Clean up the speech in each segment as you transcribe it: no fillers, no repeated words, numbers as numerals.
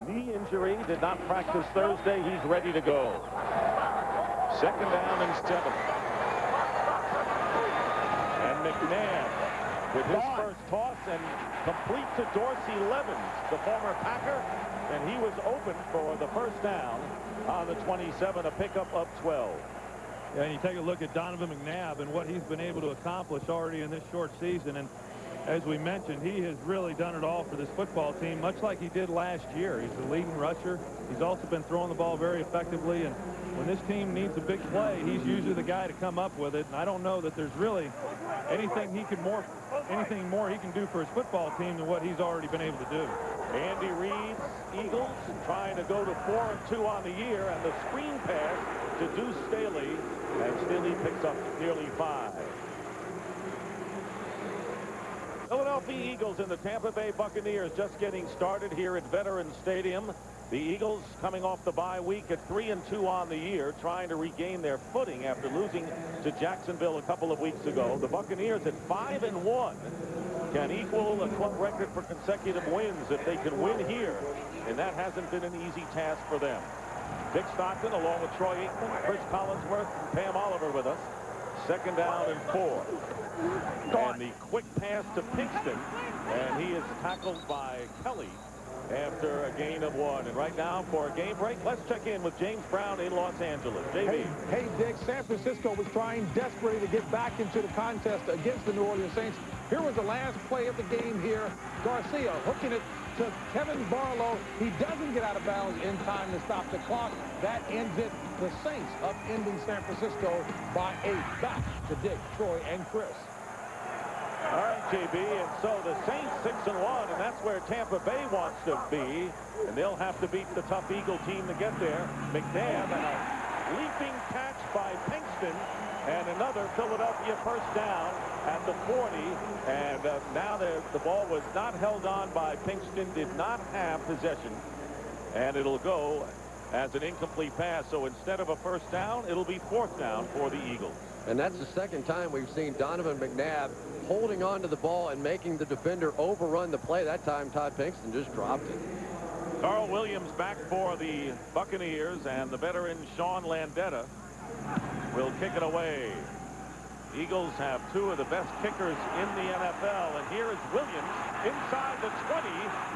Knee injury, did not practice Thursday. He's ready to go. Second down and 7. And McNabb with his first toss and complete to Dorsey Levens, the former Packer, and he was open for the first down on the 27, a pickup of 12. Yeah, and you take a look at Donovan McNabb and what he's been able to accomplish already in this short season. And as we mentioned, he has really done it all for this football team, much like he did last year. He's the leading rusher. He's also been throwing the ball very effectively. And when this team needs a big play, he's usually the guy to come up with it. And I don't know that there's really anything more he can do for his football team than what he's already been able to do. Andy Reid's Eagles trying to go to 4-2 on the year, and the screen pass to Deuce Staley, and Staley picks up nearly 5. Philadelphia Eagles and the Tampa Bay Buccaneers just getting started here at Veterans Stadium. The Eagles coming off the bye week at 3-2 on the year, trying to regain their footing after losing to Jacksonville a couple of weeks ago. The Buccaneers at 5-1 can equal a club record for consecutive wins if they can win here, and that hasn't been an easy task for them. Dick Stockton along with Troy Aikman, Chris Collinsworth, and Pam Oliver with us. Second down and 4. And the quick pass to Pinkston, and he is tackled by Kelly after a gain of 1. And right now, for a game break, let's check in with James Brown in Los Angeles. JB. Hey, Dick, San Francisco was trying desperately to get back into the contest against the New Orleans Saints. Here was the last play of the game here. Garcia hooking it to Kevin Barlow. He doesn't get out of bounds in time to stop the clock. That ends it. The Saints upending San Francisco by 8. Back to Dick, Troy, and Chris. All right, JB, and so the Saints 6-1, and that's where Tampa Bay wants to be, and they'll have to beat the tough Eagle team to get there. McNabb and a leaping catch by Pinkston, and another Philadelphia first down at the 40, and now the ball was not held on by Pinkston, did not have possession, and it'll go as an incomplete pass. So instead of a first down, it'll be 4th down for the Eagles. And that's the second time we've seen Donovan McNabb holding on to the ball and making the defender overrun the play. That time, Todd Pinkston just dropped it. Carl Williams back for the Buccaneers, and the veteran Sean Landeta will kick it away. Eagles have 2 of the best kickers in the NFL, and here is Williams inside the 20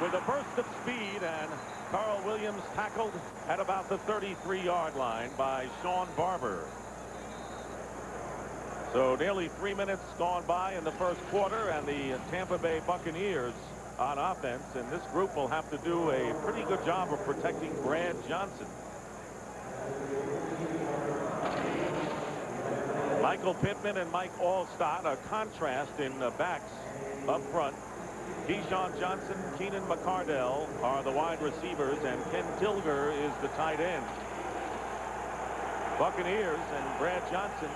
with a burst of speed, and Carl Williams tackled at about the 33-yard line by Sean Barber. So nearly 3 minutes gone by in the first quarter, and the Tampa Bay Buccaneers on offense, and this group will have to do a pretty good job of protecting Brad Johnson. Michael Pittman and Mike Allstott, a contrast in the backs up front. Keyshawn Johnson, Keenan McCardell are the wide receivers, and Ken Tilger is the tight end. Buccaneers and Brad Johnson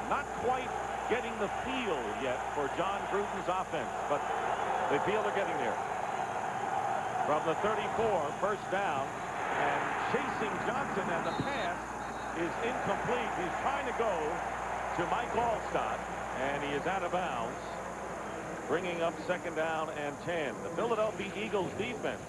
not quite getting the feel yet for John Gruden's offense, but they feel they're getting there. From the 34, first down, and chasing Johnson, and the pass is incomplete. He's trying to go to Mike Allstott, and he is out of bounds, bringing up second down and 10. The Philadelphia Eagles defense,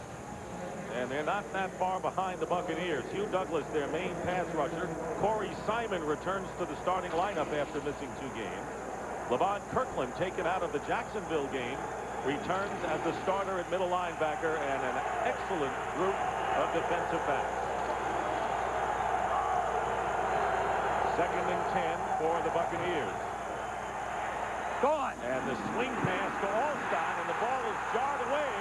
and they're not that far behind the Buccaneers. Hugh Douglas, their main pass rusher. Corey Simon returns to the starting lineup after missing 2 games. Levon Kirkland, taken out of the Jacksonville game, returns as the starter at middle linebacker, and an excellent group of defensive backs. Second and 10 for the Buccaneers. Gone. And the swing pass to Allstott, and the ball is jarred away,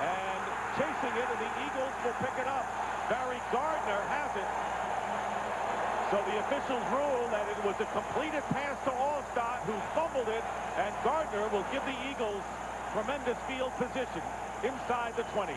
and chasing it, and the Eagles will pick it up. Barry Gardner has it. So the officials rule that it was a completed pass to Allstott, who fumbled it, and Gardner will give the Eagles tremendous field position inside the 20.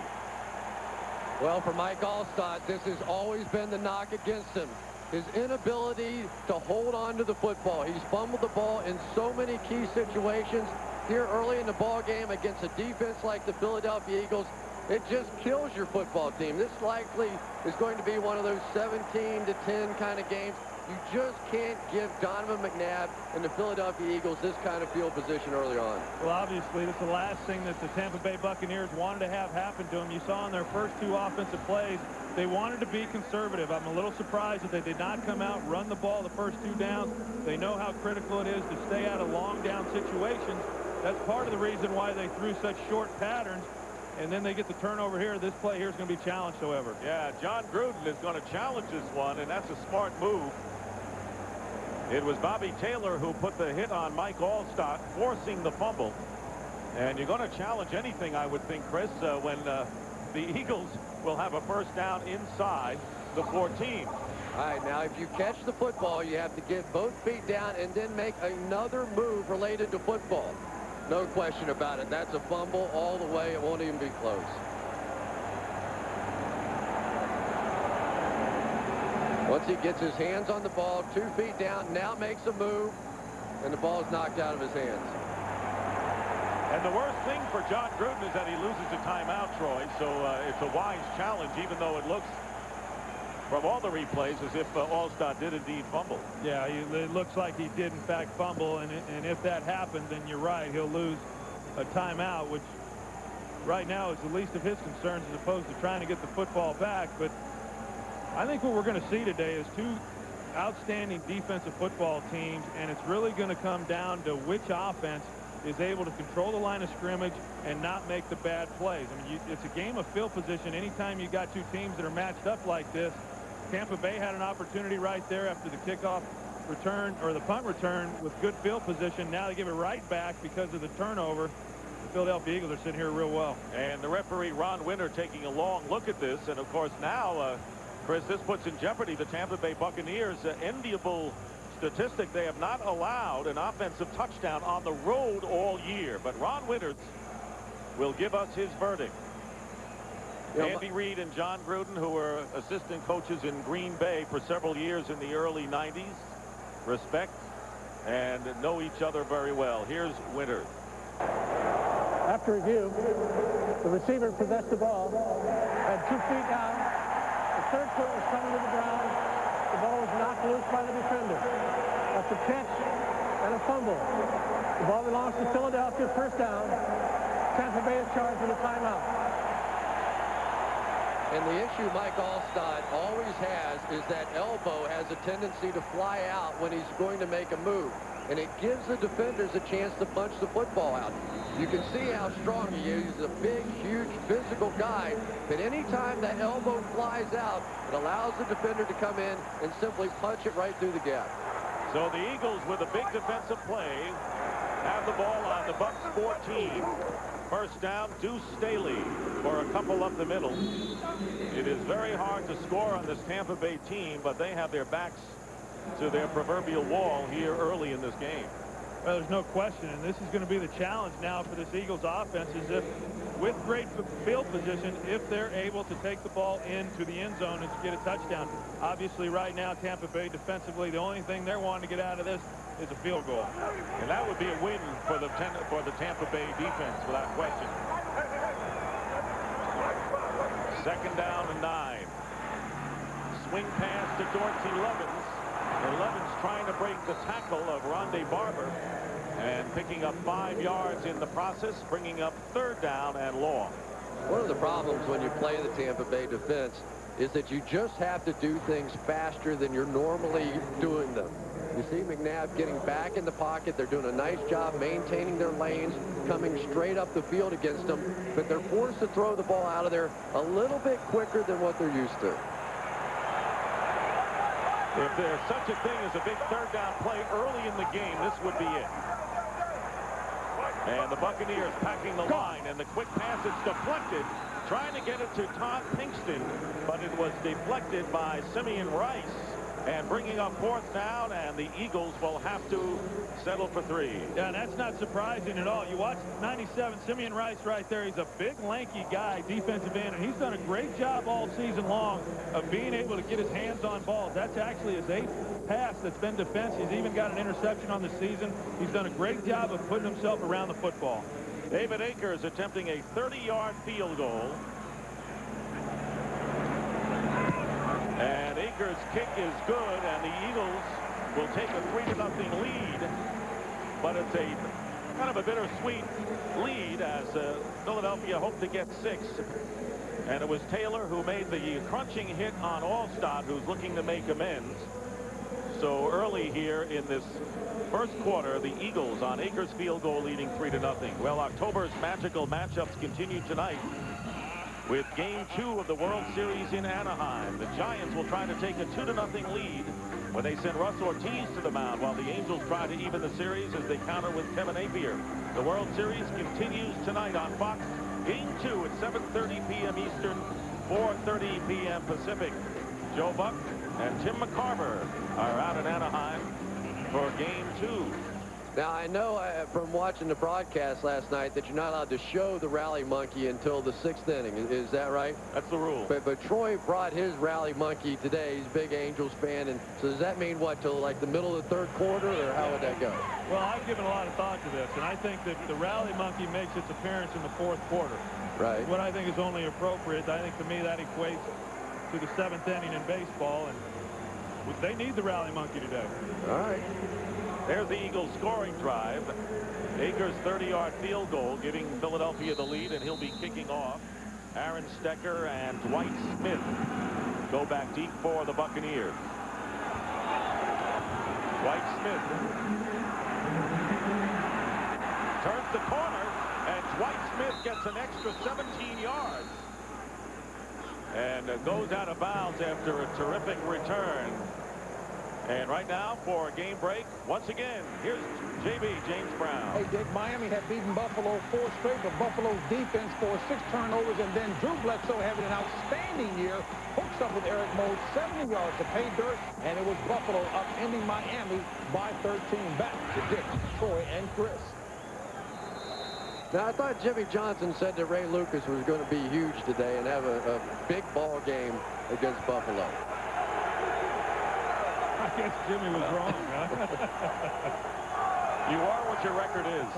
Well, for Mike Allstott, this has always been the knock against him. His inability to hold on to the football. He's fumbled the ball in so many key situations here early in the ball game against a defense like the Philadelphia Eagles. It just kills your football team. This likely is going to be one of those 17-10 kind of games. You just can't give Donovan McNabb and the Philadelphia Eagles this kind of field position early on. Well, obviously, that's the last thing that the Tampa Bay Buccaneers wanted to have happen to them. You saw in their first 2 offensive plays, they wanted to be conservative. I'm a little surprised that they did not come out, run the ball the first 2 downs. They know how critical it is to stay out of long down situations. That's part of the reason why they threw such short patterns. And then they get the turnover here. This play here is going to be challenged, however. Yeah, John Gruden is going to challenge this one, and that's a smart move. It was Bobby Taylor who put the hit on Mike Allstott, forcing the fumble. And you're going to challenge anything, I would think, Chris, when the Eagles will have a first down inside the 14. All right, now if you catch the football, you have to get both feet down and then make another move related to football. No question about it. That's a fumble all the way. It won't even be close. Once he gets his hands on the ball, 2 feet down, now makes a move, and the ball is knocked out of his hands. And the worst thing for John Gruden is that he loses a timeout, Troy. So it's a wise challenge, even though it looks, from all the replays, as if Allstott did indeed fumble. Yeah, it looks like he did, in fact, fumble. And if that happened, then you're right. He'll lose a timeout, which right now is the least of his concerns as opposed to trying to get the football back. But I think what we're going to see today is 2 outstanding defensive football teams, and it's really going to come down to which offense is able to control the line of scrimmage and not make the bad plays. I mean, it's a game of field position. Anytime you got 2 teams that are matched up like this, Tampa Bay had an opportunity right there after the kickoff return or the punt return with good field position. Now they give it right back because of the turnover. The Philadelphia Eagles are sitting here real well. And the referee, Ron Winter, taking a long look at this. And, of course, now, Chris, this puts in jeopardy the Tampa Bay Buccaneers' enviable statistic. They have not allowed an offensive touchdown on the road all year. But Ron Winters will give us his verdict. Andy Reid and John Gruden, who were assistant coaches in Green Bay for several years in the early 90s, respect and know each other very well. Here's Winters. After review, the receiver possessed the ball, had 2 feet down. The third foot was coming to the ground. The ball was knocked loose by the defender. That's a catch and a fumble. The ball belongs to Philadelphia, first down. Tampa Bay is charged with a timeout. And the issue Mike Allstott always has is that elbow has a tendency to fly out when he's going to make a move. And it gives the defenders a chance to punch the football out. You can see how strong he is. He's a big, huge, physical guy. But anytime that elbow flies out, it allows the defender to come in and simply punch it right through the gap. So the Eagles, with a big defensive play, have the ball on the Bucs 14. First down, Deuce Staley for a couple up the middle. It is very hard to score on this Tampa Bay team, but they have their backs to their proverbial wall here early in this game. Well, there's no question, and this is going to be the challenge now for this Eagles offense, is if, with great field position, if they're able to take the ball into the end zone and get a touchdown. Obviously, right now, Tampa Bay defensively, the only thing they're wanting to get out of this is a field goal. And that would be a win for the Tampa Bay defense, without question. Second down and 9. Swing pass to Dorsey Levens. And Levens trying to break the tackle of Rondé Barber and picking up 5 yards in the process, bringing up third down and long. One of the problems when you play the Tampa Bay defense is that you just have to do things faster than you're normally doing them. You see McNabb getting back in the pocket. They're doing a nice job maintaining their lanes, coming straight up the field against them, but they're forced to throw the ball out of there a little bit quicker than what they're used to. If there's such a thing as a big third down play early in the game, this would be it. And the Buccaneers packing the line, and the quick pass is deflected, trying to get it to Todd Pinkston, but it was deflected by Simeon Rice, and bringing up fourth down, and the Eagles will have to settle for 3. Yeah, and that's not surprising at all. You watch 97, Simeon Rice right there. He's a big, lanky guy, defensive end, and he's done a great job all season long of being able to get his hands on balls. That's actually his 8th pass that's been defense. He's even got an interception on the season. He's done a great job of putting himself around the football. David Akers attempting a 30-yard field goal. And Akers' kick is good, and the Eagles will take a 3-0 lead. But it's a kind of a bittersweet lead as Philadelphia hoped to get 6. And it was Taylor who made the crunching hit on Allstott, who's looking to make amends. So early here in this first quarter, the Eagles on Akers field goal leading 3-0. Well, October's magical matchups continue tonight with Game 2 of the World Series in Anaheim. The Giants will try to take a 2-0 lead when they send Russ Ortiz to the mound, while the Angels try to even the series as they counter with Kevin Appier. The World Series continues tonight on Fox. Game 2 at 7:30 p.m. Eastern, 4:30 p.m. Pacific. Joe Buck and Tim McCarver are out in Anaheim for Game 2. Now, I know from watching the broadcast last night that you're not allowed to show the rally monkey until the 6th inning. Is that right? That's the rule. But Troy brought his rally monkey today. He's a big Angels fan. And so does that mean what, till like the middle of the 3rd quarter, or how would that go? Well, I've given a lot of thought to this, and I think that the rally monkey makes its appearance in the 4th quarter. Right. What I think is only appropriate, I think to me that equates to the 7th inning in baseball, and they need the rally monkey today. All right. There's the Eagles scoring drive. Akers' 30-yard field goal giving Philadelphia the lead, and he'll be kicking off. Aaron Stecker and Dwight Smith go back deep for the Buccaneers. Dwight Smith turns the corner, and Dwight Smith gets an extra 17 yards and goes out of bounds after a terrific return. And right now for a game break, once again, here's JB, James Brown. Hey, Dick, Miami had beaten Buffalo 4 straight, but Buffalo's defense for 6 turnovers, and then Drew Bledsoe having an outstanding year, hooks up with Eric Moe, 70 yards to pay dirt, and it was Buffalo upending Miami by 13. Back to Dick, Troy, and Chris. Now, I thought Jimmy Johnson said that Ray Lucas was going to be huge today and have a big ball game against Buffalo. I guess Jimmy was wrong, huh? You are what your record is.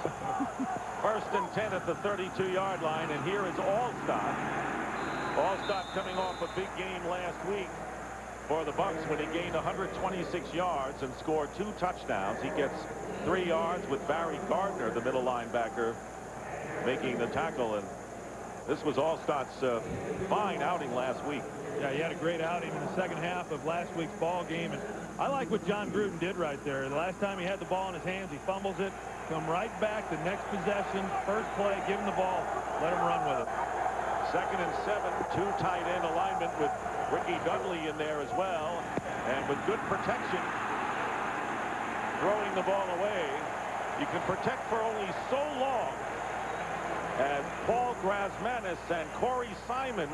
1st and 10 at the 32-yard line, and here is Allstott. Allstott coming off a big game last week for the Bucs when he gained 126 yards and scored 2 touchdowns. He gets 3 yards with Barry Gardner, the middle linebacker, making the tackle. And this was Allstott's fine outing last week. Yeah, he had a great outing in the second half of last week's ball game, and I like what John Gruden did right there. The last time he had the ball in his hands, he fumbles it, come right back the next possession, first play, give him the ball, let him run with it. 2nd and 7, 2 tight end alignment with Ricky Dudley in there as well, and with good protection, throwing the ball away. You can protect for only so long, as Paul Grasmanis and Corey Simon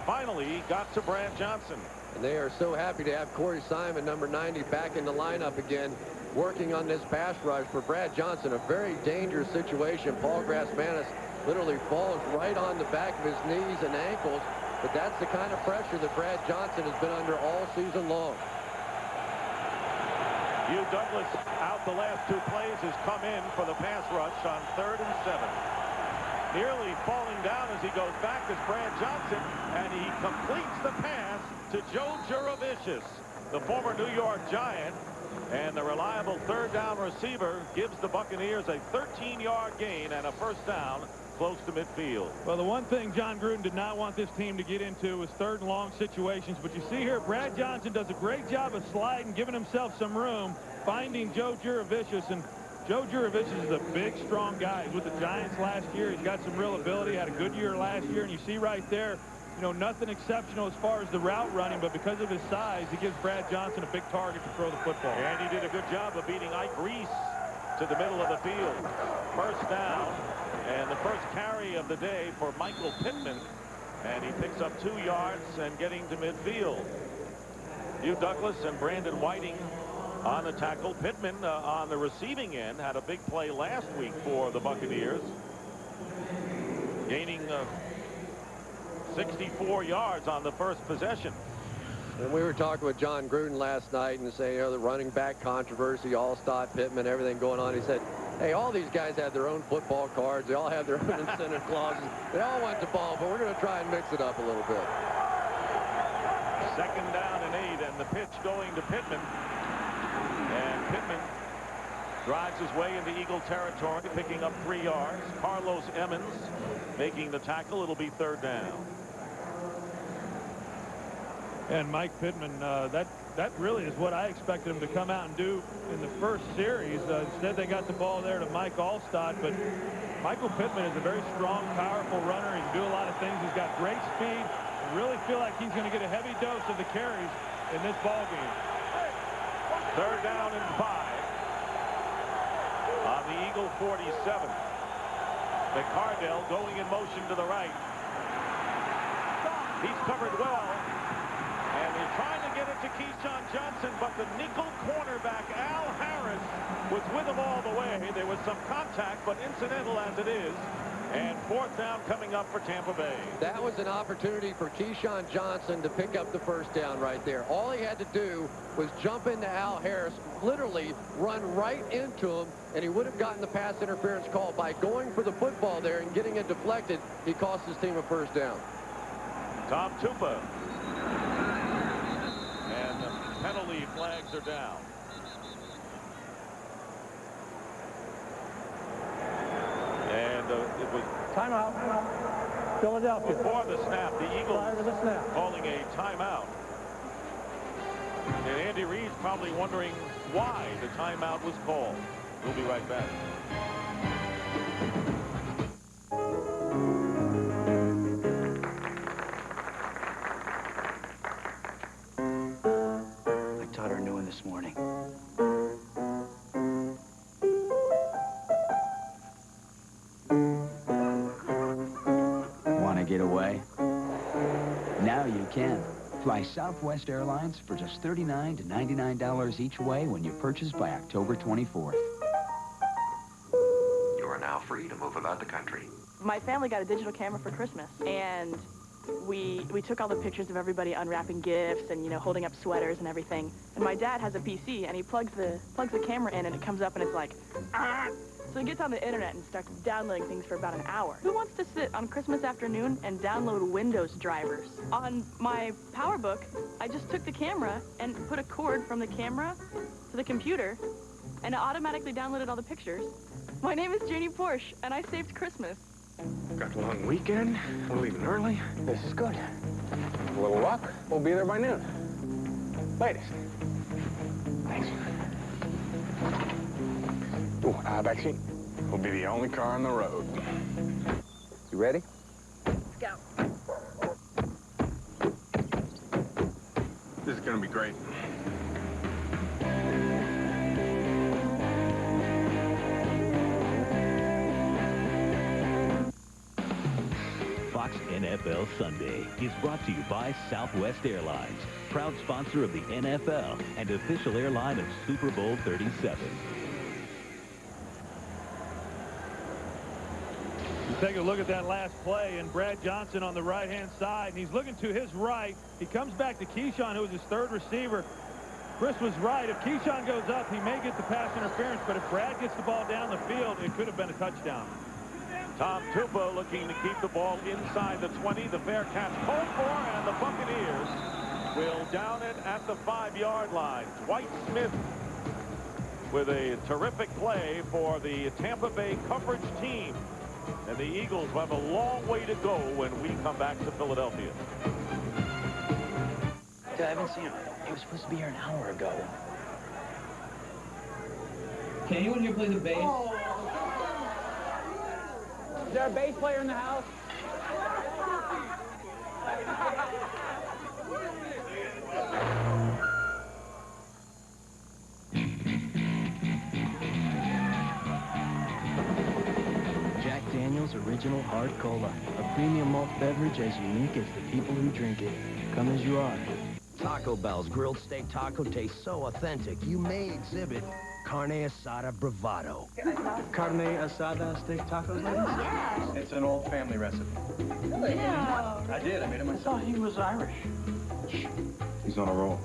finally got to Brad Johnson. And they are so happy to have Corey Simon, number 90, back in the lineup again, working on this pass rush for Brad Johnson. A very dangerous situation. Paul Grasmanis literally falls right on the back of his knees and ankles, but that's the kind of pressure that Brad Johnson has been under all season long. Hugh Douglas out the last 2 plays has come in for the pass rush on 3rd and 7. Nearly falling down as he goes back is Brad Johnson, and he completes the pass to Joe Juravicius, the former New York Giant, and the reliable 3rd down receiver gives the Buccaneers a 13-yard gain and a 1st down close to midfield. Well, the one thing John Gruden did not want this team to get into was 3rd and long situations, but you see here Brad Johnson does a great job of sliding, giving himself some room, finding Joe Juravicius, and Joe Juravicius is a big, strong guy. He's with the Giants last year. He's got some real ability, had a good year last year, and you see right there, you know, nothing exceptional as far as the route running, but because of his size, he gives Brad Johnson a big target to throw the football. And he did a good job of beating Ike Reese to the middle of the field. 1st down, and the first carry of the day for Michael Pittman, and he picks up 2 yards and getting to midfield. Hugh Douglas and Brandon Whiting on the tackle. Pittman on the receiving end had a big play last week for the Buccaneers, gaining 64 yards on the first possession. And we were talking with John Gruden last night and saying, you know, the running back controversy, Allstott, Pittman, everything going on. He said, hey, all these guys have their own football cards. They all have their own incentive clauses. They all want the ball, but we're going to try and mix it up a little bit. Second down and 8, and the pitch going to Pittman. And Pittman drives his way into Eagle territory, picking up 3 yards. Carlos Emmons making the tackle. It'll be third down. And Mike Pittman, that really is what I expected him to come out and do in the first series. Instead, they got the ball there to Mike Allstott, but Michael Pittman is a very strong, powerful runner. He can do a lot of things. He's got great speed. I really feel like he's going to get a heavy dose of the carries in this ball game. Third down and 5 on the Eagle 47. McCardell going in motion to the right. He's covered well. And they're trying to get it to Keyshawn Johnson, but the nickel cornerback, Al Harris, was with him all the way. There was some contact, but incidental as it is. And fourth down coming up for Tampa Bay. That was an opportunity for Keyshawn Johnson to pick up the first down right there. All he had to do was jump into Al Harris, literally run right into him, and he would have gotten the pass interference call. By going for the football there and getting it deflected, he cost his team a first down. Tom Tupa. And the penalty flags are down. And it was Timeout. Philadelphia. before the snap. The Eagles Prior to the snap. calling a timeout. And Andy Reid's probably wondering why the timeout was called. We'll be right back. I taught her a new one this morning. Want to get away? Now you can. Fly Southwest Airlines for just $39 to $99 each way when you purchase by October 24th. You are now free to move about the country. My family got a digital camera for Christmas, and we took all the pictures of everybody unwrapping gifts and, you know, holding up sweaters and everything. And my dad has a PC, and he plugs the camera in, and it comes up, and it's like, ah! So he gets on the internet and starts downloading things for about an hour. Who wants to sit on Christmas afternoon and download Windows drivers? On my PowerBook, I just took the camera and put a cord from the camera to the computer, and it automatically downloaded all the pictures. My name is Janie Porsche, and I saved Christmas. Got a long weekend. We're leaving early. This is good. A little luck, we'll be there by noon. Ladies. Thanks. Ooh, back seat. We'll be the only car on the road. You ready? Let's go. This is gonna be great. Fox NFL Sunday is brought to you by Southwest Airlines, proud sponsor of the NFL and official airline of Super Bowl 37. You take a look at that last play, and Brad Johnson on the right-hand side, and he's looking to his right. He comes back to Keyshawn, who was his third receiver. Chris was right. If Keyshawn goes up, he may get the pass interference, but if Brad gets the ball down the field, it could have been a touchdown. Tom Tupa looking to keep the ball inside the 20. The fair catch called for, and the Buccaneers will down it at the 5-yard line. Dwight Smith with a terrific play for the Tampa Bay coverage team. And the Eagles will have a long way to go when we come back to Philadelphia. Dude, I haven't seen him. He was supposed to be here an hour ago. Can anyone here play the bass? Oh. Is there a bass player in the house? Jack Daniel's Original Hard Cola, a premium malt beverage as unique as the people who drink it. Come as you are. Taco Bell's grilled steak taco tastes so authentic, you may exhibit carne asada bravado. Carne asada steak tacos, ladies? Yeah. It's an old family recipe. Really? Yeah. I did. I made it myself. I thought he was Irish. He's on a roll.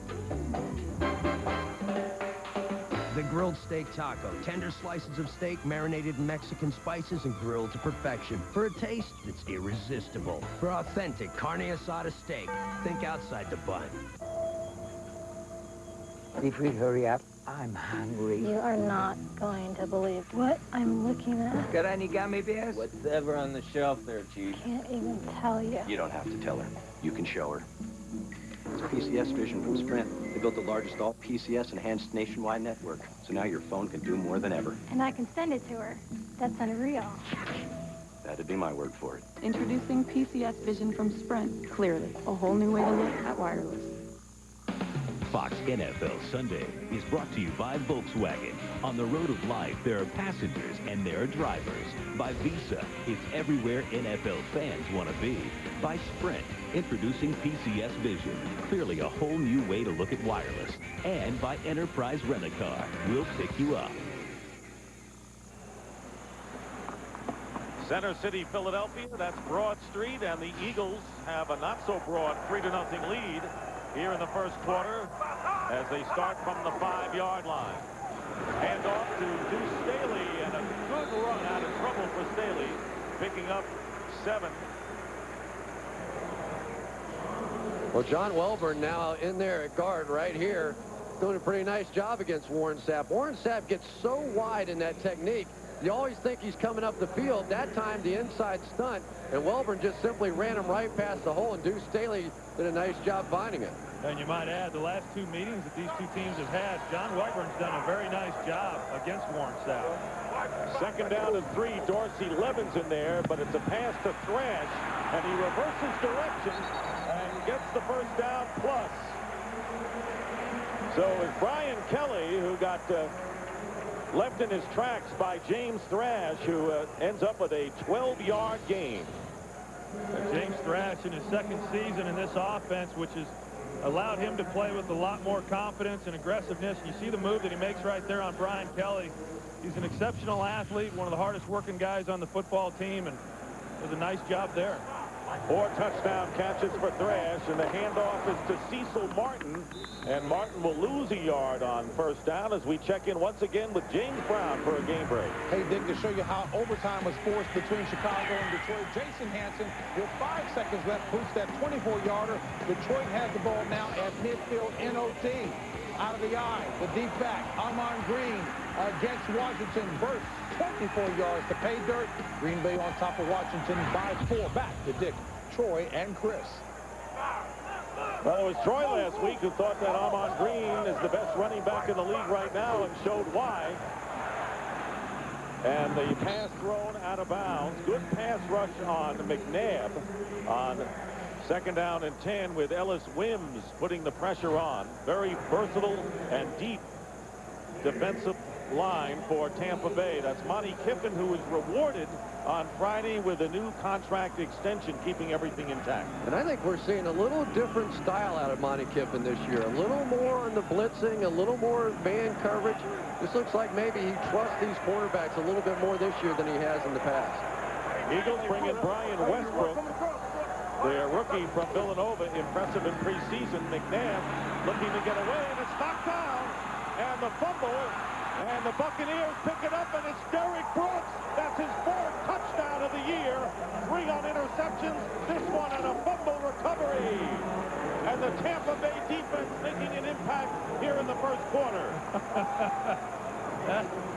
the grilled steak taco. Tender slices of steak marinated in Mexican spices and grilled to perfection. For a taste that's irresistible. For authentic carne asada steak, think outside the bun. Siegfried, hurry up. I'm hungry. You are not going to believe what I'm looking at. Got any gummy bears? Whatever on the shelf there, Chief. Can't even tell you. You don't have to tell her. You can show her. It's PCS Vision from Sprint. They built the largest all PCS enhanced nationwide network. So now your phone can do more than ever. And I can send it to her. That's unreal. That'd be my word for it. Introducing PCS Vision from Sprint. Clearly, a whole new way to look at wireless. Fox NFL Sunday is brought to you by Volkswagen. On the road of life, there are passengers and there are drivers. By Visa, it's everywhere NFL fans want to be. By Sprint, introducing PCS Vision. Clearly a whole new way to look at wireless. And by Enterprise Rent-A-Car. We'll pick you up. Center City, Philadelphia. That's Broad Street, and the Eagles have a not-so-broad 3-0 lead here in the first quarter as they start from the 5-yard line. Hand off to Deuce Staley, and a good run out of trouble for Staley, picking up 7. Well, John Welborn now in there at guard right here, doing a pretty nice job against Warren Sapp. Warren Sapp gets so wide in that technique. You always think he's coming up the field. That time, the inside stunt, and Welborn just simply ran him right past the hole, and Deuce Staley did a nice job finding it. And you might add, the last 2 meetings that these two teams have had, John Welborn's done a very nice job against Warren Sapp. Second down and 3. Dorsey Levin's in there, but it's a pass to Thrash, and he reverses direction and gets the first down plus. So it's Brian Kelly who got left in his tracks by James Thrash, who ends up with a 12-yard gain. James Thrash in his second season in this offense, which has allowed him to play with a lot more confidence and aggressiveness. You see the move that he makes right there on Brian Kelly. He's an exceptional athlete, one of the hardest working guys on the football team, and does a nice job there. 4 touchdown catches for Thrash, and the handoff is to Cecil Martin, and Martin will lose a yard on first down as we check in once again with James Brown for a game break. Hey, Dick, to show you how overtime was forced between Chicago and Detroit, Jason Hansen, with 5 seconds left, boosts that 24-yarder. Detroit has the ball now at midfield NOT. Out of the eye, the deep back, Amon Green against Washington, bursts 24 yards to pay dirt. Green Bay on top of Washington by 4. Back to Dick, Troy, and Chris. Well, it was Troy last week who thought that Amon Green is the best running back in the league right now and showed why. And the pass thrown out of bounds. Good pass rush on McNabb on second down and 10 with Ellis Wims putting the pressure on. Very versatile and deep defensive line for Tampa Bay. That's Monty Kiffin, who was rewarded on Friday with a new contract extension, keeping everything intact. And I think we're seeing a little different style out of Monty Kiffin this year. A little more on the blitzing, a little more man coverage. This looks like maybe he trusts these quarterbacks a little bit more this year than he has in the past. Eagles bring in Brian Westbrook, their rookie from Villanova, impressive in preseason. McNabb looking to get away, and it's knocked down. And the fumble, and the Buccaneers pick it up, and it's Derek Brooks. That's his 4th touchdown of the year. 3 on interceptions, this one on a fumble recovery. And the Tampa Bay defense making an impact here in the first quarter.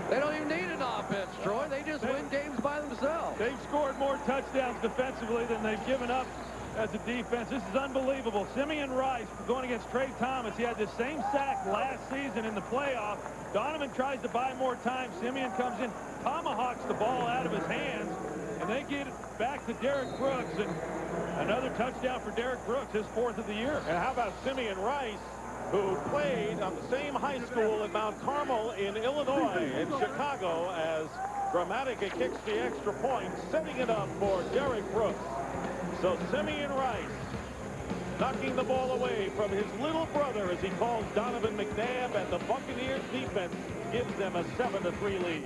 They don't even need an offense, Troy. They just win games by themselves. They've scored more touchdowns defensively than they've given up as a defense. This is unbelievable. Simeon Rice going against Trey Thomas. He had the same sack last season in the playoff. Donovan tries to buy more time. Simeon comes in, tomahawks the ball out of his hands, and they get it back to Derek Brooks. And another touchdown for Derek Brooks, his 4th of the year. And how about Simeon Rice, who played on the same high school at Mount Carmel in Illinois in Chicago as Gramatica kicks the extra point, setting it up for Derek Brooks. So Simeon Rice knocking the ball away from his little brother, as he calls Donovan McNabb, and the Buccaneers defense gives them a 7-3 lead.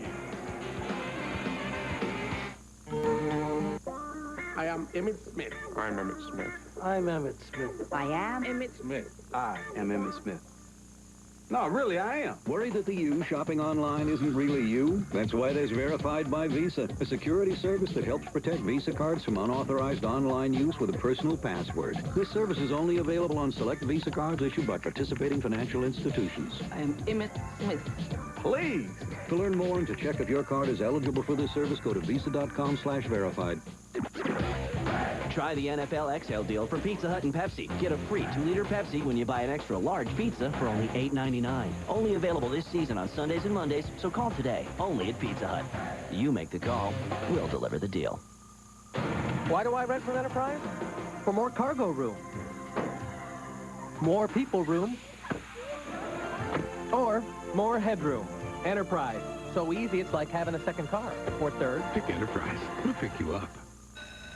I am Emmitt Smith. I'm Emmitt Smith. I'm Emmitt Smith. I am Emmitt Smith. I am Emmitt Smith. No, really, I am. Worried that the you shopping online isn't really you? That's why there's Verified by Visa, a security service that helps protect Visa cards from unauthorized online use with a personal password. This service is only available on select Visa cards issued by participating financial institutions. I am Emmett Smith. Please. To learn more and to check if your card is eligible for this service, go to visa.com/verified. Try the NFL XL deal from Pizza Hut and Pepsi. Get a free 2-liter Pepsi when you buy an extra large pizza for only $8.99. Only available this season on Sundays and Mondays, so call today. Only at Pizza Hut. You make the call. We'll deliver the deal. Why do I rent from Enterprise? For more cargo room. More people room. Or more headroom. Enterprise. So easy, it's like having a second car. Or third. Pick Enterprise. We'll pick you up.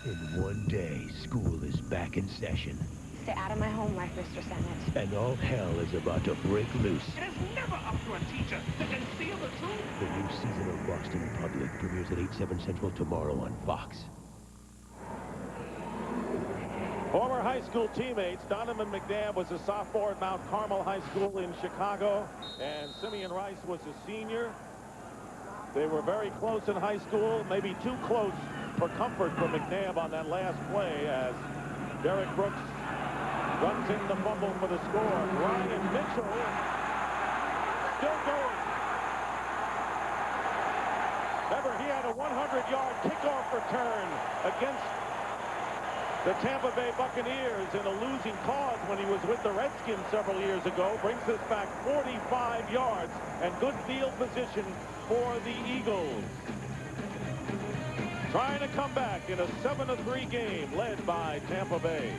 In one day, school is back in session. Stay out of my home life, Mr. Sennett. And all hell is about to break loose. It is never up to a teacher to conceal the truth. The new season of Boston Public premieres at 8/7 Central tomorrow on Fox. Former high school teammates, Donovan McNabb was a sophomore at Mount Carmel High School in Chicago, and Simeon Rice was a senior. They were very close in high school, maybe too close for comfort for McNabb on that last play as Derek Brooks runs in the fumble for the score. Ryan Mitchell still going. Remember, he had a 100-yard kickoff return against the Tampa Bay Buccaneers in a losing cause when he was with the Redskins several years ago. Brings us back 45 yards and good field position for the Eagles. Trying to come back in a 7-3 game led by Tampa Bay.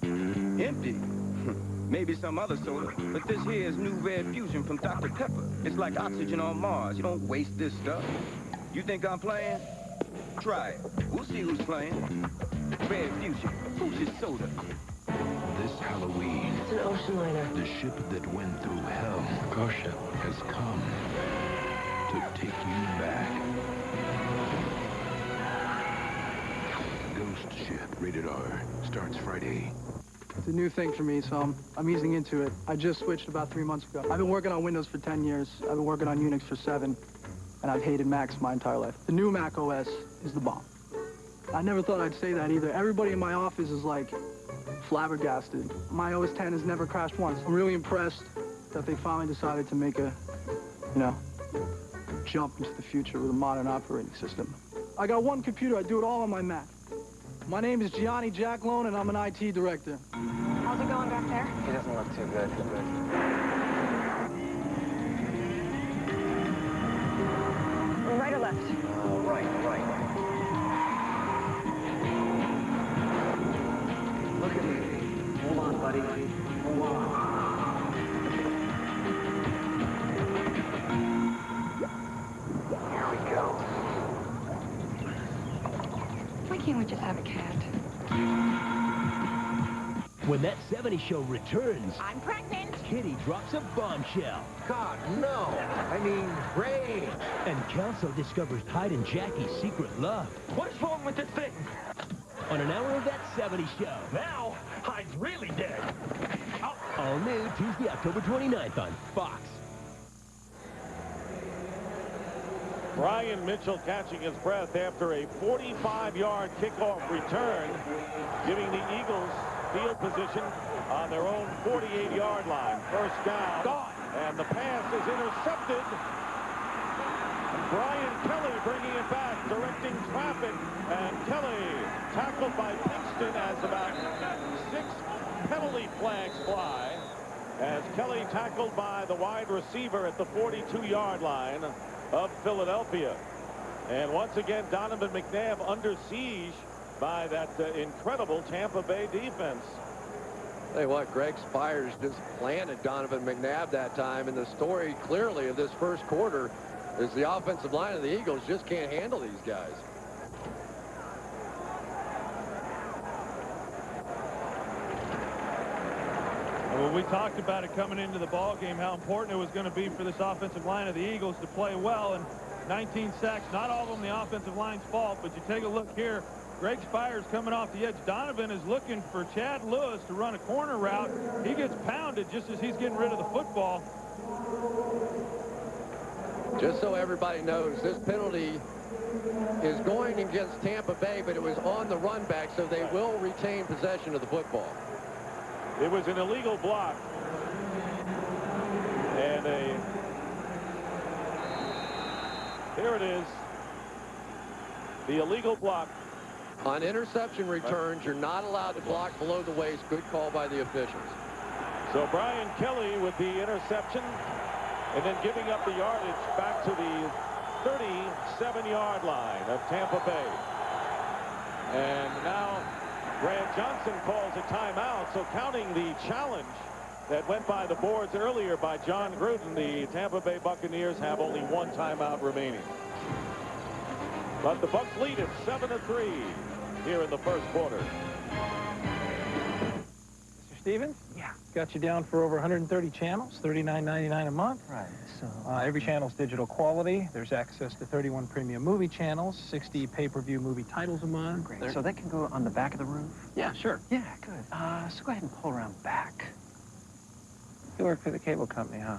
Empty. Maybe some other soda, but this here is new Red Fusion from Dr. Pepper. It's like oxygen on Mars. You don't waste this stuff. You think I'm playing? Try it. We'll see who's playing. Red Fusion. Who's your soda? This Halloween, It's an ocean liner. the ship that went through hell, our ship, has come to take you back. Ghost Ship, rated R, starts Friday. It's a new thing for me, so I'm easing into it. I just switched about 3 months ago. I've been working on Windows for 10 years. I've been working on Unix for 7, and I've hated Macs my entire life. The new Mac OS is the bomb. I never thought I'd say that either. Everybody in my office is like flabbergasted. My OS 10 has never crashed once. I'm really impressed that they finally decided to make a, jump into the future with a modern operating system. I got one computer. I do it all on my Mac. My name is Gianni Jacklone, and I'm an IT director. How's it going back there? He doesn't look too good. Right or left? Right. Look at me. Hold on, buddy. Hold on. Here we go. Why can't we just have a cat? When that 70 show returns, I'm pregnant. Kitty drops a bombshell. God, no. I mean, Ray. And Kelso discovers Hyde and Jackie's secret love. What's wrong with this thing? On an hour of that 70 show. Now, Hyde's really dead. All new Tuesday, October 29th on Fox. Ryan Mitchell catching his breath after a 45-yard kickoff return, giving the Eagles field position on their own 48-yard line. First down, and the pass is intercepted. Brian Kelly bringing it back, directing traffic, and Kelly tackled by Pinkston as about 6 penalty flags fly, as Kelly tackled by the wide receiver at the 42-yard line of Philadelphia. And once again, Donovan McNabb under siege by that incredible Tampa Bay defense. Tell you what, Greg Spires just planted Donovan McNabb that time, and the story clearly of this first quarter is the offensive line of the Eagles just can't handle these guys. Well, we talked about it coming into the ball game, how important it was going to be for this offensive line of the Eagles to play well, and 19 sacks, not all of them the offensive line's fault, but you take a look here, Greg Spire's coming off the edge. Donovan is looking for Chad Lewis to run a corner route. He gets pounded just as he's getting rid of the football. Just so everybody knows, this penalty is going against Tampa Bay, but it was on the run back, so they will retain possession of the football. It was an illegal block. And here it is. The illegal block. On interception returns, you're not allowed to block below the waist. Good call by the officials. So Brian Kelly with the interception, and then giving up the yardage back to the 37-yard line of Tampa Bay. And now Brad Johnson calls a timeout, so counting the challenge that went by the boards earlier by John Gruden, the Tampa Bay Buccaneers have only one timeout remaining. But the Bucs lead it 7-3 here in the first quarter. Mr. Stevens? Yeah. Got you down for over 130 channels, $39.99 a month. Right. So every channel's digital quality. There's access to 31 premium movie channels, 60 pay-per-view movie titles a month. Great. So that can go on the back of the roof? Yeah, sure. Yeah, good. So go ahead and pull around back. You work for the cable company, huh?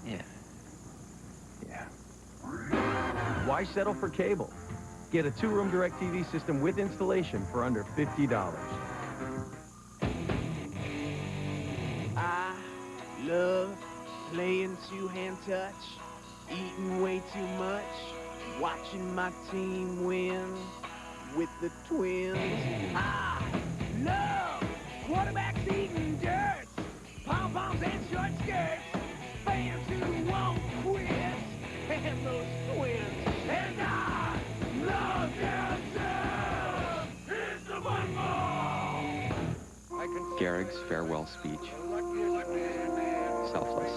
Yeah. Yeah. Why settle for cable? Get a 2-room DirecTV system with installation for under $50. I love playing two-hand touch, eating way too much, watching my team win with the Twins. I love quarterbacks eating dirt, pom-poms and short skirts, fans who won't quit, and those Twins. And I love dancing. It's the football. Gehrig's farewell speech. Selfless.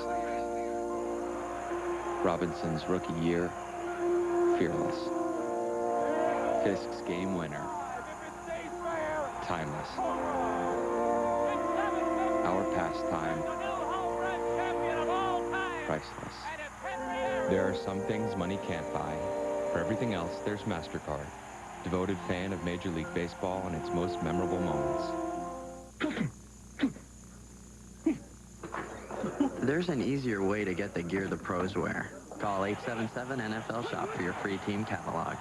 Robinson's rookie year. Fearless. Fisk's game winner. Timeless. Our pastime. Priceless. There are some things money can't buy. For everything else, there's MasterCard. Devoted fan of Major League Baseball and its most memorable moments. There's an easier way to get the gear the pros wear. Call 877-NFL-SHOP for your free team catalog.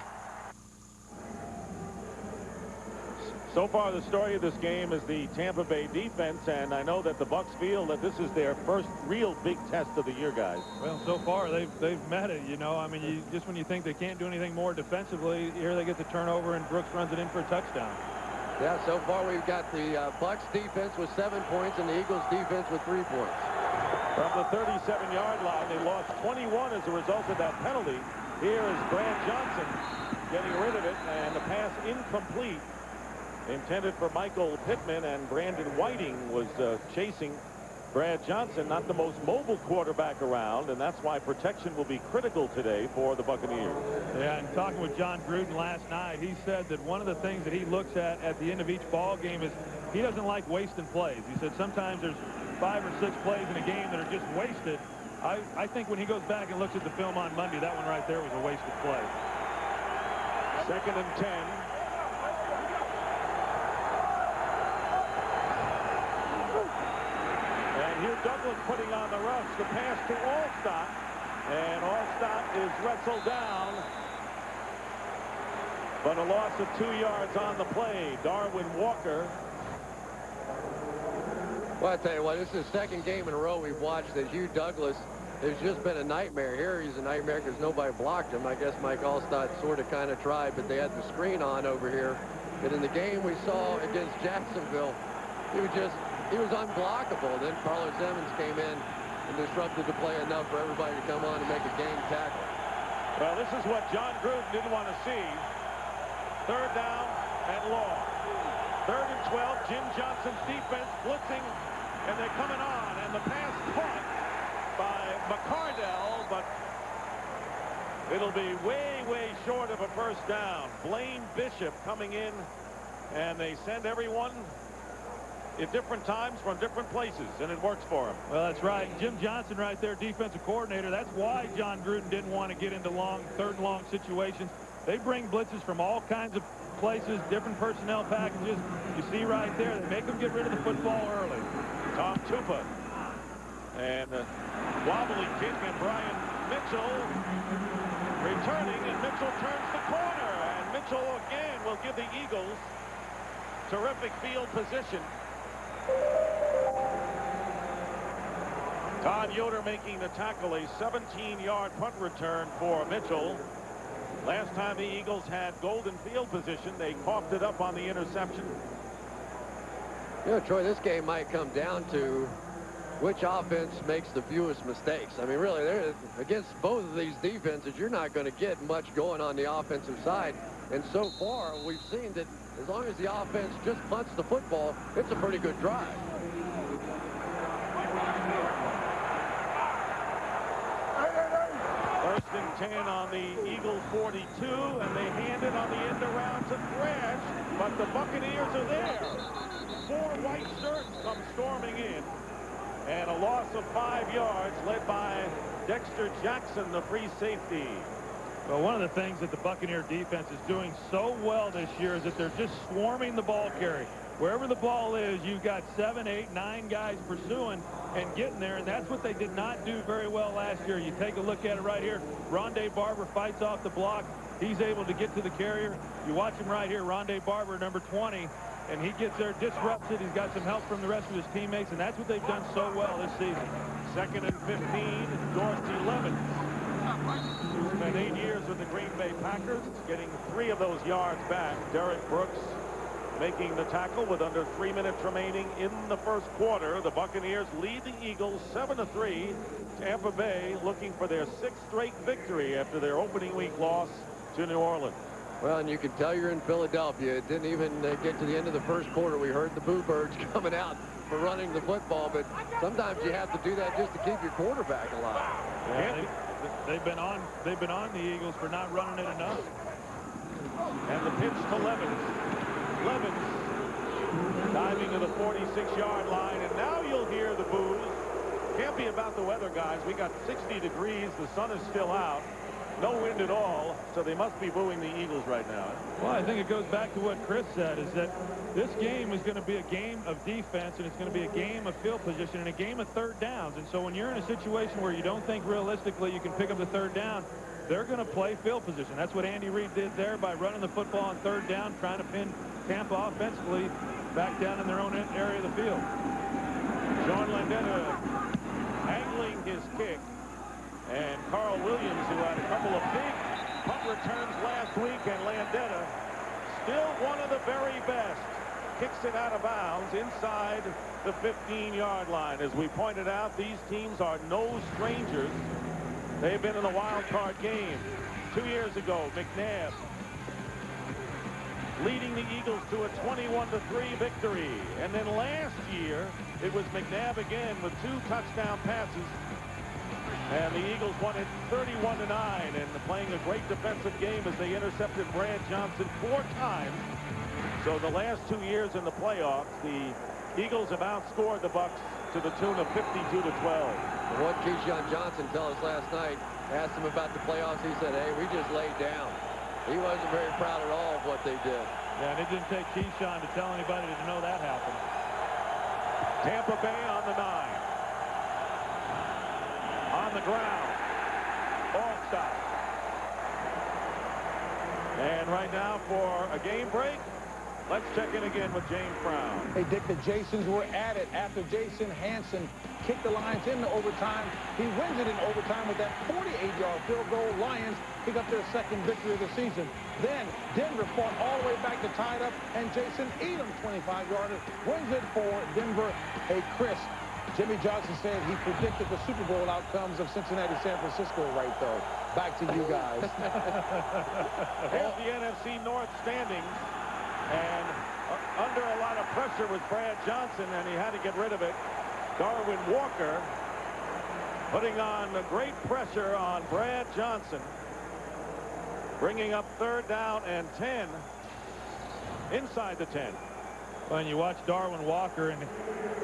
So far, the story of this game is the Tampa Bay defense, and I know that the Bucs feel that this is their first real big test of the year, guys. Well, so far, they've met it, you know. I mean, just when you think they can't do anything more defensively, here they get the turnover, and Brooks runs it in for a touchdown. Yeah, so far we've got the Bucs defense with 7 points and the Eagles defense with 3 points. From the 37-yard line, they lost 21 as a result of that penalty. Here is Brad Johnson getting rid of it, and the pass incomplete. Intended for Michael Pittman, and Brandon Whiting was chasing Brad Johnson, not the most mobile quarterback around, and that's why protection will be critical today for the Buccaneers. Yeah, and talking with John Gruden last night, he said that one of the things that he looks at the end of each ball game is he doesn't like wasting plays. He said sometimes there's 5 or 6 plays in a game that are just wasted. I think when he goes back and looks at the film on Monday, that one right there was a wasted play. 2nd and 10. Here Douglas putting on the rush. The pass to Allstott. And Allstott is wrestled down. But a loss of 2 yards on the play. Darwin Walker. Well, I tell you what, this is the second game in a row we've watched that Hugh Douglas has just been a nightmare. Here he's a nightmare because nobody blocked him. I guess Mike Allstott sort of kind of tried, but they had the screen on over here. But in the game we saw against Jacksonville, he was unblockable. Then Carlos Emmons came in and disrupted the play enough for everybody to come on and make a game tackle. Well, this is what John Gruden didn't want to see. 3rd down and long. 3rd and 12. Jim Johnson's defense blitzing, and they're coming on. And the pass caught by McCardell, but it'll be way, way short of a first down. Blaine Bishop coming in, and they send everyone at different times from different places, and it works for him. Well, that's right. Jim Johnson right there, defensive coordinator. That's why John Gruden didn't want to get into 3rd and long situations. They bring blitzes from all kinds of places, different personnel packages. You see right there, they make them get rid of the football early. Tom Tupa and wobbly kick, and Brian Mitchell returning, and Mitchell turns the corner, and Mitchell again will give the Eagles terrific field position. Todd Yoder making the tackle, a 17-yard punt return for Mitchell. Last time the Eagles had golden field position, they coughed it up on the interception. You know, Troy, this game might come down to which offense makes the fewest mistakes. I mean, really, against both of these defenses, you're not going to get much going on the offensive side. And so far, we've seen that as long as the offense just punts the football, it's a pretty good drive. First and 10 on the Eagles 42, and they hand it on the end around to Thrash, but the Buccaneers are there. 4 white shirts come storming in, and a loss of 5 yards led by Dexter Jackson, the free safety. Well, one of the things that the Buccaneer defense is doing so well this year is that they're just swarming the ball carry. Wherever the ball is, you've got 7, 8, 9 guys pursuing and getting there, and that's what they did not do very well last year. You take a look at it right here. Rondé Barber fights off the block. He's able to get to the carrier. You watch him right here, Rondé Barber, number 20, and he gets there, disrupts it. He's got some help from the rest of his teammates, and that's what they've done so well this season. 2nd and 15, Dorsey Levens, who spent 8 years with the Green Bay Packers, getting 3 of those yards back. Derek Brooks making the tackle with under 3 minutes remaining in the first quarter. The Buccaneers lead the Eagles 7-3. Tampa Bay looking for their 6th straight victory after their opening week loss to New Orleans. Well, and you can tell you're in Philadelphia. It didn't even get to the end of the first quarter. We heard the Boo Birds coming out for running the football, but sometimes you have to do that just to keep your quarterback alive. Yeah, they've been on the Eagles for not running it enough. And the pitch to Levens. Levens diving to the 46-yard line, and now you'll hear the boos. Can't be about the weather, guys. We got 60 degrees. The sun is still out. No wind at all, so they must be booing the Eagles right now. Well, I think it goes back to what Chris said, is that this game is going to be a game of defense, and it's going to be a game of field position and a game of third downs. And so when you're in a situation where you don't think realistically you can pick up the third down, they're going to play field position. That's what Andy Reid did there by running the football on third down, trying to pin Tampa offensively back down in their own area of the field. Sean Landeta angling his kick. And Carl Williams, who had a couple of big punt returns last week, and Landeta, still one of the very best, kicks it out of bounds inside the 15-yard line. As we pointed out, these teams are no strangers. They've been in a wild card game. 2 years ago, McNabb leading the Eagles to a 21-3 victory. And then last year, it was McNabb again with 2 touchdown passes. And the Eagles won it 31-9, and playing a great defensive game as they intercepted Brad Johnson 4 times. So the last 2 years in the playoffs, the Eagles have outscored the Bucs to the tune of 52-12. What Keyshawn Johnson told us last night, asked him about the playoffs, he said, hey, we just laid down. He wasn't very proud at all of what they did. Yeah, and it didn't take Keyshawn to tell anybody to know that happened. Tampa Bay on the 9. On the ground. Ball stop. And right now for a game break, let's check in again with James Brown. Hey, Dick, the Jasons were at it after Jason Hanson kicked the Lions into overtime. He wins it in overtime with that 48-yard field goal. Lions pick up their 2nd victory of the season. Then Denver fought all the way back to tie it up, and Jason Edom's 25-yarder wins it for Denver. Hey, Chris, Jimmy Johnson said he predicted the Super Bowl outcomes of Cincinnati-San Francisco right, though. Back to you guys. Here's the NFC North standings. And under a lot of pressure was Brad Johnson, and he had to get rid of it. Darwin Walker putting on great pressure on Brad Johnson, bringing up 3rd down and 10 inside the 10. When you watch Darwin Walker, and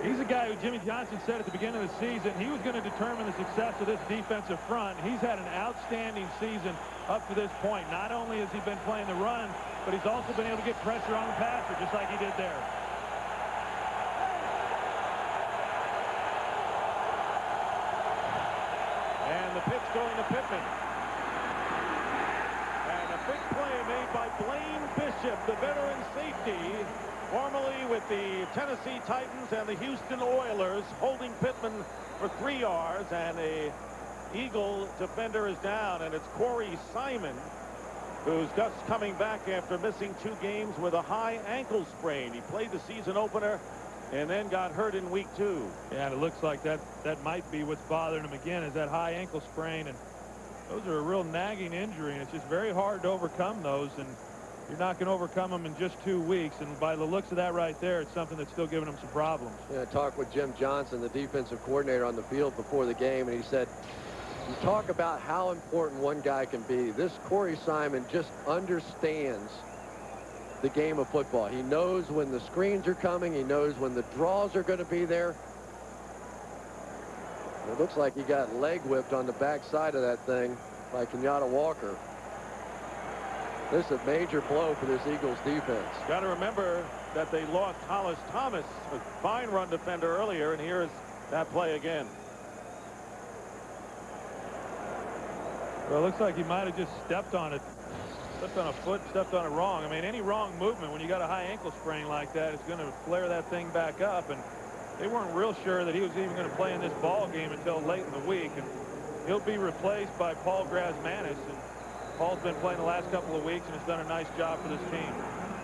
he's a guy who Jimmy Johnson said at the beginning of the season he was going to determine the success of this defensive front. He's had an outstanding season up to this point. Not only has he been playing the run, but he's also been able to get pressure on the passer, just like he did there. And the pitch going to Pittman. And a big play made by Blaine Bishop, the veteran safety, formerly with the Tennessee Titans and the Houston Oilers, holding Pittman for 3 yards, and a Eagle defender is down, and it's Corey Simon, who's just coming back after missing 2 games with a high ankle sprain. He played the season opener and then got hurt in week 2. Yeah, and it looks like that might be what's bothering him again, is that high ankle sprain, and those are a real nagging injury, and it's just very hard to overcome those, and you're not going to overcome them in just 2 weeks, and by the looks of that right there, it's something that's still giving him some problems. Yeah, I talked with Jim Johnson, the defensive coordinator on the field before the game, and he said, you talk about how important one guy can be. This Corey Simon just understands the game of football. He knows when the screens are coming. He knows when the draws are going to be there. It looks like he got leg whipped on the backside of that thing by Kenyatta Walker. This is a major blow for this Eagles defense. Got to remember that they lost Hollis Thomas, a fine run defender earlier, and here's that play again. Well, it looks like he might have just stepped on it. Stepped on a foot, stepped on it wrong. I mean, any wrong movement when you got a high ankle sprain like that is going to flare that thing back up, and they weren't real sure that he was even going to play in this ball game until late in the week, and he'll be replaced by Paul Grasmanis, and Paul's been playing the last couple of weeks and has done a nice job for this team.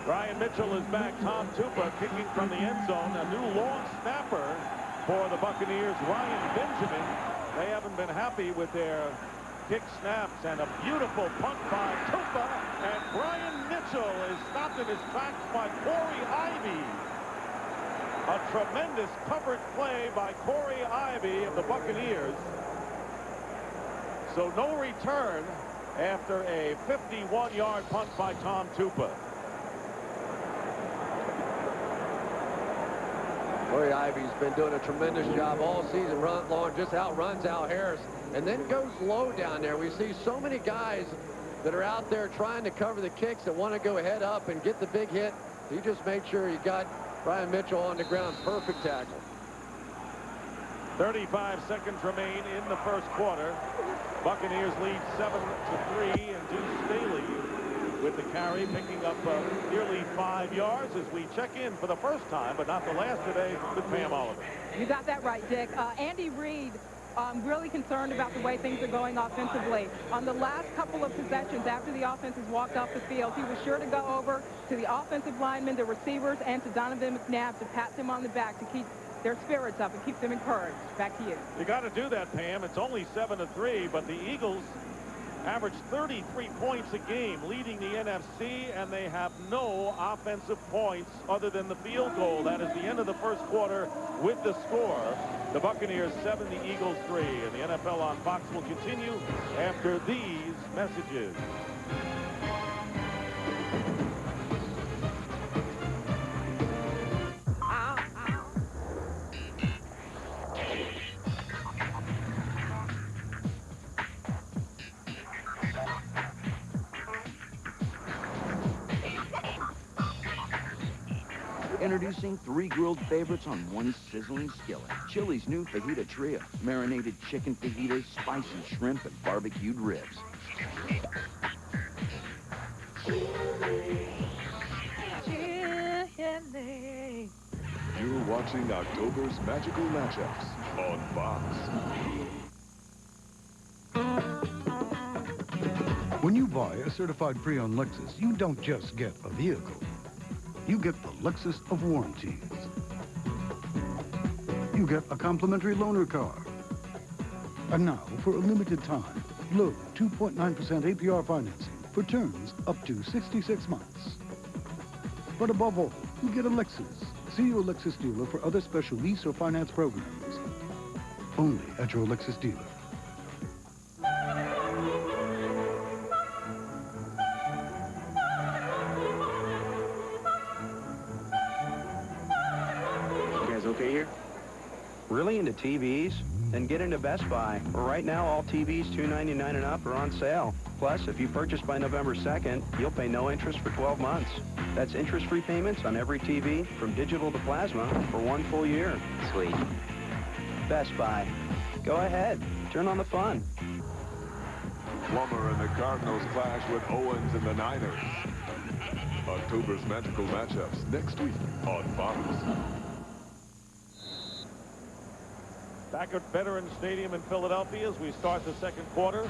Brian Mitchell is back. Tom Tupa kicking from the end zone. A new long snapper for the Buccaneers, Ryan Benjamin. They haven't been happy with their kick snaps, and a beautiful punt by Tupa, and Brian Mitchell is stopped in his tracks by Corey Ivy. A tremendous coverage play by Corey Ivy of the Buccaneers. So no return after a 51-yard punt by Tom Tupa. Corey Ivy's been doing a tremendous job all season long, just outruns Al Harris, and then goes low down there. We see so many guys that are out there trying to cover the kicks that want to go head up and get the big hit. He just made sure he got Brian Mitchell on the ground. Perfect tackle. 35 seconds remain in the first quarter. Buccaneers lead 7-3, and Deuce Staley with the carry, picking up nearly 5 yards as we check in for the first time, but not the last today, with Pam Oliver. You got that right, Dick. Andy Reid, really concerned about the way things are going offensively. On the last couple of possessions after the offense has walked off the field, he was sure to go over to the offensive linemen, the receivers, and to Donovan McNabb to pat them on the back to keep their spirits up and keep them encouraged. Back to you. You got to do that, Pam. It's only 7-3, but the Eagles average 33 points a game, leading the NFC, and they have no offensive points other than the field goal. That is the end of the first quarter with the score. The Buccaneers 7, the Eagles 3, and the NFL on Fox will continue after these messages. Introducing 3 grilled favorites on 1 sizzling skillet. Chili's new fajita trio. Marinated chicken fajitas, spicy shrimp, and barbecued ribs. You're watching October's Magical Matchups on Fox. When you buy a certified pre-owned Lexus, you don't just get a vehicle. You get the Lexus of warranties. You get a complimentary loaner car. And now, for a limited time, low 2.9% APR financing for terms up to 66 months. But above all, you get a Lexus. See your Lexus dealer for other special lease or finance programs. Only at your Lexus dealer. okay here? Really into TVs? Then get into Best Buy. Right now, all TVs $299 and up are on sale. Plus, if you purchase by November 2nd, you'll pay no interest for 12 months. That's interest-free payments on every TV, from digital to plasma, for 1 full year. Sweet. Best Buy. Go ahead. Turn on the fun. Plummer and the Cardinals clash with Owens and the Niners. October's magical matchups next week on Fox. Back at Veterans Stadium in Philadelphia as we start the second quarter.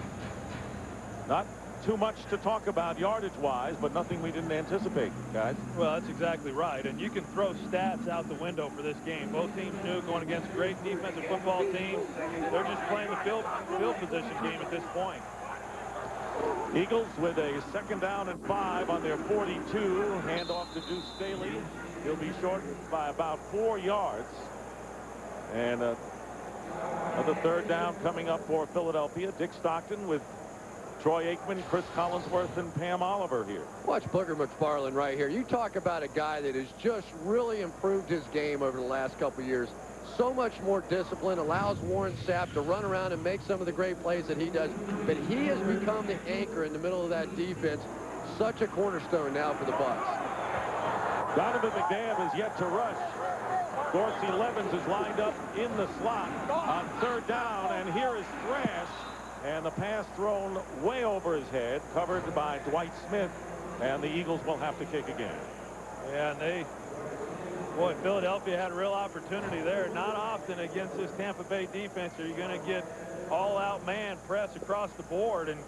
Not too much to talk about yardage-wise, but nothing we didn't anticipate, guys. Well, that's exactly right. And you can throw stats out the window for this game. Both teams knew going against great defensive football teams. They're just playing the field position game at this point. Eagles with a 2nd down and 5 on their 42. Handoff to Deuce Staley. He'll be shortened by about 4 yards. And another 3rd down coming up for Philadelphia. Dick Stockton with Troy Aikman, Chris Collinsworth, and Pam Oliver here. Watch Booger McFarland right here. You talk about a guy that has just really improved his game over the last couple of years. So much more discipline, allows Warren Sapp to run around and make some of the great plays that he does. But he has become the anchor in the middle of that defense. Such a cornerstone now for the Bucs. Donovan McNabb is yet to rush. Dorsey Levens is lined up in the slot on 3rd down, and here is Thrash. And the pass thrown way over his head, covered by Dwight Smith, and the Eagles will have to kick again. Yeah, and boy, Philadelphia had a real opportunity there. Not often against this Tampa Bay defense are you going to get all-out man press across the board, and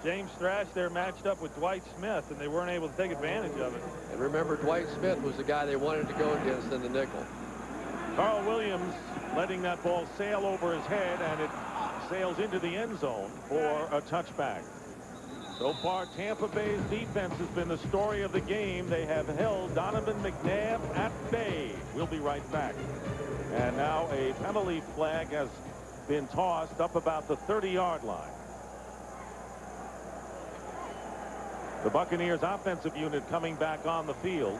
James Thrash there matched up with Dwight Smith, and they weren't able to take advantage of it. And remember, Dwight Smith was the guy they wanted to go against in the nickel. Carl Williams letting that ball sail over his head, and it sails into the end zone for a touchback. So far, Tampa Bay's defense has been the story of the game. They have held Donovan McNabb at bay. We'll be right back. And now a penalty flag has been tossed up about the 30-yard line. The Buccaneers offensive unit coming back on the field.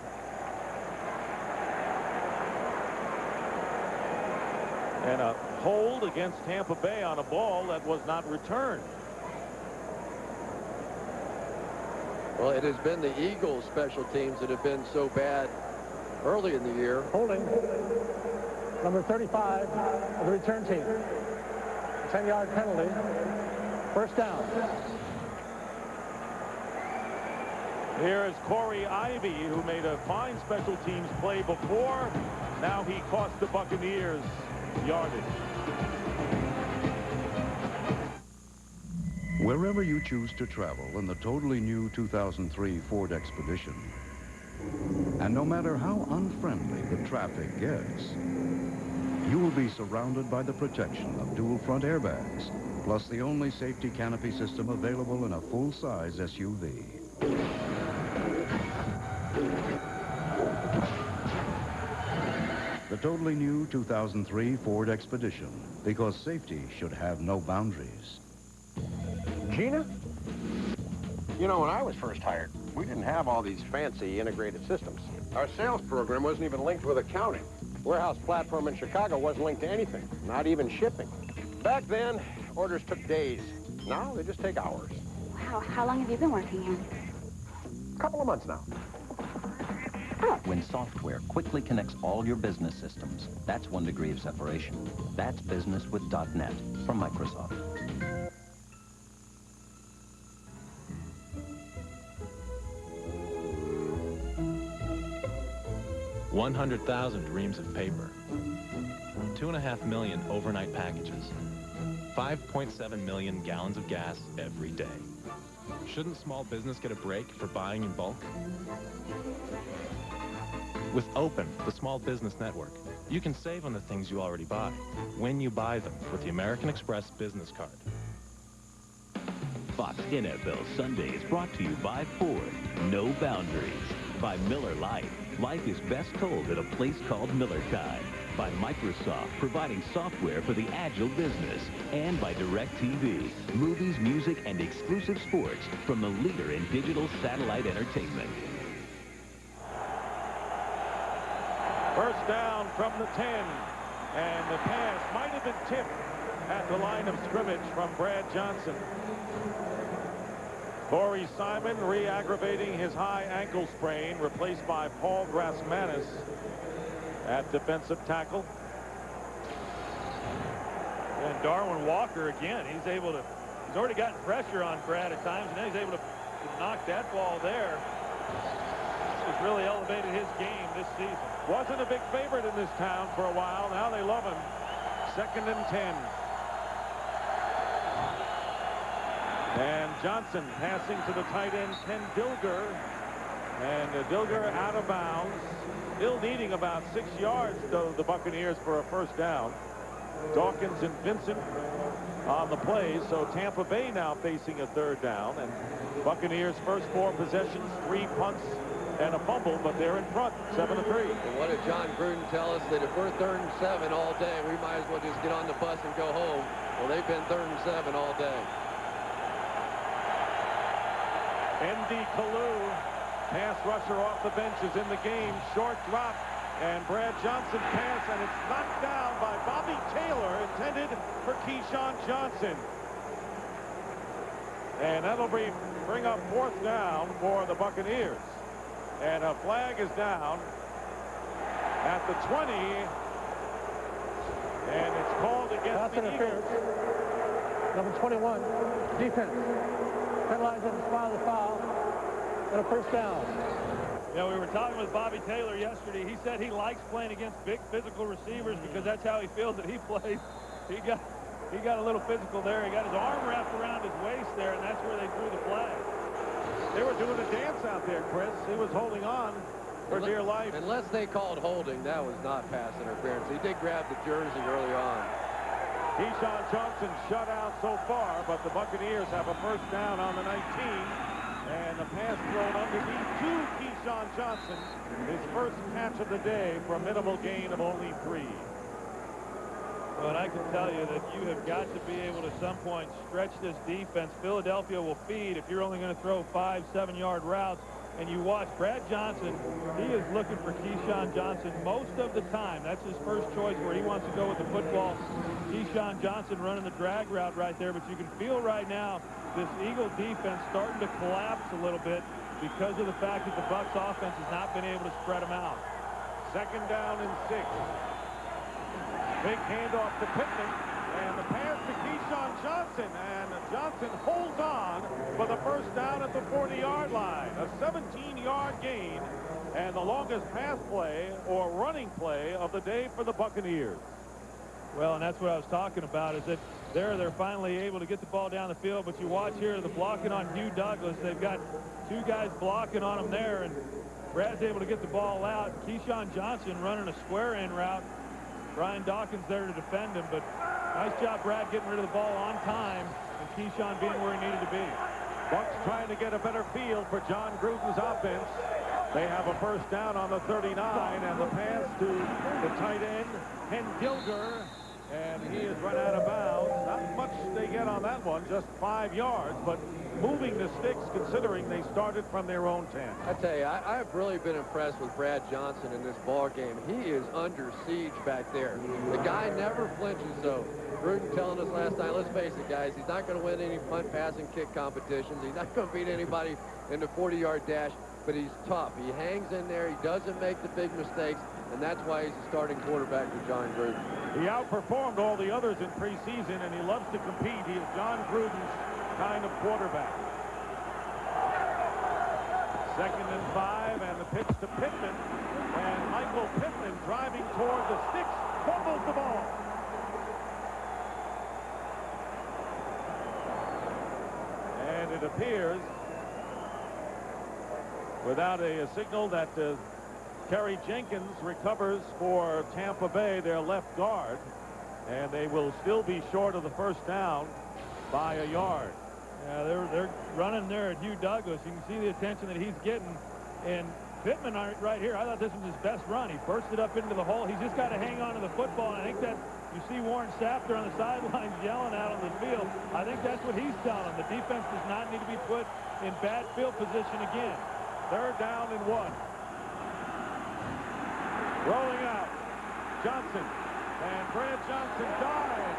And a hold against Tampa Bay on a ball that was not returned. Well, it has been the Eagles' special teams that have been so bad early in the year. Holding number 35 of the return team. 10-yard penalty. 1st down. Here is Corey Ivy, who made a fine special teams play before. Now he cost the Buccaneers yardage. Wherever you choose to travel in the totally new 2003 Ford Expedition, and no matter how unfriendly the traffic gets, you will be surrounded by the protection of dual front airbags, plus the only safety canopy system available in a full-size SUV. The totally new 2003 Ford Expedition, because safety should have no boundaries. Gina? You know, when I was first hired, we didn't have all these fancy integrated systems. Our sales program wasn't even linked with accounting. Warehouse platform in Chicago wasn't linked to anything, not even shipping. Back then, orders took days. Now, they just take hours. Wow, how long have you been working here? A couple of months now. When software quickly connects all your business systems, that's 1 degree of separation. That's business with .NET from Microsoft. $100,000 reams of paper, 2.5 million overnight packages, 5.7 million gallons of gas every day. Shouldn't small business get a break for buying in bulk? With Open, the small business network, you can save on the things you already buy when you buy them with the American Express business card. Fox NFL Sunday is brought to you by Ford, No Boundaries, by Miller Lite. Life is best told at a place called Miller Kai. By Microsoft, providing software for the agile business. And by DirecTV, movies, music, and exclusive sports from the leader in digital satellite entertainment. First down from the 10. And the pass might have been tipped at the line of scrimmage from Brad Johnson. Corey Simon re-aggravating his high ankle sprain, replaced by Paul Grassmanis at defensive tackle. And Darwin Walker again, he's already gotten pressure on Brad at times, and now he's able to knock that ball there. This has really elevated his game this season. Wasn't a big favorite in this town for a while. Now they love him. 2nd and 10. And Johnson passing to the tight end, Ken Dilger. And Dilger out of bounds. Still needing about 6 yards, though, the Buccaneers, for a first down. Dawkins and Vincent on the play. So Tampa Bay now facing a 3rd down. And Buccaneers' first 4 possessions, 3 punts and a fumble, but they're in front, 7-3. And what did John Gruden tell us? That if we're 3rd and 7 all day, we might as well just get on the bus and go home. Well, they've been 3rd and 7 all day. N.D. Kalu, pass rusher off the bench, is in the game. Short drop, and Brad Johnson pass, and it's knocked down by Bobby Taylor, intended for Keyshawn Johnson. And that'll bring up 4th down for the Buccaneers. And a flag is down at the 20. And it's called against the Eagles. Number 21, defense. Penalized at the spot of the foul. And a first down. Yeah, we were talking with Bobby Taylor yesterday. He said he likes playing against big physical receivers because that's how he feels that he plays. He got a little physical there. He got his arm wrapped around his waist there, and that's where they threw the flag. They were doing a dance out there, Chris. He was holding on for dear life. Unless they called holding, that was not pass interference. He did grab the jersey early on. Keyshawn Johnson shut out so far, but the Buccaneers have a first down on the 19. And the pass thrown underneath to Keyshawn Johnson. His first catch of the day for a minimal gain of only 3. But I can tell you that you have got to be able to, at some point, stretch this defense. Philadelphia will feed if you're only going to throw 5, 7-yard routes. And you watch Brad Johnson, he is looking for Keyshawn Johnson most of the time. That's his first choice where he wants to go with the football. Keyshawn Johnson running the drag route right there. But you can feel right now this Eagle defense starting to collapse a little bit because of the fact that the Bucs offense has not been able to spread them out. 2nd down and 6. Big handoff to Pittman, and the pass to Keyshawn Johnson, and Johnson holds on for the first down at the 40-yard line. A 17-yard gain, and the longest pass play or running play of the day for the Buccaneers. Well, and that's what I was talking about, is that they're finally able to get the ball down the field, but you watch here the blocking on Hugh Douglas. They've got 2 guys blocking on him there, and Brad's able to get the ball out. Keyshawn Johnson running a square-in route. Brian Dawkins there to defend him, but nice job, Brad, getting rid of the ball on time, and Keyshawn being where he needed to be. Bucs trying to get a better feel for John Gruden's offense. They have a first down on the 39, and the pass to the tight end, Ken Dilger, and he has run out of bounds. Not much they get on that one, just 5 yards, but moving the sticks considering they started from their own 10. I tell you, I've really been impressed with Brad Johnson in this ball game. He is under siege back there. The guy never flinches, though. Gruden telling us last night, let's face it, guys, he's not going to win any punt, pass, and kick competitions. He's not going to beat anybody in the 40-yard dash, but he's tough. He hangs in there. He doesn't make the big mistakes, and that's why he's a starting quarterback for John Gruden. He outperformed all the others in preseason, and he loves to compete. He is John Gruden's kind of quarterback. 2nd and 5, and the pitch to Pittman, and Michael Pittman driving toward the sticks, fumbles the ball. And it appears, without a signal, that Kerry Jenkins recovers for Tampa Bay, their left guard, and they will still be short of the first down by a yard. Yeah, they're running there at Hugh Douglas. You can see the attention that he's getting. And Pittman right here, I thought this was his best run. He bursted up into the hole. He's just got to hang on to the football. And I think that you see Warren Sapp on the sidelines yelling out on the field. I think that's what he's telling them. The defense does not need to be put in bad field position again. 3rd down and 1. Rolling out. Johnson. And Brad Johnson dives.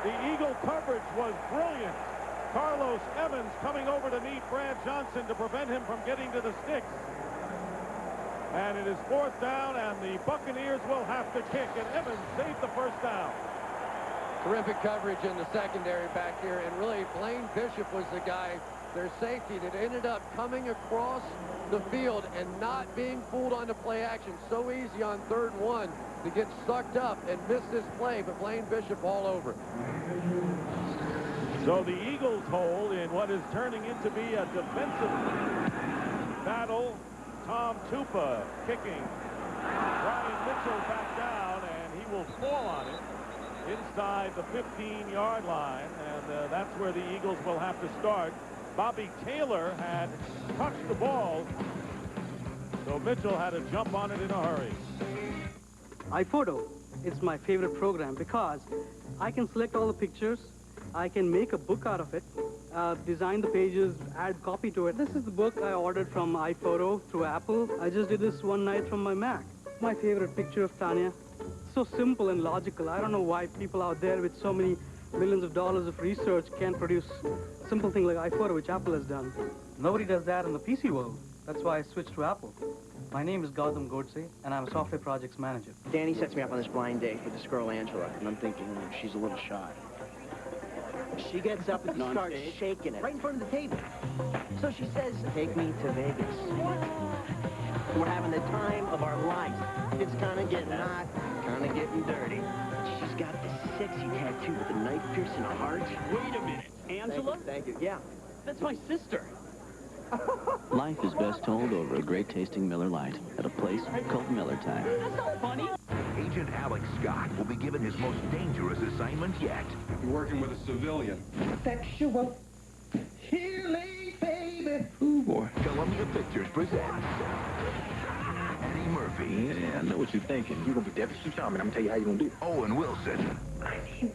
The Eagle coverage was brilliant. Carlos Evans coming over to meet Brad Johnson to prevent him from getting to the sticks. And it is 4th down, and the Buccaneers will have to kick, and Evans saved the first down. Terrific coverage in the secondary back here, and really Blaine Bishop was the guy, their safety, that ended up coming across the field and not being fooled on the play action. So easy on 3rd and 1 to get sucked up and miss this play, but Blaine Bishop all over. So the Eagles hold in what is turning into be a defensive battle. Tom Tupa kicking. Brian Mitchell back down, and he will fall on it inside the 15-yard line, and that's where the Eagles will have to start. Bobby Taylor had touched the ball, so Mitchell had to jump on it in a hurry. iPhoto, it's my favorite program because I can select all the pictures, I can make a book out of it, design the pages, add copy to it. This is the book I ordered from iPhoto through Apple. I just did this one night from my Mac. My favorite picture of Tanya. So simple and logical. I don't know why people out there with so many millions of dollars of research can't produce a simple thing like iPhoto, which Apple has done. Nobody does that in the PC world. That's why I switched to Apple. My name is Gautam Godse, and I'm a software projects manager. Danny sets me up on this blind date with this girl, Angela, and I'm thinking she's a little shy. She gets up and starts shaking it right in front of the table. So she says, take me to Vegas. We're having the time of our lives. It's kind of getting hot, kind of getting dirty. She's got this sexy tattoo with a knife piercing a heart. Wait a minute. Angela? Thank you. Yeah. That's my sister. Life is best told over a great-tasting Miller Lite at a place called Miller Time. That's not funny. Agent Alex Scott will be given his most dangerous assignment yet. You're working with a civilian. Sexual healing, baby. Ooh, boy. Columbia Pictures presents Eddie Murphy. Yeah, I know what you're thinking. You're going to be devilishly charming. I'm going to tell you how you're going to do it. Owen Wilson. I need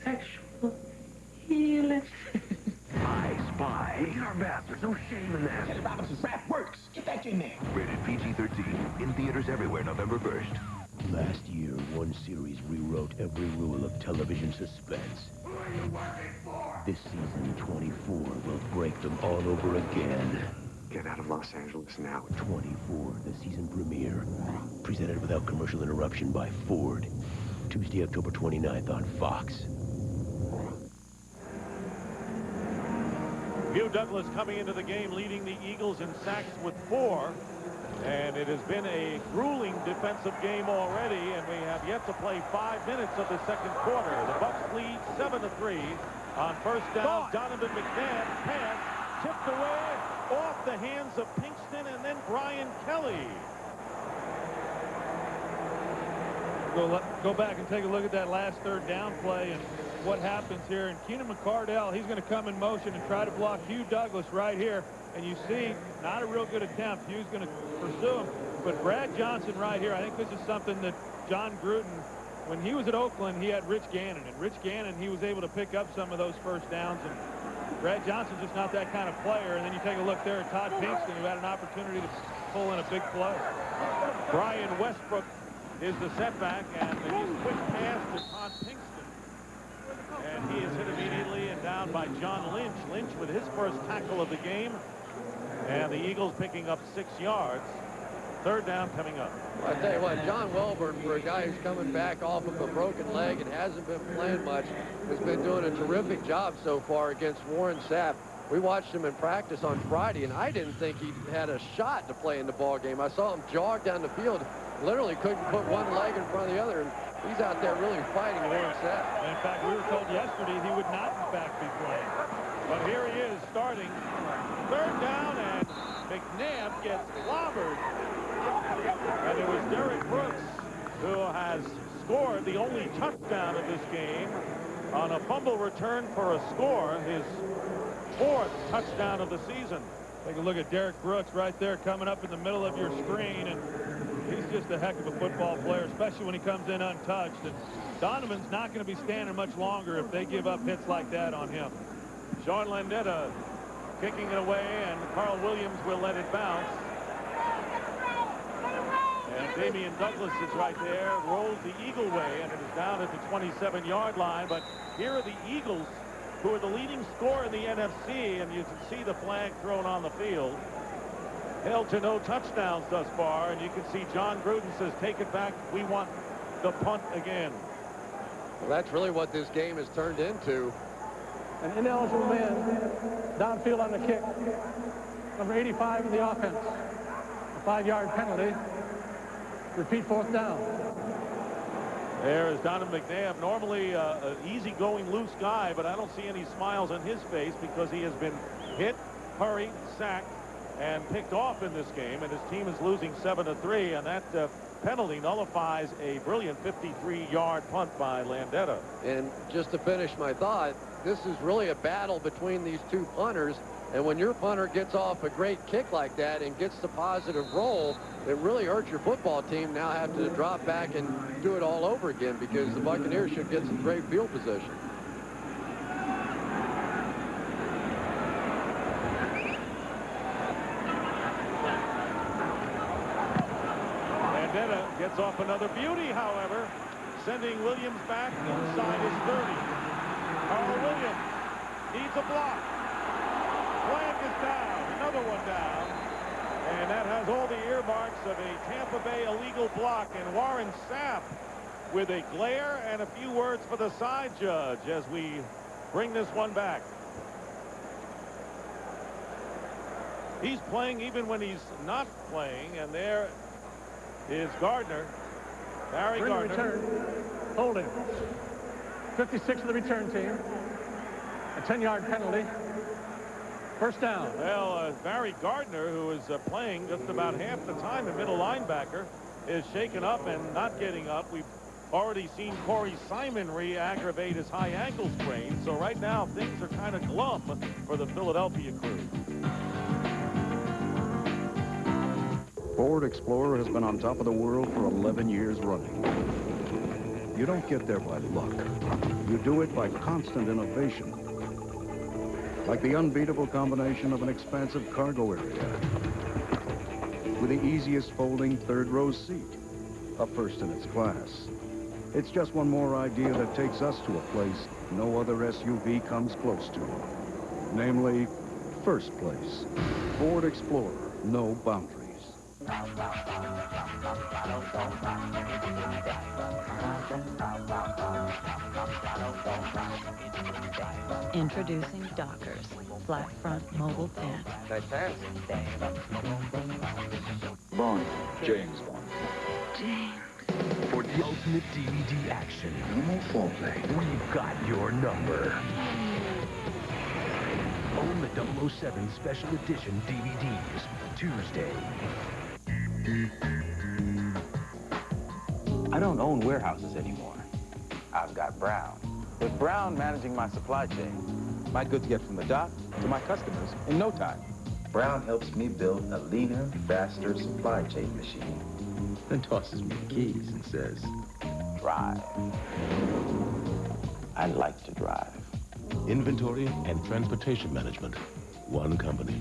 sexual healing. I Spy. Get our bastards. No shame in that. Eddie Robinson's rap works. Get that in there. Rated PG-13. In theaters everywhere November 1st. Last year, one series rewrote every rule of television suspense. This season, 24 will break them all over again. Get out of Los Angeles now. 24, the season premiere. Presented without commercial interruption by Ford. Tuesday, October 29th on Fox. Hugh Douglas coming into the game, leading the Eagles in sacks with 4. And it has been a grueling defensive game already, and we have yet to play 5 minutes of the second quarter. The Bucs lead 7-3 on first down. Donovan McNabb pass tipped away off the hands of Pinkston and then Brian Kelly. Go back and take a look at that last third down play and what happens here. And Keenan McCardell, he's going to come in motion and try to block Hugh Douglas right here. And you see, not a real good attempt. Hugh's going to pursue him. But Brad Johnson right here, I think this is something that John Gruden, when he was at Oakland, he had Rich Gannon. And Rich Gannon, he was able to pick up some of those first downs. And Brad Johnson's just not that kind of player. And then you take a look there at Todd Pinkston, who had an opportunity to pull in a big play. Brian Westbrook is the setback, and his quick pass to Todd Pinkston. And he is hit immediately and down by John Lynch. Lynch with his first tackle of the game. And the Eagles picking up 6 yards. Third down coming up. I tell you what, John Welborn, for a guy who's coming back off of a broken leg and hasn't been playing much, has been doing a terrific job so far against Warren Sapp. We watched him in practice on Friday, and I didn't think he had a shot to play in the ball game. I saw him jog down the field, literally couldn't put one leg in front of the other, and he's out there really fighting Warren Sapp. And in fact, we were told yesterday he would not in fact be playing. But here he is starting. Third down, and McNabb gets clobbered. And it was Derek Brooks who has scored the only touchdown of this game on a fumble return for a score, his 4th touchdown of the season. Take a look at Derek Brooks right there coming up in the middle of your screen, and he's just a heck of a football player, especially when he comes in untouched. And Donovan's not going to be standing much longer if they give up hits like that on him. Sean Landetta kicking it away, and Carl Williams will let it bounce. And Damian Douglas is right there, rolls the Eagle way, and it is down at the 27-yard line. But here are the Eagles, who are the leading scorer in the NFC, and you can see the flag thrown on the field. Held to no touchdowns thus far, and you can see John Gruden says, take it back. We want the punt again. Well, that's really what this game has turned into. An ineligible man downfield on the kick. Number 85 in the offense. A 5-yard penalty. Repeat 4th down. There is Donovan McNabb, normally an easygoing, loose guy, but I don't see any smiles on his face because he has been hit, hurried, sacked, and picked off in this game, and his team is losing 7-3, and that penalty nullifies a brilliant 53-yard punt by Landeta. And just to finish my thought, this is really a battle between these two punters, and when your punter gets off a great kick like that and gets the positive roll, it really hurts your football team now having to drop back and do it all over again, because the Buccaneers should get some great field position. Landeta gets off another beauty, however, sending Williams back inside his 30. Carl Williams needs a block. Flag is down, another one down, and that has all the earmarks of a Tampa Bay illegal block. And Warren Sapp with a glare and a few words for the side judge as we bring this one back. He's playing even when he's not playing, and there is Gardner, Barry Gardner. Return. Holding. 56 of the return team. A 10-yard penalty. 1st down. Well, Barry Gardner, who is playing just about half the time at middle linebacker, is shaken up and not getting up. We've already seen Corey Simon re-aggravate his high ankle sprain, so right now things are kind of glum for the Philadelphia crew. Ford Explorer has been on top of the world for 11 years running. You don't get there by luck. You do it by constant innovation. Like the unbeatable combination of an expansive cargo area with the easiest folding 3rd-row seat, a first in its class. It's just one more idea that takes us to a place no other SUV comes close to. Namely, first place. Ford Explorer, no boundaries. Introducing Dockers, flat front mobile pant. Nice pants. Bond. James Bond. James. For the ultimate DVD action. No more foreplay. We've got your number. Own the 007 Special Edition DVDs. Tuesday. I don't own warehouses anymore. I've got Brown. With Brown managing my supply chain, my goods get from the dock to my customers in no time. Brown helps me build a leaner, faster supply chain machine. Then tosses me the keys and says, drive. I like to drive. Inventory and transportation management. One company.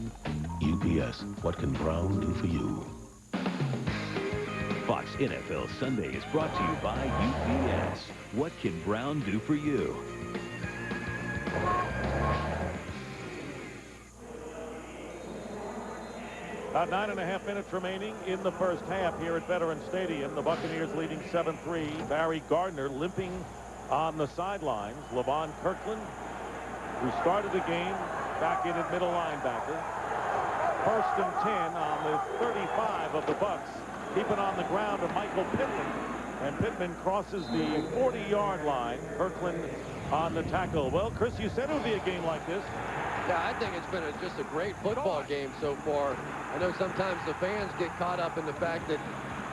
UPS. What can Brown do for you? Fox NFL Sunday is brought to you by UPS. What can Brown do for you? About 9.5 minutes remaining in the first half here at Veterans Stadium. The Buccaneers leading 7-3. Barry Gardner limping on the sidelines. Levon Kirkland, who started the game, back in at middle linebacker. 1st and 10 on the 35 of the Bucs. Keeping on the ground to Michael Pittman. And Pittman crosses the 40-yard line. Kirkland on the tackle. Well, Chris, you said it would be a game like this. Yeah, I think it's been just a great football game so far. I know sometimes the fans get caught up in the fact that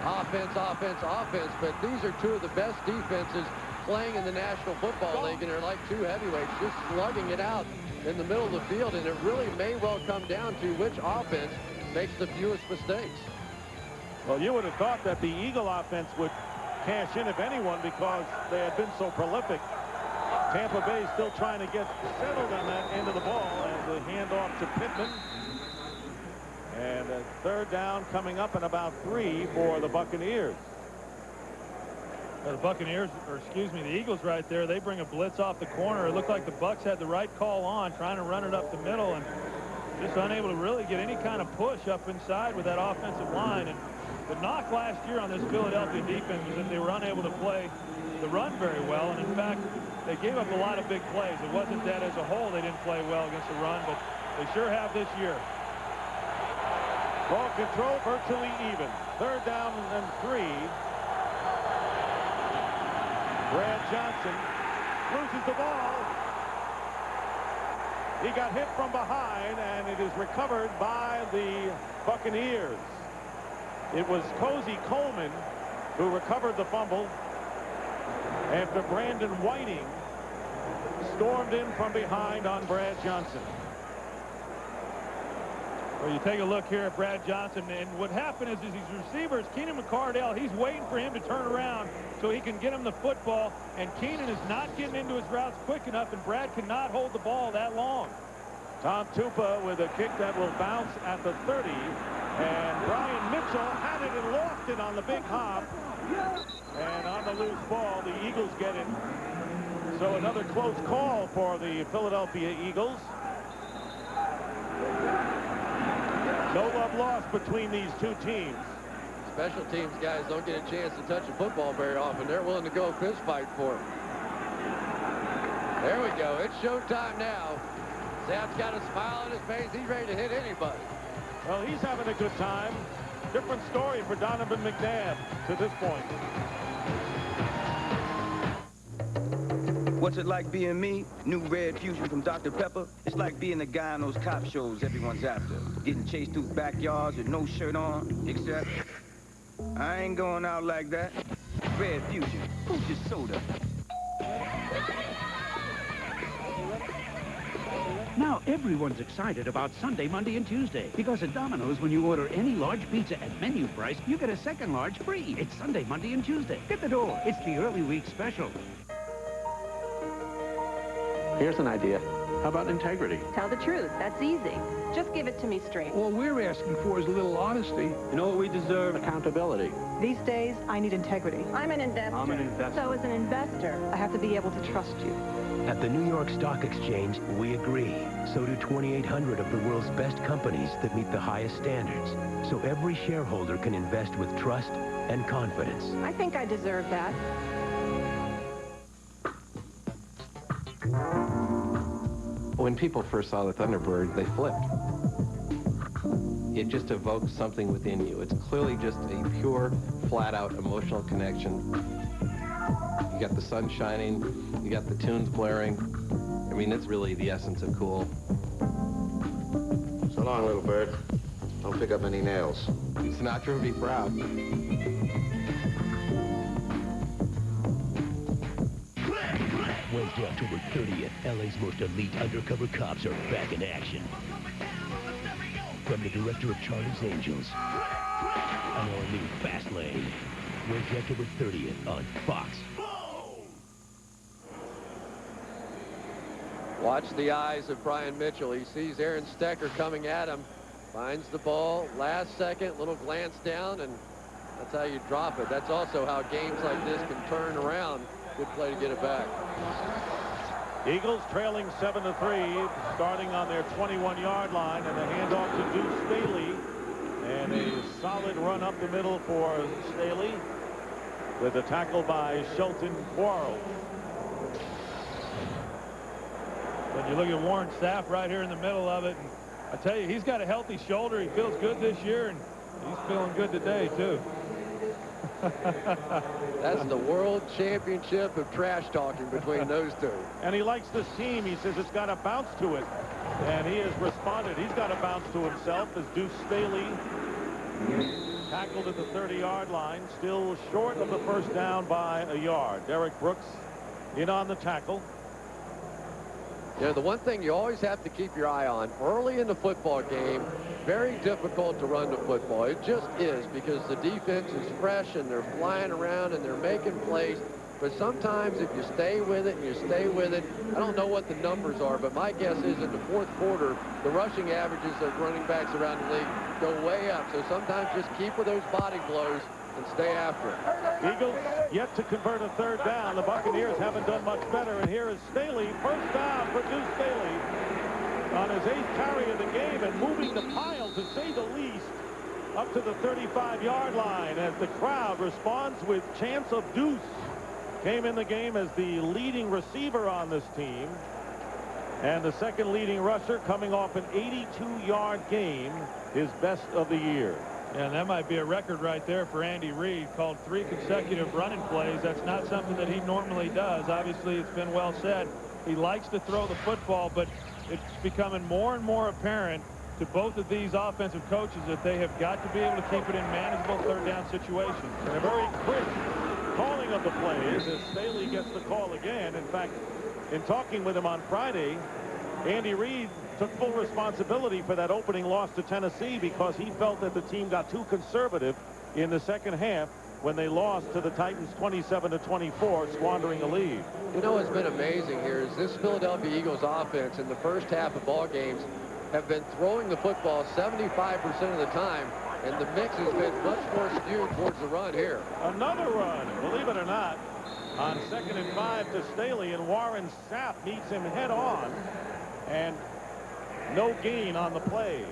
offense, but these are two of the best defenses playing in the National Football League, and they're like two heavyweights just slugging it out in the middle of the field, and it really may well come down to which offense makes the fewest mistakes. Well, you would have thought that the Eagle offense would cash in, if anyone, because they had been so prolific. Tampa Bay still trying to get settled on that end of the ball, and the handoff to Pittman. And a third down coming up in about 3 for the Buccaneers. The Buccaneers, or excuse me, the Eagles right there, they bring a blitz off the corner. It looked like the Bucs had the right call on, trying to run it up the middle, and just unable to really get any kind of push up inside with that offensive line. And the knock last year on this Philadelphia defense was that they were unable to play the run very well. And in fact, they gave up a lot of big plays. It wasn't that as a whole they didn't play well against the run, but they sure have this year. Ball control virtually even. Third down and 3. Brad Johnson loses the ball. He got hit from behind, and it is recovered by the Buccaneers. It was Cozy Coleman who recovered the fumble after Brandon Whiting stormed in from behind on Brad Johnson. Well, you take a look here at Brad Johnson, and what happened is these receivers, Keenan McCardell, he's waiting for him to turn around so he can get him the football, and Keenan is not getting into his routes quick enough, and Brad cannot hold the ball that long. Tom Tupa with a kick that will bounce at the 30, and Brian Mitchell had it and lost it on the big hop, and on the loose ball, the Eagles get it. So another close call for the Philadelphia Eagles. No love lost between these two teams. Special teams guys don't get a chance to touch a football very often. They're willing to go a fist fight for it. There we go. It's showtime now. Zap's got a smile on his face. He's ready to hit anybody. Well, he's having a good time. Different story for Donovan McNabb to this point. What's it like being me? New Red Fusion from Dr. Pepper. It's like being the guy on those cop shows everyone's after. Getting chased through backyards with no shirt on, except I ain't going out like that. Red Fusion, who's your soda? Now everyone's excited about Sunday, Monday, and Tuesday. Because at Domino's, when you order any large pizza at menu price, you get a second large free. It's Sunday, Monday, and Tuesday. Get the door. It's the early week special. Here's an idea. How about integrity? Tell the truth. That's easy. Just give it to me straight. All we're asking for is a little honesty. You know what we deserve? Accountability. These days, I need integrity. I'm an investor. I'm an investor. So as an investor, I have to be able to trust you. At the New York Stock Exchange, we agree. So do 2,800 of the world's best companies that meet the highest standards. So every shareholder can invest with trust and confidence. I think I deserve that. When people first saw the Thunderbird, they flipped. It just evokes something within you. It's clearly just a pure, flat-out emotional connection. You got the sun shining, you got the tunes blaring. I mean, it's really the essence of cool. So long, little bird. Don't pick up any nails. Sinatra would be proud. Wednesday, October 30th, LA's most elite undercover cops are back in action. From the director of Charlie's Angels, an all-new Fast Lane. Wednesday, October 30th on Fox. Watch the eyes of Brian Mitchell. He sees Aaron Stecker coming at him. Finds the ball. Last second, little glance down, and that's how you drop it. That's also how games like this can turn around. Good play to get it back. Eagles trailing 7-3, starting on their 21-yard line, and a handoff to Deuce Staley. And a solid run up the middle for Staley with a tackle by Shelton Quarles. When you look at Warren Sapp right here in the middle of it, and I tell you, he's got a healthy shoulder. He feels good this year, and he's feeling good today, too. That's the world championship of trash talking between those two. And he likes this team. He says it's got a bounce to it. And he has responded. He's got a bounce to himself as Deuce Staley tackled at the 30-yard line. Still short of the first down by a yard. Derek Brooks in on the tackle. You know, the one thing you always have to keep your eye on, early in the football game, very difficult to run the football. It just is, because the defense is fresh and they're flying around and they're making plays. But sometimes if you stay with it and you stay with it, I don't know what the numbers are, but my guess is in the fourth quarter, the rushing averages of running backs around the league go way up. So sometimes just keep with those body blows and stay after it. Eagles yet to convert a third down. The Buccaneers haven't done much better. And here is Staley. First down for Deuce Staley on his 8th carry of the game and moving the pile, to say the least, up to the 35-yard line as the crowd responds with chants of Deuce. Came in the game as the leading receiver on this team and the second leading rusher, coming off an 82-yard game, his best of the year. Yeah, and that might be a record right there for Andy Reid. Called 3 consecutive running plays. That's not something that he normally does. Obviously, it's been well said. He likes to throw the football, but it's becoming more and more apparent to both of these offensive coaches that they have got to be able to keep it in manageable third down situations. And a very crisp calling of the plays as Staley gets the call again. In fact, in talking with him on Friday, Andy Reid took full responsibility for that opening loss to Tennessee because he felt that the team got too conservative in the second half when they lost to the Titans 27-24, squandering a lead. You know what's been amazing here is this Philadelphia Eagles offense in the first half of ball games have been throwing the football 75% of the time, and the mix has been much more skewed towards the run here. Another run, believe it or not, on 2nd and 5 to Staley, and Warren Sapp meets him head on, and no gain on the play.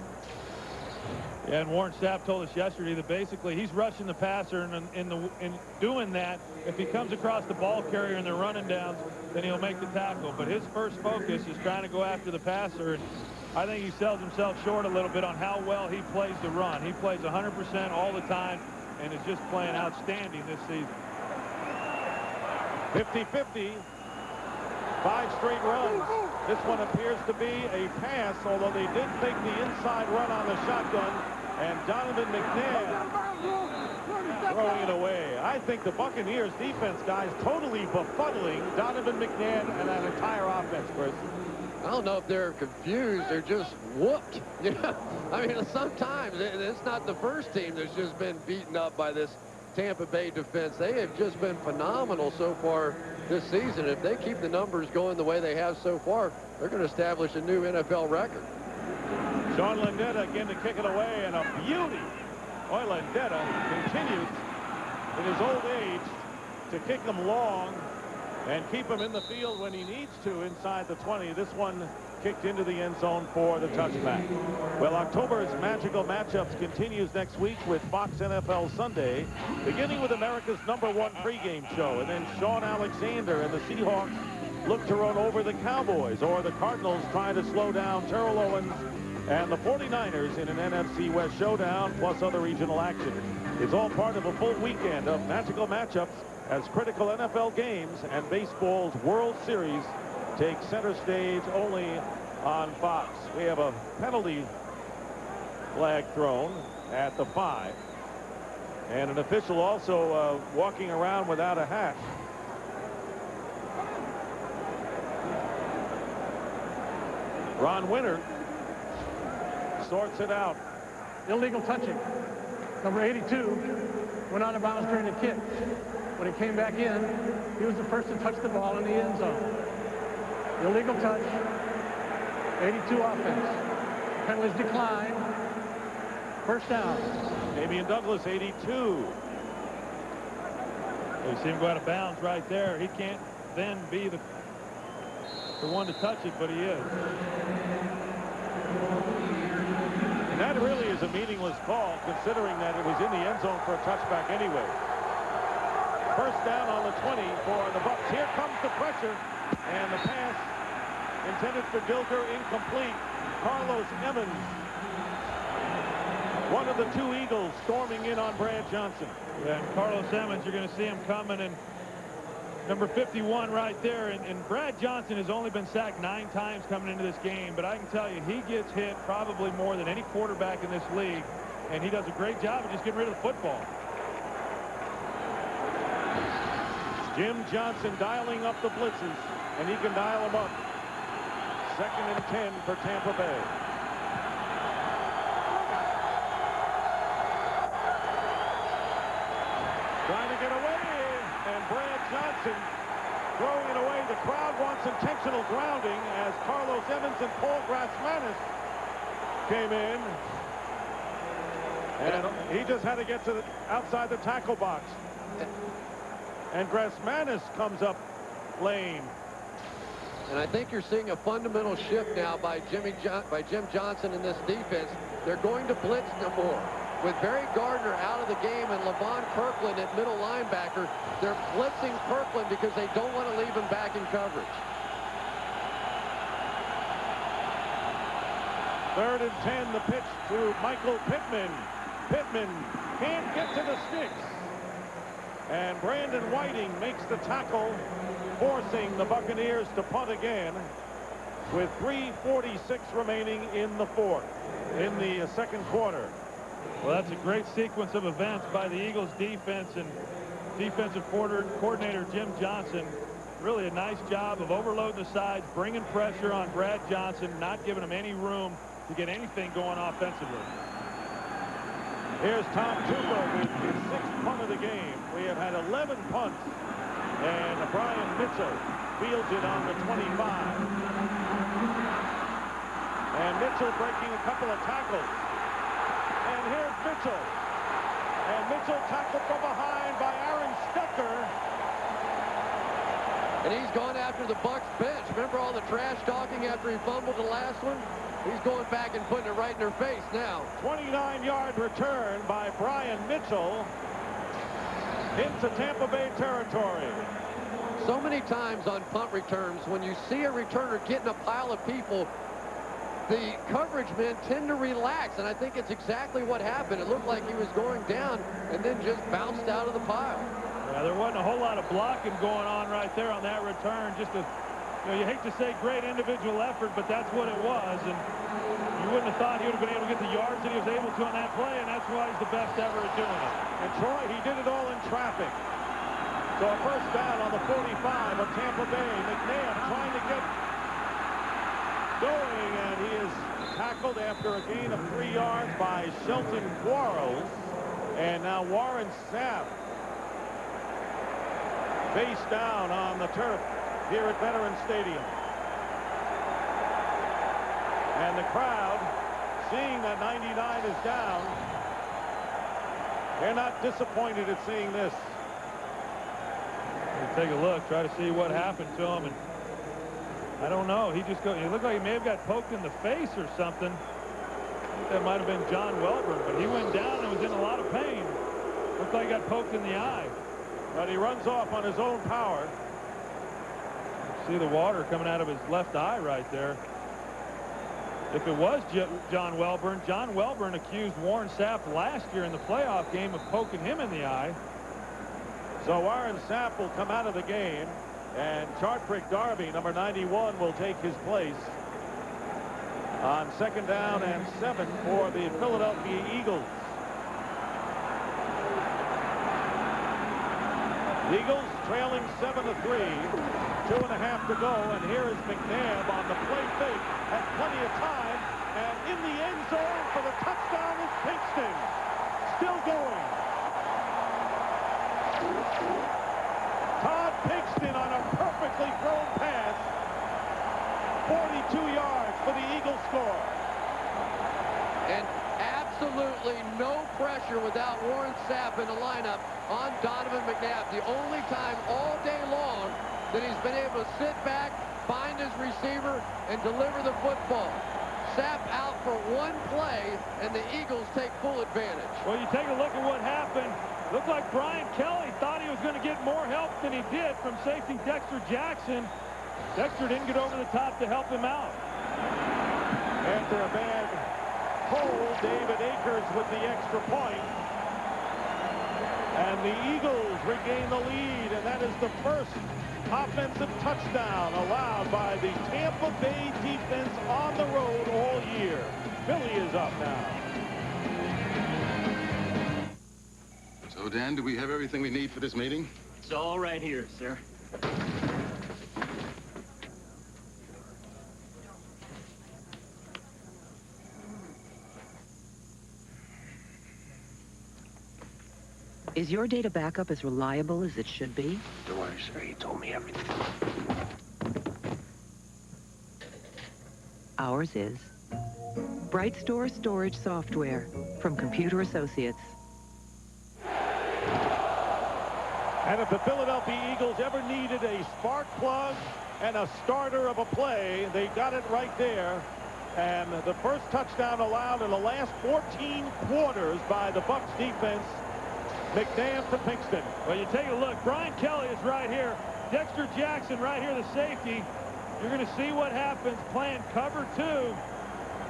Yeah, and Warren Sapp told us yesterday that basically he's rushing the passer, and in doing that, if he comes across the ball carrier and they're running downs, then he'll make the tackle. But his first focus is trying to go after the passer. And I think he sells himself short a little bit on how well he plays the run. He plays 100% all the time and is just playing outstanding this season. 50-50. 5 straight runs. This one appears to be a pass, although they did take the inside run on the shotgun, and Donovan McNabb throwing it away. I think the Buccaneers defense, guys, totally befuddling Donovan McNabb and that entire offense, Chris. I don't know if they're confused. They're just whooped. Yeah. I mean, sometimes it's not the first team that's just been beaten up by this Tampa Bay defense. They have just been phenomenal so far this season. If they keep the numbers going the way they have so far, they're going to establish a new NFL record. Sean Landeta again to kick it away, and a beauty. Boy, Landeta continues in his old age to kick them long and keep him in the field when he needs to inside the 20. This one kicked into the end zone for the touchback. Well, October's magical matchups continues next week with Fox NFL Sunday, beginning with America's #1 pregame show, and then Sean Alexander and the Seahawks look to run over the Cowboys, or the Cardinals trying to slow down Terrell Owens and the 49ers in an NFC West showdown, plus other regional action. It's all part of a full weekend of magical matchups as critical NFL games and baseball's World Series take center stage only on Fox. We have a penalty flag thrown at the 5, and an official also walking around without a hat. Ron Winter sorts it out. Illegal touching. Number 82 went out of bounds during the kick. When he came back in, he was the first to touch the ball in the end zone. Illegal touch. 82 offense. Penalties decline. First down. Damian Douglas, 82. You see him go out of bounds right there. He can't then be the one to touch it, but he is. And that really is a meaningless call, considering that it was in the end zone for a touchback anyway. First down on the 20 for the Bucs. Here comes the pressure, and the pass intended for Dilger, incomplete. Carlos Emmons, one of the 2 Eagles, storming in on Brad Johnson. Yeah, and Carlos Emmons, you're going to see him coming, and number 51 right there. And Brad Johnson has only been sacked 9 times coming into this game, but I can tell you he gets hit probably more than any quarterback in this league, and he does a great job of just getting rid of the football. Jim Johnson dialing up the blitzes, and he can dial them up. 2nd and 10 for Tampa Bay. Trying to get away, and Brad Johnson throwing it away. The crowd wants intentional grounding as Carlos Emmons and Paul Grassmanis came in. And he just had to get to the outside the tackle box. And Grassmanis comes up lame. And I think you're seeing a fundamental shift now by Jim Johnson in this defense. They're going to blitz no more. With Barry Gardner out of the game and Levon Kirkland at middle linebacker, they're blitzing Kirkland because they don't want to leave him back in coverage. 3rd and 10, the pitch to Michael Pittman. Pittman can't get to the sticks. And Brandon Whiting makes the tackle, forcing the Buccaneers to punt again with 3:46 remaining in the second quarter. Well, that's a great sequence of events by the Eagles defense and defensive coordinator Jim Johnson. Really a nice job of overloading the sides, bringing pressure on Brad Johnson, not giving him any room to get anything going offensively. Here's Tom Tupa with his 6th punt of the game. We have had 11 punts, and Brian Mitchell fields it on the 25. And Mitchell breaking a couple of tackles. And here's Mitchell. And Mitchell tackled from behind by Aaron Stecker. And he's gone after the Bucs bench. Remember all the trash talking after he fumbled the last one? He's going back and putting it right in their face now. 29-yard return by Brian Mitchell into Tampa Bay territory. So many times on punt returns, when you see a returner getting a pile of people, the coverage men tend to relax, and I think it's exactly what happened. It looked like he was going down and then just bounced out of the pile. Yeah, there wasn't a whole lot of blocking going on right there on that return. Just a, you hate to say great individual effort, but that's what it was. And you wouldn't have thought he would have been able to get the yards that he was able to on that play, and that's why he's the best ever at doing it. And Troy, he did it all in traffic. So a first down on the 45 of Tampa Bay. McNabb trying to get going, and he is tackled after a gain of 3 yards by Shelton Quarles. And now Warren Sapp face down on the turf here at Veterans Stadium. And the crowd, seeing that 99 is down, they're not disappointed at seeing this. Take a look, try to see what happened to him, and I don't know. He looked like he may have got poked in the face or something. I think that might have been John Welburn, but he went down and was in a lot of pain. Looked like he got poked in the eye. But he runs off on his own power. See the water coming out of his left eye right there. If it was John Welburn accused Warren Sapp last year in the playoff game of poking him in the eye. So Warren Sapp will come out of the game, and Chartbrick Darby, number 91, will take his place on 2nd down and 7 for the Philadelphia Eagles. Eagles trailing 7-3, 2.5 to go, and here is McNabb on the play fake, has plenty of time, and in the end zone for the touchdown is Pinkston. Still going. Todd Pinkston on a perfectly thrown pass. 42 yards for the Eagles score. And absolutely no pressure without Warren Sapp in the lineup on Donovan McNabb. The only time all day long that he's been able to sit back, find his receiver, and deliver the football. Sapp out for one play, and the Eagles take full advantage. Well, you take a look at what happened. Looked like Brian Kelly thought he was going to get more help than he did from safety Dexter Jackson. Dexter didn't get over the top to help him out. After a bad hold, David Akers with the extra point. And the Eagles regain the lead, and that is the first offensive touchdown allowed by the Tampa Bay defense on the road all year. Philly is up now. So, Dan, do we have everything we need for this meeting? It's all right here, sir. Is your data backup as reliable as it should be? Don't worry, sir. He told me everything. Ours is. Bright Store storage software from Computer Associates. And if the Philadelphia Eagles ever needed a spark plug and a starter of a play, they got it right there. And the first touchdown allowed in the last 14 quarters by the Bucs defense. McNabb to Pinkston. Well, you take a look. Brian Kelly is right here. Dexter Jackson right here, the safety. You're going to see what happens playing cover 2.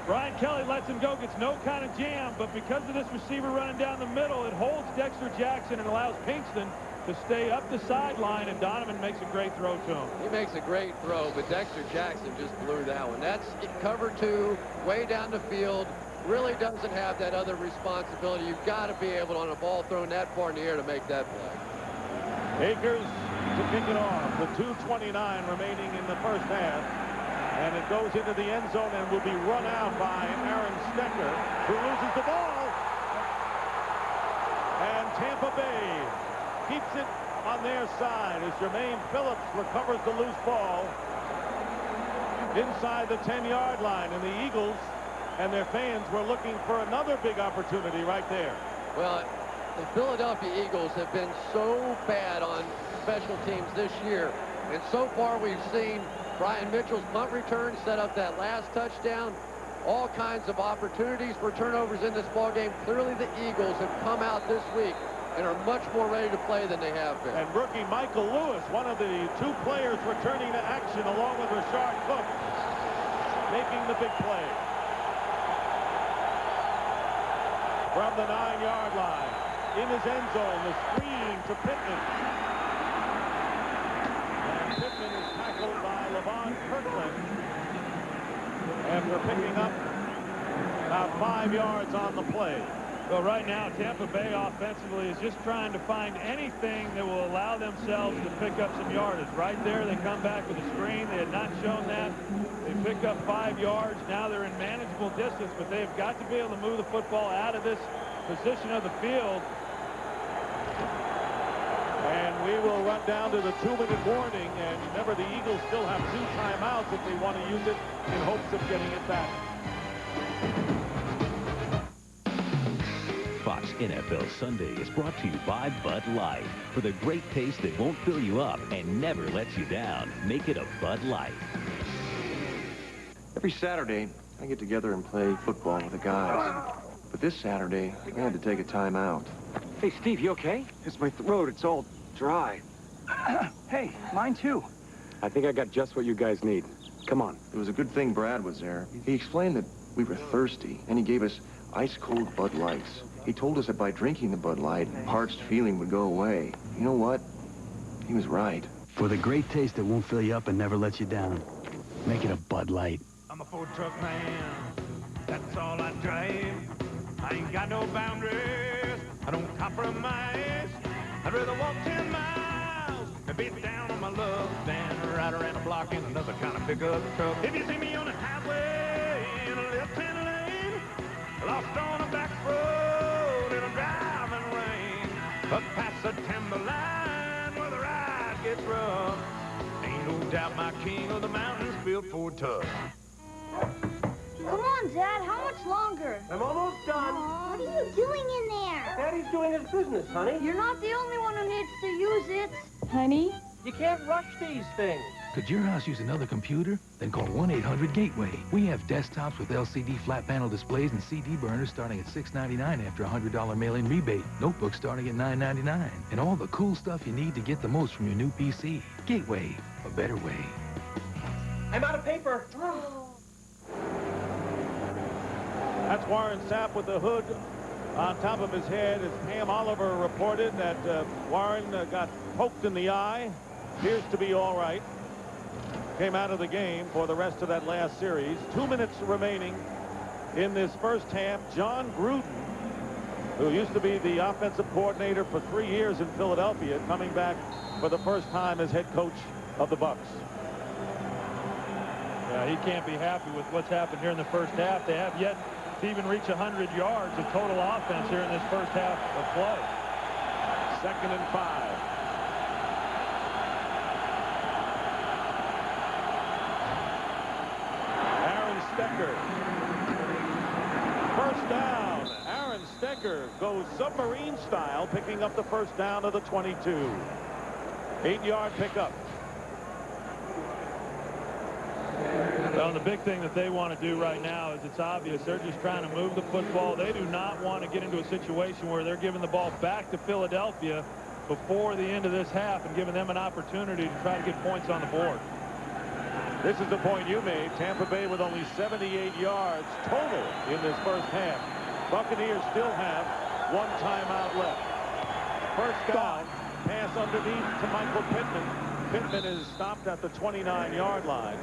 Brian Kelly lets him go, gets no kind of jam, but because of this receiver running down the middle, it holds Dexter Jackson and allows Pinkston to stay up the sideline, and Donovan makes a great throw to him. He makes a great throw, but Dexter Jackson just blew that one. That's cover 2, way down the field. Really doesn't have that other responsibility. You've got to be able, on a ball thrown that far in the air, to make that play. Akers to kick it off with 2:29 remaining in the first half. And it goes into the end zone and will be run out by Aaron Stecker, who loses the ball. And Tampa Bay keeps it on their side as Jermaine Phillips recovers the loose ball inside the 10-yard line. And the Eagles and their fans were looking for another big opportunity right there. Well, the Philadelphia Eagles have been so bad on special teams this year. And so far we've seen Brian Mitchell's punt return set up that last touchdown. All kinds of opportunities for turnovers in this ballgame. Clearly the Eagles have come out this week and are much more ready to play than they have been. And rookie Michael Lewis, one of the 2 players returning to action along with Rashard Cook, making the big play. From the 9-yard line, in his end zone, the screen to Pittman. And Pittman is tackled by Levon Kirkland after picking up about 5 yards on the play. Well, right now, Tampa Bay offensively is just trying to find anything that will allow themselves to pick up some yardage. Right there, they come back with a screen. They had not shown that. They pick up 5 yards. Now they're in manageable distance, but they've got to be able to move the football out of this position of the field. And we will run down to the 2-minute warning. And remember, the Eagles still have 2 timeouts if they want to use it in hopes of getting it back. Fox NFL Sunday is brought to you by Bud Light. For the great taste that won't fill you up and never lets you down, make it a Bud Light. Every Saturday, I get together and play football with the guys. But this Saturday, I had to take a time out. Hey, Steve, you okay? It's my throat. It's all dry. Hey, mine too. I think I got just what you guys need. Come on. It was a good thing Brad was there. He explained that we were thirsty, and he gave us ice-cold Bud Lights. He told us that by drinking the Bud Light, parched feeling would go away. You know what? He was right. For the great taste that won't fill you up and never lets you down, make it a Bud Light. I'm a Ford truck man. That's all I drive. I ain't got no boundaries. I don't compromise. I'd rather walk 10 miles and beat down on my luck than ride around a block in another kind of pickup truck. If you see me on the highway in a left-hand lane, lost on a back road in a driving rain, up past the timberline where the ride gets rough, ain't no doubt my king of the mountains built Ford tough. Come on, Dad. How much longer? I'm almost done. What are you doing in there? Daddy's doing his business, honey. You're not the only one who needs to use it. Honey? You can't rush these things. Could your house use another computer? Then call 1-800-GATEWAY. We have desktops with LCD flat panel displays and CD burners starting at $6.99 after a $100 mail-in rebate. Notebooks starting at $9.99. And all the cool stuff you need to get the most from your new PC. Gateway, a better way. I'm out of paper. That's Warren Sapp with the hood on top of his head. As Pam Oliver reported that Warren got poked in the eye. Appears to be all right. Came out of the game for the rest of that last series. 2 minutes remaining in this first half. John Gruden, who used to be the offensive coordinator for 3 years in Philadelphia, coming back for the first time as head coach of the Bucs. Yeah, he can't be happy with what's happened here in the first half. They have yet to even reach 100 yards of total offense here in this first half of play. 2nd and 5. Aaron Stecker down. Aaron Stecker goes submarine style, picking up the first down of the 22. 8-yard pickup. Well, the big thing that they want to do right now is it's obvious they're just trying to move the football. They do not want to get into a situation where they're giving the ball back to Philadelphia before the end of this half and giving them an opportunity to try to get points on the board. This is the point you made. Tampa Bay with only 78 yards total in this first half. Buccaneers still have one timeout left. First down, pass underneath to Michael Pittman. Pittman is stopped at the 29-yard line.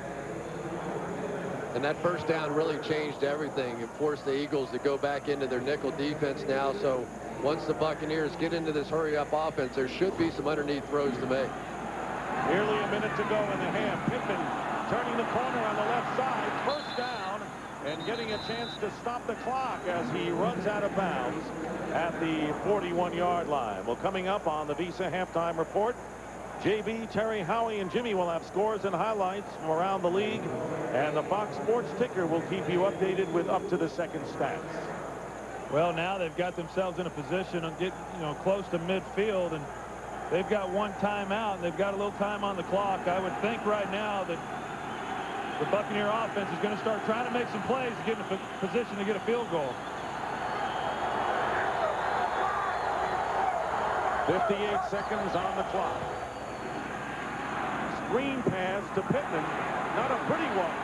And that first down really changed everything. It forced the Eagles to go back into their nickel defense now. So once the Buccaneers get into this hurry-up offense, there should be some underneath throws to make. Nearly a minute to go in the half. Pittman turning the corner on the left side. First down and getting a chance to stop the clock as he runs out of bounds at the 41-yard line. Well, coming up on the Visa Halftime Report, JB, Terry, Howie, and Jimmy will have scores and highlights from around the league, and the Fox Sports Ticker will keep you updated with up-to-the-second stats. Well, now they've got themselves in a position of getting, close to midfield, and they've got one timeout, and they've got a little time on the clock. I would think right now that the Buccaneer offense is going to start trying to make some plays to get in a position to get a field goal. 58 seconds on the clock. Screen pass to Pittman, not a pretty one,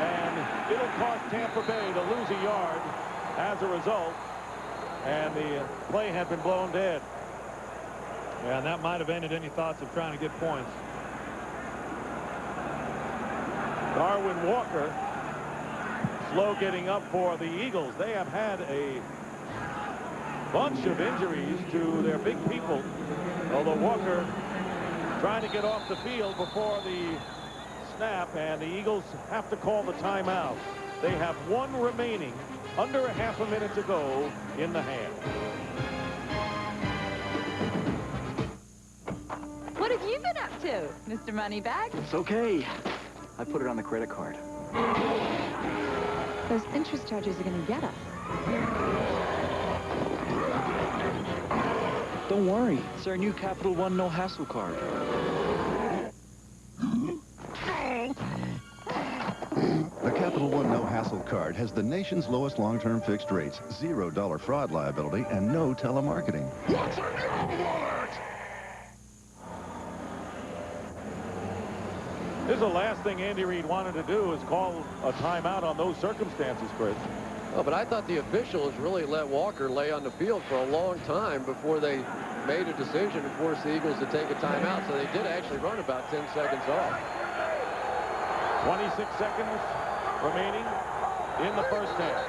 and it'll cost Tampa Bay to lose a yard as a result, and the play had been blown dead. Yeah, and that might have ended any thoughts of trying to get points. Darwin Walker slow getting up for the Eagles. They have had a bunch of injuries to their big people, although Walker trying to get off the field before the snap, and the Eagles have to call the timeout. They have one remaining, under a half a minute to go in the half. What have you been up to, Mr. Moneybag? It's okay. I put it on the credit card. Those interest charges are going to get us. Don't worry. It's our new Capital One No Hassle card. The Capital One No Hassle card has the nation's lowest long-term fixed rates, $0 fraud liability, and no telemarketing. What's in your wallet? This is the last thing Andy Reid wanted to do, is call a timeout on those circumstances, Chris. Oh, but I thought the officials really let Walker lay on the field for a long time before they made a decision to force the Eagles to take a timeout. So they did actually run about 10 seconds off. 26 seconds remaining in the first half.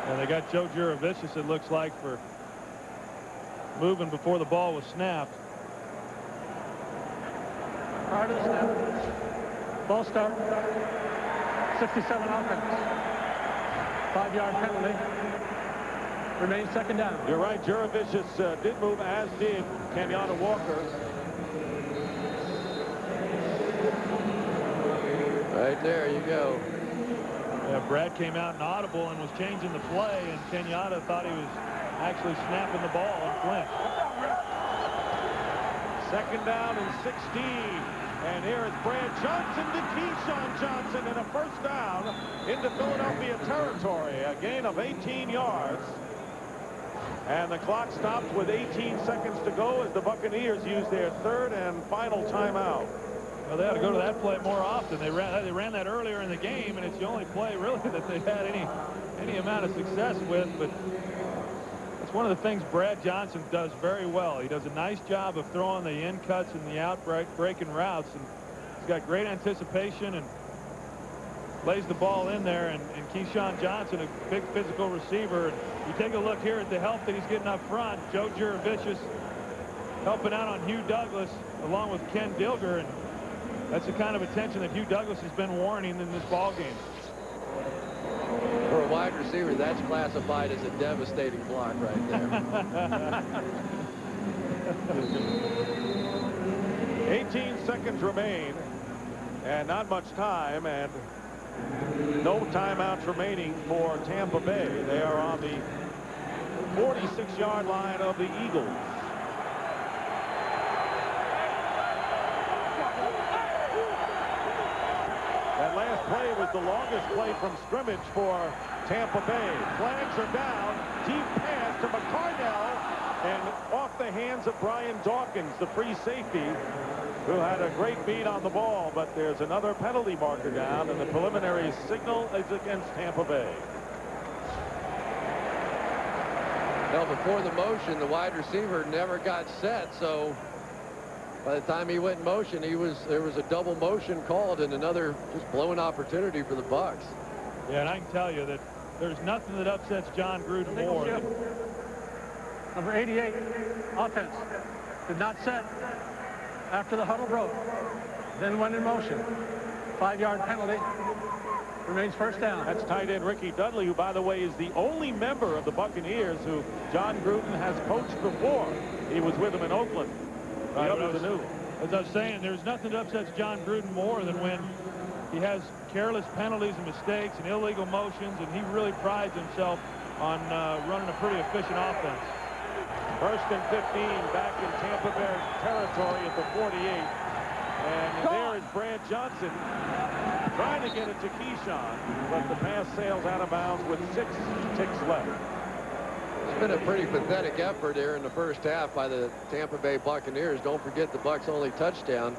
And they got Joe Juravicius, it looks like, for moving before the ball was snapped. Prior to the snap, ball start, 67 offense, 5-yard penalty, remains second down. You're right, Juravicius did move, as did Kenyatta Walker. Right there you go. Yeah, Brad came out in audible and was changing the play, and Kenyatta thought he was actually snapping the ball and flinched. Second down and 16. And here is Brad Johnson to Keyshawn Johnson, and a first down into Philadelphia territory. A gain of 18 yards. And the clock stopped with 18 seconds to go as the Buccaneers use their third and final timeout. Well, they ought to go to that play more often. They ran that earlier in the game, and it's the only play really that they've had any amount of success with. But it's one of the things Brad Johnson does very well. He does a nice job of throwing the in cuts and the out breaking routes, and he's got great anticipation and lays the ball in there. And Keyshawn Johnson, a big physical receiver. And you take a look here at the help that he's getting up front. Joe Juravicius helping out on Hugh Douglas along with Ken Dilger, and that's the kind of attention that Hugh Douglas has been warranting in this ball game. For a wide receiver, that's classified as a devastating block right there. 18 seconds remain And not much time, and no timeouts remaining for Tampa Bay. They are on the 46-yard line of the Eagles. That last play was the longest play from scrimmage for Tampa Bay. Flags are down. Deep pass to McCardell, and off the hands of Brian Dawkins, the free safety, who had a great beat on the ball. But there's another penalty marker down, and the preliminary signal is against Tampa Bay. Well, before the motion, the wide receiver never got set, so by the time he went in motion, there was a double motion called and another just blowing opportunity for the Bucs. Yeah, and I can tell you that there's nothing that upsets John Gruden more. Number 88, offense, did not set after the huddle broke, then went in motion. 5-yard penalty. Remains first down. That's tight end Ricky Dudley, who, by the way, is the only member of the Buccaneers who John Gruden has coached before. He was with him in Oakland. The others are new. As I was saying, there's nothing that upsets John Gruden more than when he has careless penalties and mistakes and illegal motions, and he really prides himself on running a pretty efficient offense. First and 15 back in Tampa Bay territory at the 48. And there is Brad Johnson trying to get it to Keyshawn, but the pass sails out of bounds with 6 ticks left. It's been a pretty pathetic effort here in the first half by the Tampa Bay Buccaneers. Don't forget the Bucs' only touchdown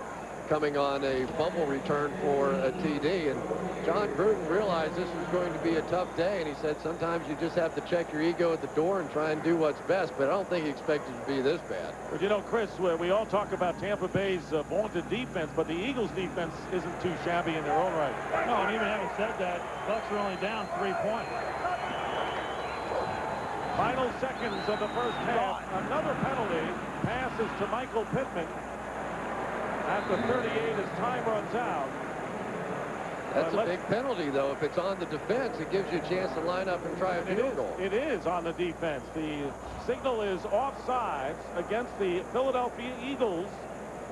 coming on a fumble return for a TD. And John Gruden realized this was going to be a tough day, and he said sometimes you just have to check your ego at the door and try and do what's best, but I don't think he expected it to be this bad. But you know, Chris, we all talk about Tampa Bay's vaunted defense, but the Eagles' defense isn't too shabby in their own right. No, and even having said that, Bucs are only down 3 points. Final seconds of the first half. Another penalty. Passes to Michael Pittman at the 38 as time runs out. That's a big penalty, though. If it's on the defense, it gives you a chance to line up and try a field goal. It is on the defense. The signal is offsides against the Philadelphia Eagles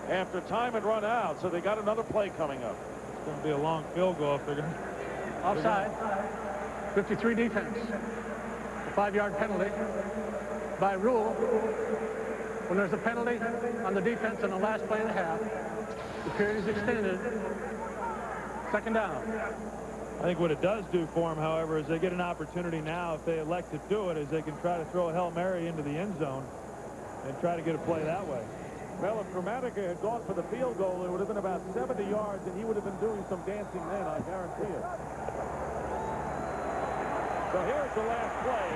after time had run out, so they got another play coming up. It's going to be a long field goal if they're going to... Offside. 53 defense. A 5-yard penalty. By rule, when there's a penalty on the defense in the last play and a half, the period is extended. Second down. I think what it does do for them, however, is they get an opportunity now, if they elect to do it, is they can try to throw a Hail Mary into the end zone and try to get a play that way. Well, if Gramatica had gone for the field goal, it would have been about 70 yards, and he would have been doing some dancing then, I guarantee it. So here's the last play.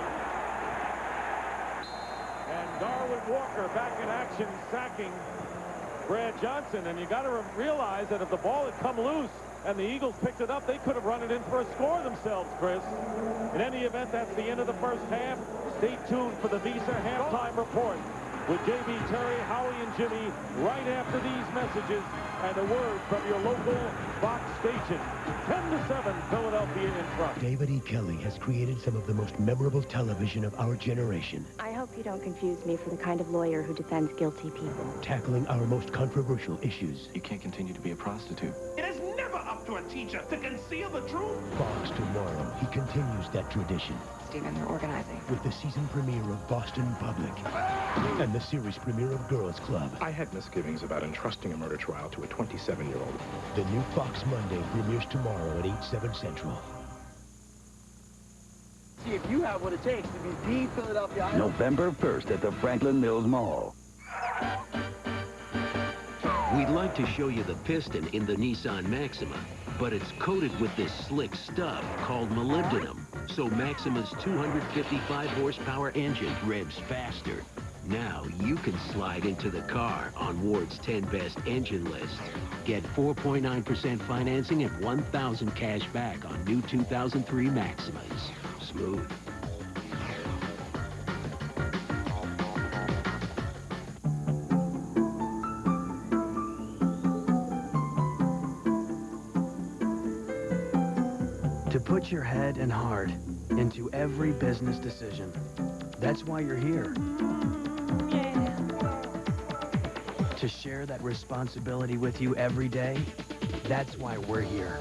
And Darwin Walker back in action, sacking Brad Johnson. And you got to realize that if the ball had come loose and the Eagles picked it up, they could have run it in for a score themselves, Chris. In any event, that's the end of the first half. Stay tuned for the Visa halftime report with J.B. Terry, Howie, and Jimmy right after these messages and a word from your local Fox station. 10-7, Philadelphia in front. David E. Kelly has created some of the most memorable television of our generation, I hope you don't confuse me for the kind of lawyer who defends guilty people. tackling our most controversial issues. You can't continue to be a prostitute. It is never up to a teacher to conceal the truth. Fox tomorrow, he continues that tradition Stephen, they're organizing. with the season premiere of Boston Public and the series premiere of Girls Club. I had misgivings about entrusting a murder trial to a 27-year-old. The new Fox Monday premieres tomorrow at 8/7 Central. See if you have what it takes to be the Philadelphia Idol. November 1st at the Franklin Mills Mall. We'd like to show you the piston in the Nissan Maxima, but it's coated with this slick stuff called molybdenum, so Maxima's 255 horsepower engine revs faster. Now you can slide into the car on Ward's 10 best engine list. Get 4.9% financing and $1,000 cash back on new 2003 Maximas. Smooth. To put your head and heart into every business decision. That's why you're here. To share that responsibility with you every day That's why we're here.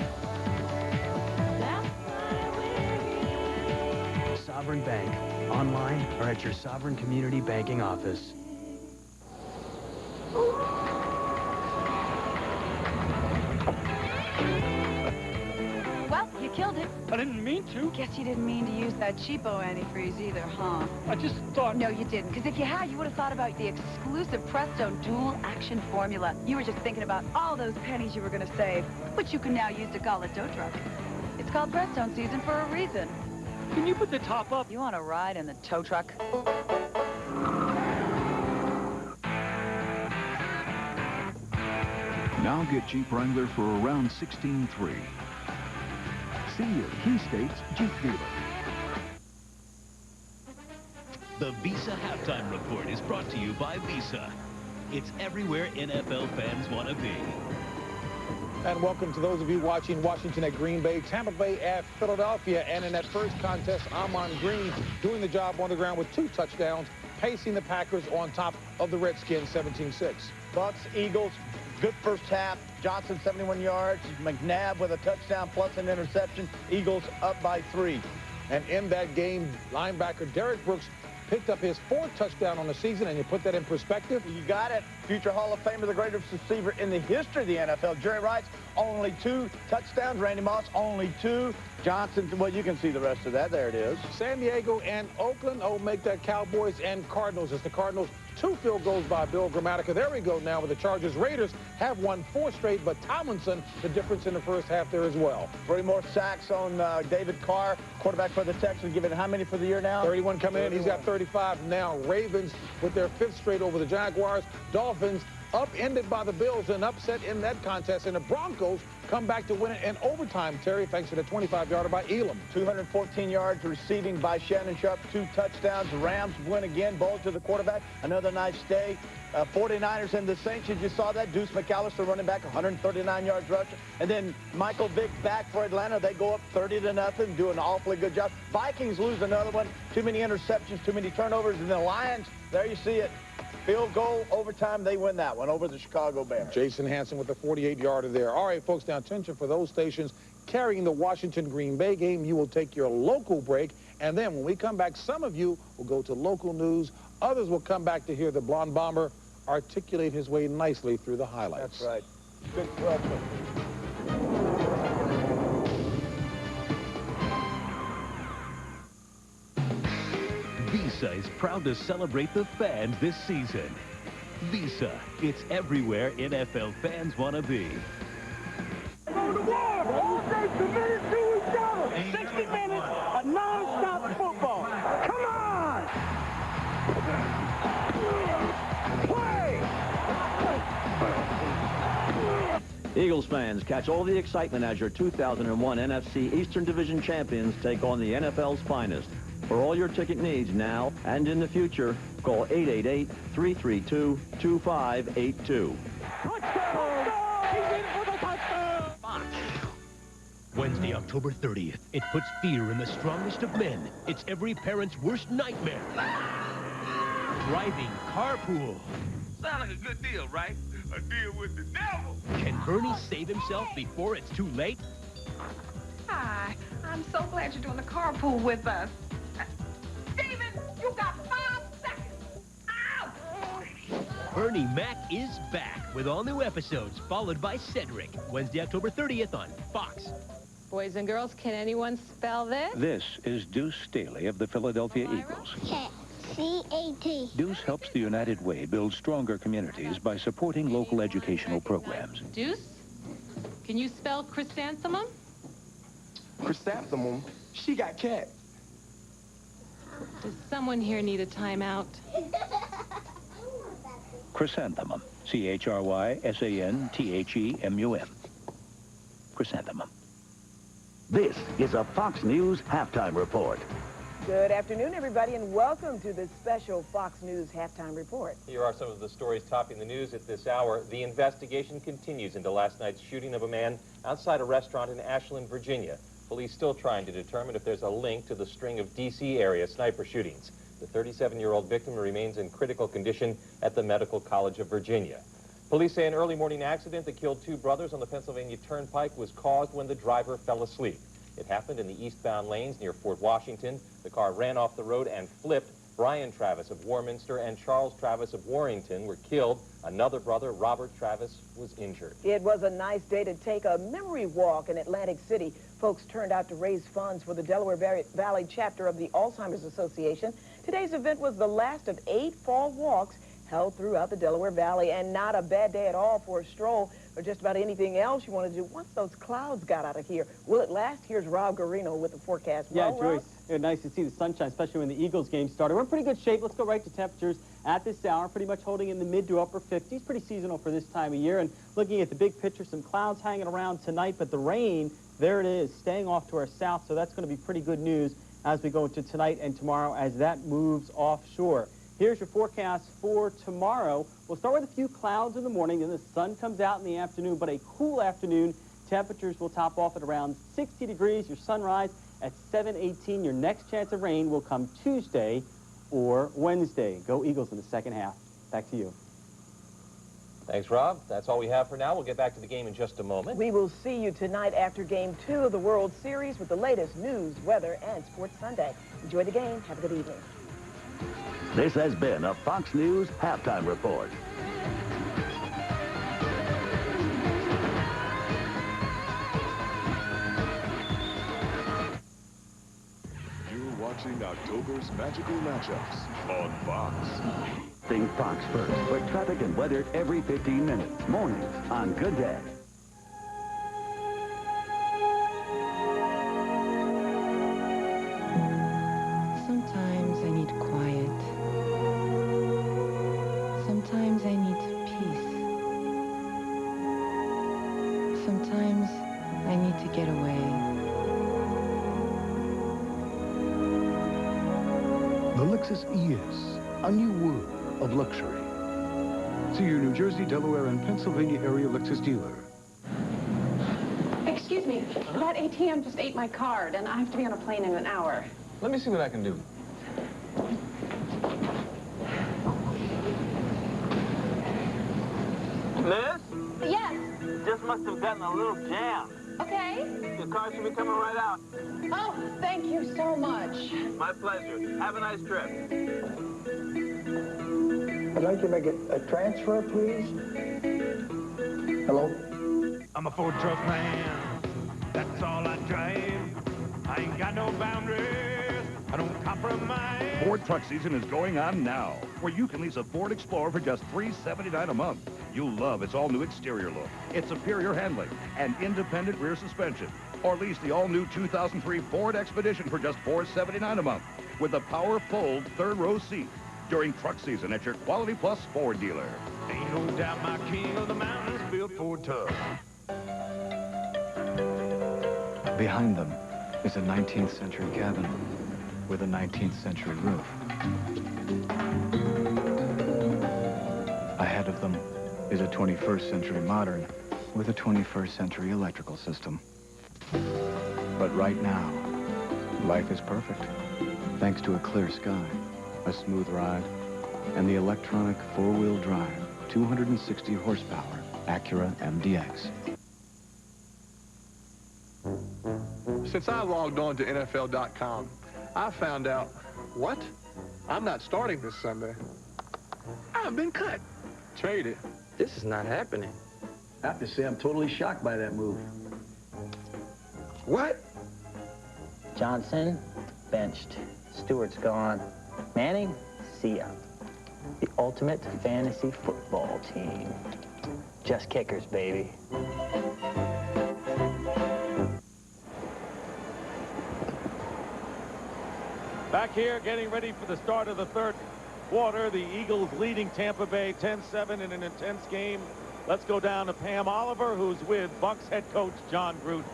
Sovereign Bank, online or at your Sovereign Community Banking office. Well, you killed it. I didn't mean to. Guess you didn't mean to use that cheapo antifreeze either, huh? I just thought... No, you didn't. Because if you had, you would have thought about the exclusive Presto dual action formula. You were just thinking about all those pennies you were going to save, which you can now use to call a tow truck. It's called Presto season for a reason. Can you put the top up? You want to ride in the tow truck? Now get Jeep Wrangler for around $16,300. See your Key States Jeep dealer. The Visa Halftime Report is brought to you by Visa. It's everywhere NFL fans want to be. And welcome to those of you watching Washington at Green Bay, Tampa Bay at Philadelphia. And in that first contest, Amon Green doing the job on the ground with 2 touchdowns, pacing the Packers on top of the Redskins 17-6. Bucks, Eagles, good first half. Johnson, 71 yards. McNabb with a touchdown plus an interception. Eagles up by 3. And in that game, linebacker Derek Brooks picked up his 4th touchdown on the season, and you put that in perspective. You got it. Future Hall of Famer, the greatest receiver in the history of the NFL. Jerry Rice, only 2 touchdowns. Randy Moss, only 2. Johnson, well, you can see the rest of that. There it is. San Diego and Oakland, make that Cowboys and Cardinals. It's the Cardinals. 2 field goals by Bill Gramatica. There we go now with the Chargers. Raiders have won 4 straight, but Tomlinson, the difference in the first half there as well. 3 more sacks on David Carr, quarterback for the Texans. Given how many for the year now? 31 coming in. He's got 35 now. Ravens with their 5th straight over the Jaguars. Dolphins upended by the Bills, an upset in that contest, and the Broncos come back to win it in overtime, Terry, thanks to the 25-yarder by Elam. 214 yards receiving by Shannon Sharp, 2 touchdowns. The Rams win again, ball to the quarterback. Another nice day. 49ers and the Saints, you just saw that. Deuce McAllister running back, 139 yards rushing. And then Michael Vick back for Atlanta. They go up 30-0, doing an awfully good job. Vikings lose another one. Too many interceptions, too many turnovers. And the Lions, there you see it. Field goal, overtime, they win that one over the Chicago Bears. Jason Hansen with the 48-yarder there. All right, folks, now attention for those stations carrying the Washington-Green Bay game. You will take your local break, and then when we come back, some of you will go to local news. Others will come back to hear the Blonde Bomber articulate his way nicely through the highlights. That's right. Good, well put. Visa is proud to celebrate the fans this season. Visa, it's everywhere NFL fans want to be. Go to war! All day committed to each other! 60 minutes of non-stop football! Come on! Eagles fans, catch all the excitement as your 2001 NFC Eastern Division champions take on the NFL's finest. For all your ticket needs now and in the future, call 888-332-2582. Wednesday, October 30th. It puts fear in the strongest of men. It's every parent's worst nightmare. Driving carpool. Sound like a good deal, right? A deal with the devil. Can Bernie save himself before it's too late? Hi, I'm so glad you're doing the carpool with us. Steven, you got 5 seconds. Ow! Bernie Mac is back with all new episodes, followed by Cedric. Wednesday, October 30th on Fox. Boys and girls, can anyone spell this? This is Deuce Staley of the Philadelphia Eagles. C-A-T. Deuce helps the United Way build stronger communities by supporting local educational programs. Deuce, can you spell chrysanthemum? Chrysanthemum? She got cat. Does someone here need a timeout? Chrysanthemum. C-H-R-Y-S-A-N-T-H-E-M-U-M. Chrysanthemum. This is a Fox News Halftime Report. Good afternoon, everybody, and welcome to this special Fox News Halftime Report. Here are some of the stories topping the news at this hour. The investigation continues into last night's shooting of a man outside a restaurant in Ashland, Virginia. Police still trying to determine if there's a link to the string of D.C. area sniper shootings. The 37-year-old victim remains in critical condition at the Medical College of Virginia. Police say an early morning accident that killed 2 brothers on the Pennsylvania Turnpike was caused when the driver fell asleep. It happened in the eastbound lanes near Fort Washington. The car ran off the road and flipped. Brian Travis of Warminster and Charles Travis of Warrington were killed. Another brother, Robert Travis, was injured. It was a nice day to take a memory walk in Atlantic City. Folks turned out to raise funds for the Delaware Valley chapter of the Alzheimer's Association. Today's event was the last of 8 fall walks held throughout the Delaware Valley, and not a bad day at all for a stroll or just about anything else you want to do once those clouds got out of here. Will it last? Here's Rob Garino with the forecast. Yeah, Well, Joyce, nice to see the sunshine, especially when the Eagles game started. We're in pretty good shape. Let's go right to temperatures at this hour, pretty much holding in the mid to upper 50s. Pretty seasonal for this time of year. And looking at the big picture, some clouds hanging around tonight, but the rain, there it is, staying off to our south. So that's going to be pretty good news as we go into tonight and tomorrow as that moves offshore. Here's your forecast for tomorrow. We'll start with a few clouds in the morning, then the sun comes out in the afternoon, but a cool afternoon. Temperatures will top off at around 60 degrees. Your sunrise at 7:18. Your next chance of rain will come Tuesday or Wednesday. Go Eagles in the second half. Back to you. Thanks, Rob. That's all we have for now. We'll get back to the game in just a moment. We will see you tonight after Game 2 of the World Series with the latest news, weather, and Sports Sunday. Enjoy the game. Have a good evening. This has been a Fox News Halftime Report. You're watching October's magical matchups on Fox. Think Fox first for traffic and weather every 15 minutes. Mornings on Good Day. Sometimes I need quiet. Sometimes I need peace. Sometimes I need to get away. The Lexus ES, a new world of luxury. See your New Jersey, Delaware, and Pennsylvania area Lexus dealer. Excuse me, that ATM just ate my card, and I have to be on a plane in an hour. Let me see what I can do. Miss? Yes. Just must have gotten a little jam. Okay. Your car should be coming right out. Oh, thank you so much. My pleasure. Have a nice trip. I'd like to make a transfer, please. Hello? I'm a Ford truck man. That's all I drive. I ain't got no boundaries. I don't compromise. Ford truck season is going on now, where you can lease a Ford Explorer for just $379 a month. You'll love its all-new exterior look, its superior handling, and independent rear suspension. Or lease the all-new 2003 Ford Expedition for just $479 a month, with a power fold third-row seat during truck season at your Quality Plus Ford dealer. Ain't no doubt my king of the mountains built Ford tough. Behind them is a 19th century cabin with a 19th century roof. Ahead of them is a 21st century modern with a 21st century electrical system. But right now, life is perfect, thanks to a clear sky, a smooth ride, and the electronic four-wheel drive, 260 horsepower Acura MDX. Since I logged on to NFL.com, I found out, what? I'm not starting this Sunday. I've been cut. Traded. This is not happening. I have to say I'm totally shocked by that move. What? Johnson, benched. Stewart's gone. Manning, see ya. The ultimate fantasy football team. Just kickers, baby. Back here, getting ready for the start of the third quarter. The Eagles leading Tampa Bay 10-7 in an intense game. Let's go down to Pam Oliver, who's with Bucs head coach John Gruden.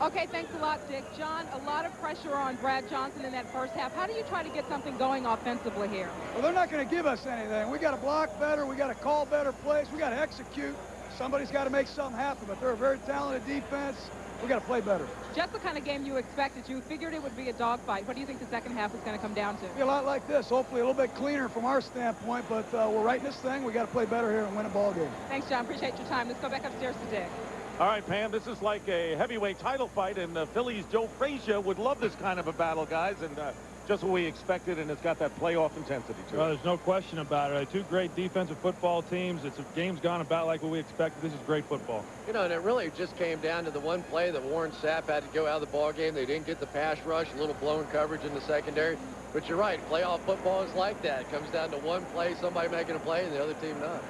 Okay, thanks a lot, Dick. John, a lot of pressure on Brad Johnson in that first half. How do you try to get something going offensively here? Well, they're not going to give us anything. We got to block better. We got to call better plays. We got to execute. Somebody's got to make something happen, but they're a very talented defense. We got to play better. Just the kind of game you expected. You figured it would be a dogfight. What do you think the second half is going to come down to? Be a lot like this. Hopefully a little bit cleaner from our standpoint, but we're right in this thing. We got to play better here and win a ball game. Thanks, John. Appreciate your time. Let's go back upstairs to Dick. All right, Pam, this is like a heavyweight title fight, and Philly's Joe Frazier would love this kind of a battle, guys, and just what we expected, and it's got that playoff intensity to it. Well, there's no question about it. Two great defensive football teams. It's a game's gone about like what we expected. This is great football. You know, and it really just came down to the one play that Warren Sapp had to go out of the ball game. They didn't get the pass rush, a little blown coverage in the secondary. But you're right, playoff football is like that. It comes down to one play, somebody making a play, and the other team not.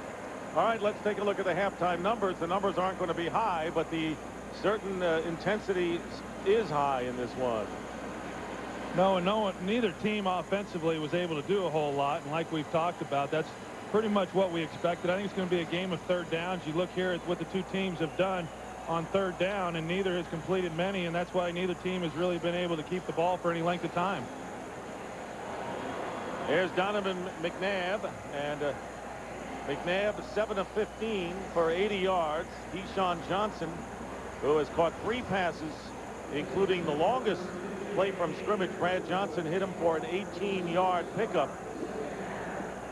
All right, let's take a look at the halftime numbers. The numbers aren't going to be high, but the certain intensity is high in this one. Neither team offensively was able to do a whole lot, and like we've talked about, that's pretty much what we expected. I think it's going to be a game of third downs. You look here at what the two teams have done on third down, and neither has completed many, and that's why neither team has really been able to keep the ball for any length of time. Here's Donovan McNabb, and McNabb 7 of 15 for 80 yards. Deshaun Johnson, who has caught 3 passes, including the longest play from scrimmage. Brad Johnson hit him for an 18-yard pickup.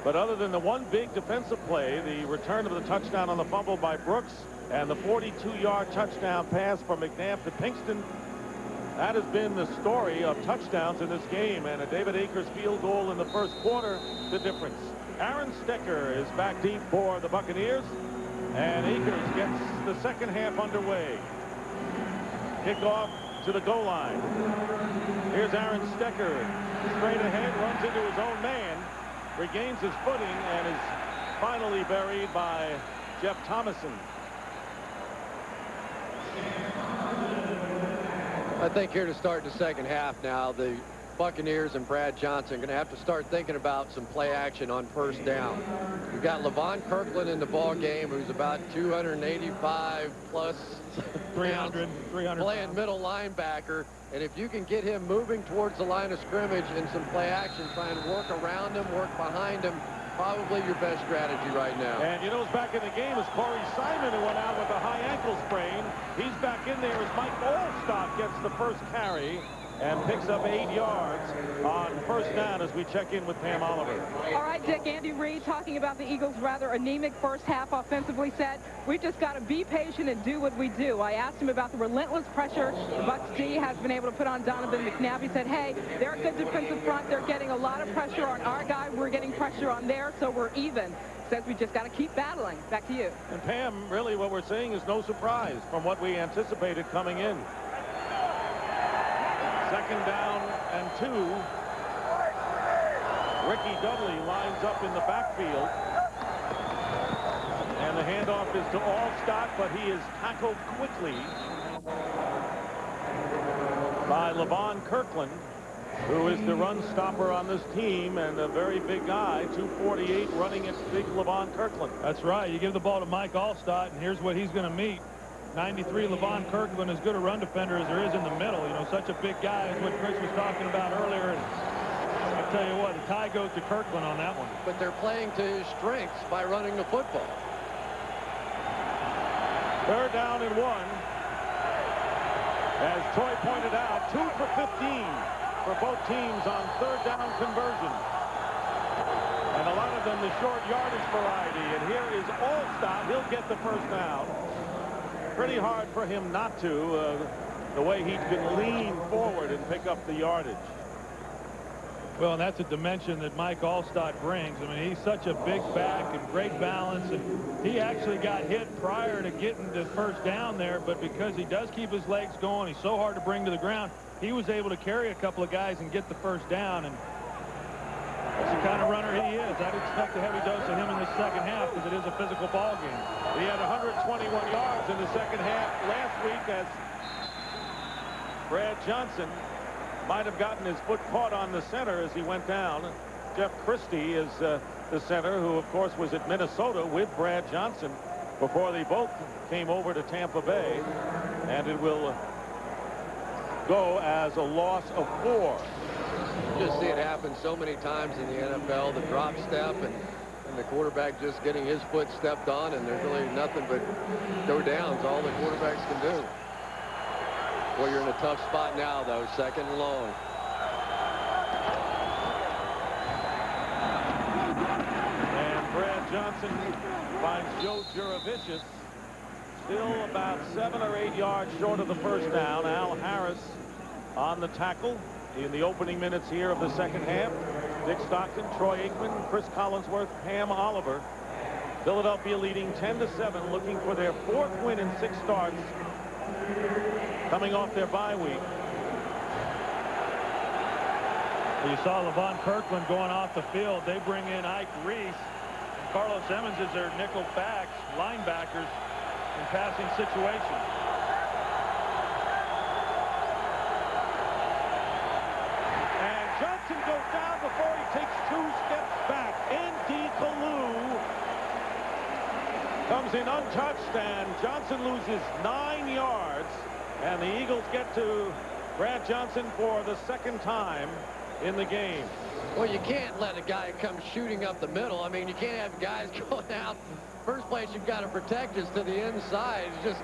But other than the one big defensive play, the return of the touchdown on the fumble by Brooks and the 42-yard touchdown pass from McNabb to Pinkston, that has been the story of touchdowns in this game. And a David Akers field goal in the first quarter, the difference. Aaron Stecker is back deep for the Buccaneers, and Akers gets the second half underway. Kickoff to the goal line. Here's Aaron Stecker, straight ahead, runs into his own man, regains his footing, and is finally buried by Jeff Thomason. I think here to start the second half now, the Buccaneers and Brad Johnson are going to have to start thinking about some play action on first down. We've got Levon Kirkland in the ball game, who's about 285 plus 300 playing middle linebacker. And if you can get him moving towards the line of scrimmage in some play action, try and work around him, work behind him, probably your best strategy right now. And you know who's back in the game is Corey Simon, who went out with a high ankle sprain. He's back in there as Mike Allstott gets the first carry and picks up 8 yards on first down as we check in with Pam Oliver. All right, Dick, Andy Reid talking about the Eagles' rather anemic first half offensively said, we've just got to be patient and do what we do. I asked him about the relentless pressure the Bucs D has been able to put on Donovan McNabb. He said, hey, they're a good defensive front. They're getting a lot of pressure on our guy. We're getting pressure on theirs, so we're even. Says we just got to keep battling. Back to you. And Pam, really what we're seeing is no surprise from what we anticipated coming in. Second down and 2. Ricky Dudley lines up in the backfield. And the handoff is to Allstott, but he is tackled quickly by Levon Kirkland, who is the run stopper on this team and a very big guy, 248, running at big Levon Kirkland. That's right. You give the ball to Mike Allstott, and here's what he's going to meet. 93 Levon Kirkland, as good a run defender as there is in the middle. You know, such a big guy is what Chris was talking about earlier. And I tell you what, the tie goes to Kirkland on that one. But they're playing to his strengths by running the football. Third down and 1. As Troy pointed out, 2 for 15 for both teams on third down conversion. And a lot of them the short yardage variety. And here is Allstott. He'll get the first down. Pretty hard for him not to, the way he can lean forward and pick up the yardage. Well, and that's a dimension that Mike Allstott brings. I mean, he's such a big back and great balance, and he actually got hit prior to getting to first down there, but because he does keep his legs going, he's so hard to bring to the ground, he was able to carry a couple of guys and get the first down, and that's the kind of runner he is. I'd expect a heavy dose of him in the second half because it is a physical ball game. He had 121 yards in the second half last week as Brad Johnson might have gotten his foot caught on the center as he went down. Jeff Christie is the center, who, of course, was at Minnesota with Brad Johnson before they both came over to Tampa Bay. And it will go as a loss of 4. You just see it happen so many times in the NFL, the drop step and the quarterback just getting his foot stepped on, and there's really nothing but go downs, all the quarterbacks can do. Well, you're in a tough spot now, though. Second and long. And Brad Johnson finds Joe Juravicius still about 7 or 8 yards short of the first down. Al Harris on the tackle in the opening minutes here of the second half. Dick Stockton, Troy Aikman, Chris Collinsworth, Pam Oliver. Philadelphia leading 10-7, looking for their 4th win in 6 starts, coming off their bye week. You saw Levon Kirkland going off the field. They bring in Ike Reese. Carlos Emmons is their nickel backs, linebackers in passing situations. And Johnson goes down before he takes 2 steps back. N.D. Kalu comes in untouched, and Johnson loses 9 yards. And the Eagles get to Brad Johnson for the 2nd time in the game. Well, you can't let a guy come shooting up the middle. I mean, you can't have guys going out. First place you've got to protect is to the inside. It's just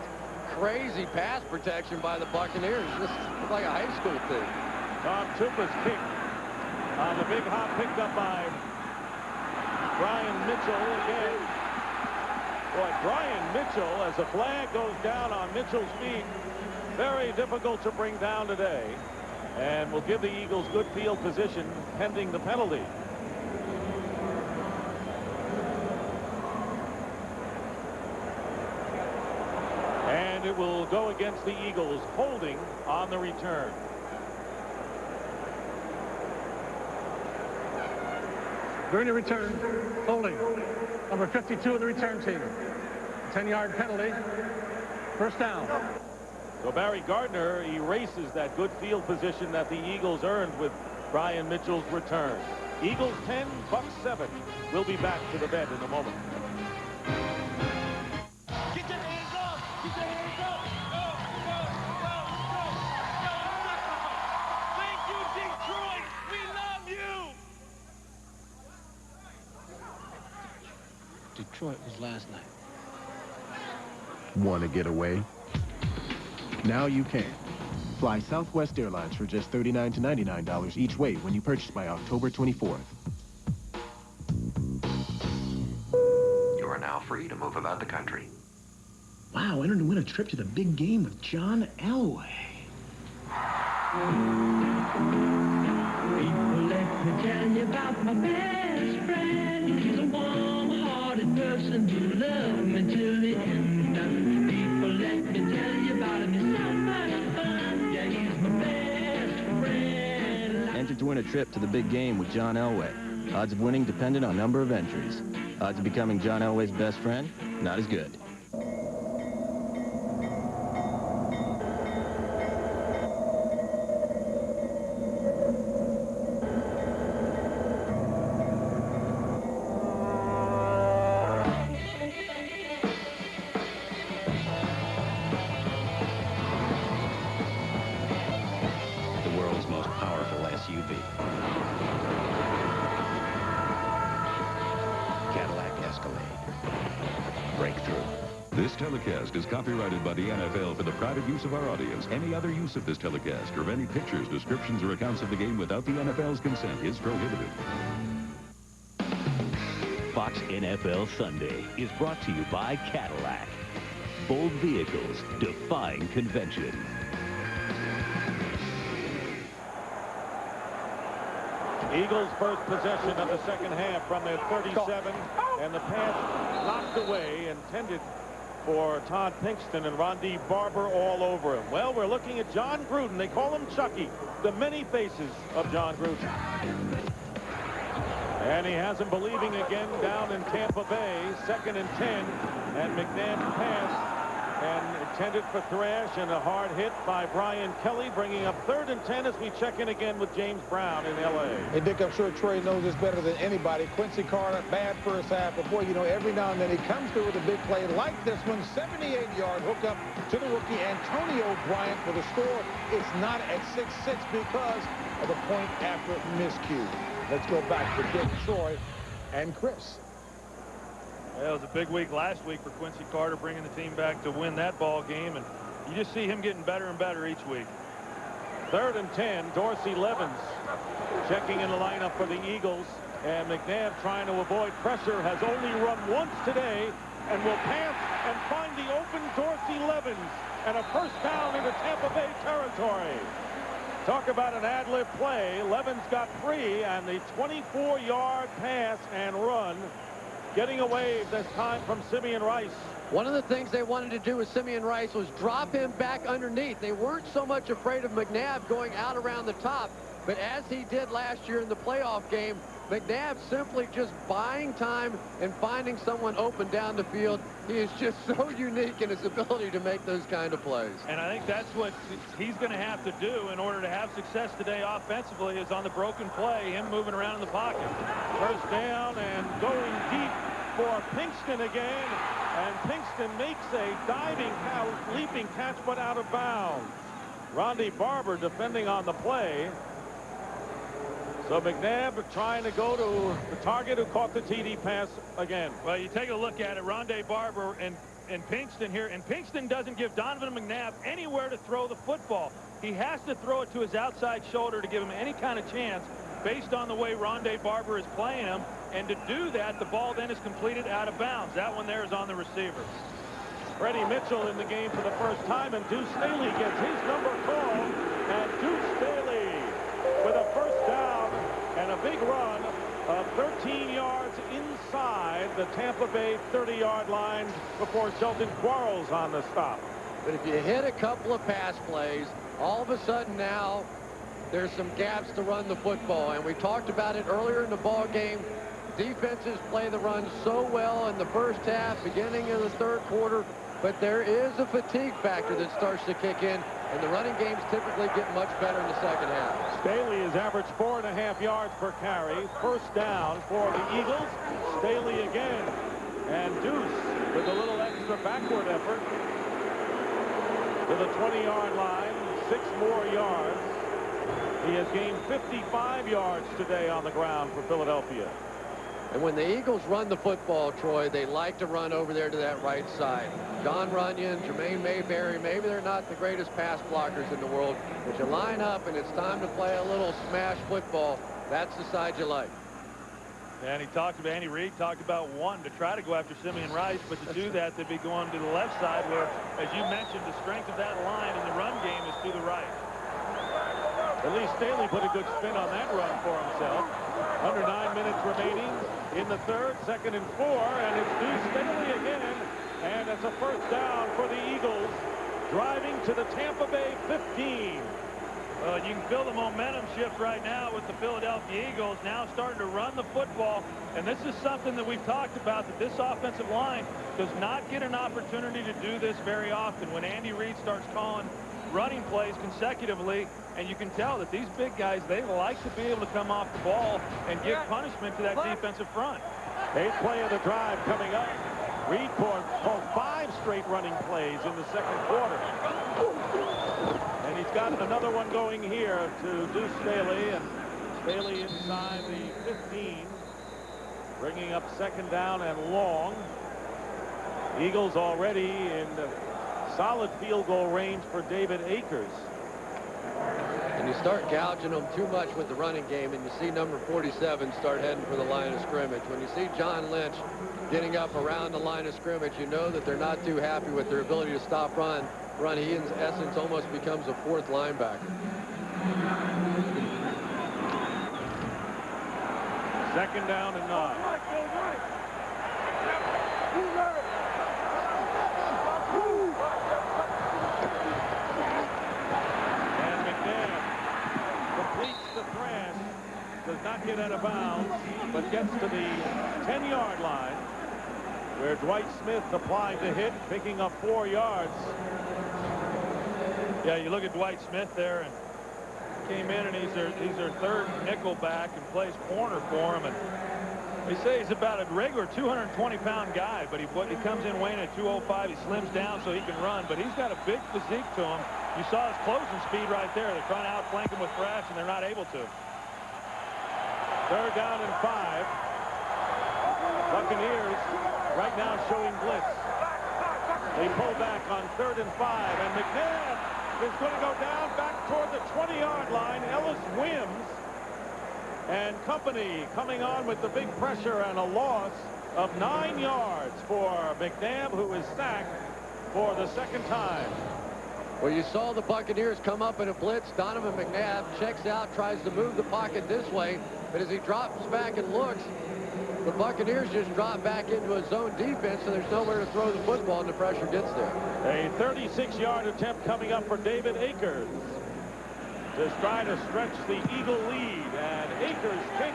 crazy pass protection by the Buccaneers. Just like a high school thing. Tom Tupa's kick on the big hop picked up by Brian Mitchell again. Boy, Brian Mitchell, as the flag goes down on Mitchell's feet, very difficult to bring down today. And will give the Eagles good field position pending the penalty. And it will go against the Eagles, holding on the return. During the return, holding. Number 52 of the return team. 10-yard penalty. First down. So Barry Gardner erases that good field position that the Eagles earned with Brian Mitchell's return. Eagles 10, Bucs 7. We'll be back to the bed in a moment. Get your hands up! Get your hands up! Go, go, go, go, go! Thank you, Detroit! We love you! Detroit was last night. Want to get away? Now you can. Fly Southwest Airlines for just $39 to $99 each way when you purchase by October 24th. You are now free to move about the country. Wow, entered to win a trip to the big game with John Elway. People, let me tell you about my best friend. He's a warm-hearted person who loved me till the end. People, let me tell you about him. He's so much fun. Yeah, he's my best friend. Entered to win a trip to the big game with John Elway. Odds of winning dependent on number of entries. Odds of becoming John Elway's best friend? Not as good. This telecast is copyrighted by the NFL for the private use of our audience. Any other use of this telecast or of any pictures, descriptions, or accounts of the game without the NFL's consent is prohibited. Fox NFL Sunday is brought to you by Cadillac. Bold vehicles defying convention. Eagles first possession of the second half from their 37, and the pass knocked away, intended for Todd Pinkston, and Rondi Barber all over him. Well, we're looking at John Gruden. They call him Chucky, the many faces of John Gruden. And he has him believing again down in Tampa Bay, 2nd and 10, and McNabb pass and intended for Thrash, and a hard hit by Brian Kelly, bringing up 3rd and 10 as we check in again with James Brown in L.A. Hey, Dick, I'm sure Troy knows this better than anybody. Quincy Carter, bad first half, but boy, you know, every now and then he comes through with a big play like this one. 78-yard hookup to the rookie Antonio Bryant for the score. It's not at 6-6 because of the point after miscue. Let's go back to Dick, Troy, and Chris. Yeah, it was a big week last week for Quincy Carter, bringing the team back to win that ball game. And You just see him getting better and better each week. 3rd and 10. Dorsey Levens checking in the lineup for the Eagles. And McNabb, trying to avoid pressure, has only run once today and will pass and find the open Dorsey Levens and a first down into Tampa Bay territory. Talk about an ad-lib play. Levens got free, and the 24-yard pass and run getting away this time from Simeon Rice. One of the things they wanted to do with Simeon Rice was drop him back underneath. They weren't so much afraid of McNabb going out around the top, but as he did last year in the playoff game, McNabb simply just buying time and finding someone open down the field. He is just so unique in his ability to make those kind of plays. And I think that's what he's going to have to do in order to have success today offensively, is on the broken play, him moving around in the pocket. First down and going deep for Pinkston again. And Pinkston makes a diving, leaping catch, but out of bounds. Rondé Barber defending on the play. So McNabb trying to go to the target who caught the TD pass again. Well, you take a look at it, Rondé Barber and Pinkston here, and Pinkston doesn't give Donovan McNabb anywhere to throw the football. He has to throw it to his outside shoulder to give him any kind of chance based on the way Rondé Barber is playing him. And to do that, the ball then is completed out of bounds. That one there is on the receiver. Freddie Mitchell in the game for the first time, and Deuce Staley gets his number called. And Deuce Staley with a first down and a big run of 13 yards inside the Tampa Bay 30-yard line before Shelton Quarles on the stop. But if you hit a couple of pass plays, all of a sudden now there's some gaps to run the football. And we talked about it earlier in the ball game. Defenses play the run so well in the first half, beginning of the third quarter, but there is a fatigue factor that starts to kick in, and the running games typically get much better in the second half. Staley has averaged 4.5 yards per carry. First down for the Eagles. Staley again. And Deuce with a little extra backward effort to the 20-yard line. 6 more yards. He has gained 55 yards today on the ground for Philadelphia. And when the Eagles run the football, Troy, they like to run over there to that right side. John Runyon, Jermaine Mayberry, maybe they're not the greatest pass blockers in the world, but you line up and it's time to play a little smash football. That's the side you like. And Andy Reid talked about wanting to try to go after Simeon Rice, but to do that, they'd be going to the left side where, as you mentioned, the strength of that line in the run game is to the right. At least Staley put a good spin on that run for himself. Under 9 minutes remaining in the third, 2nd and 4, and it's Deuce Staley again, and it's a first down for the Eagles, driving to the Tampa Bay 15. Well, you can feel the momentum shift right now with the Philadelphia Eagles now starting to run the football, and this is something that we've talked about, that this offensive line does not get an opportunity to do this very often. When Andy Reid starts calling running plays consecutively, and you can tell that these big guys, they like to be able to come off the ball and give punishment to that defensive front. 8th play of the drive coming up. Reid called 5 straight running plays in the second quarter. And he's got another one going here to Deuce Staley, and Staley inside the 15, bringing up 2nd down and long. Eagles already in solid field goal range for David Akers. And you start gouging them too much with the running game, and you see number 47 start heading for the line of scrimmage. When you see John Lynch getting up around the line of scrimmage, you know that they're not too happy with their ability to stop run. He, in essence, almost becomes a 4th linebacker. 2nd down and 9. Does not get out of bounds, but gets to the 10-yard line, where Dwight Smith applying the hit, picking up 4 yards. Yeah, you look at Dwight Smith there, and came in, and he's their 3rd nickel back and plays corner for him. And they say he's about a regular 220-pound guy, but he comes in weighing at 205. He slims down so he can run, but he's got a big physique to him. You saw his closing speed right there. They're trying to outflank him with Thrash, and they're not able to. 3rd down and 5. Buccaneers right now showing blitz. They pull back on 3rd and 5, and McNabb is going to go down back toward the 20-yard line. Ellis Wims and company coming on with the big pressure, and a loss of 9 yards for McNabb, who is sacked for the second time. Well, you saw the Buccaneers come up in a blitz. Donovan McNabb checks out, tries to move the pocket this way, but as he drops back and looks, the Buccaneers just drop back into a zone defense, so there's nowhere to throw the football, and the pressure gets there. A 36-yard attempt coming up for David Akers to try to stretch the Eagle lead, and Akers' kick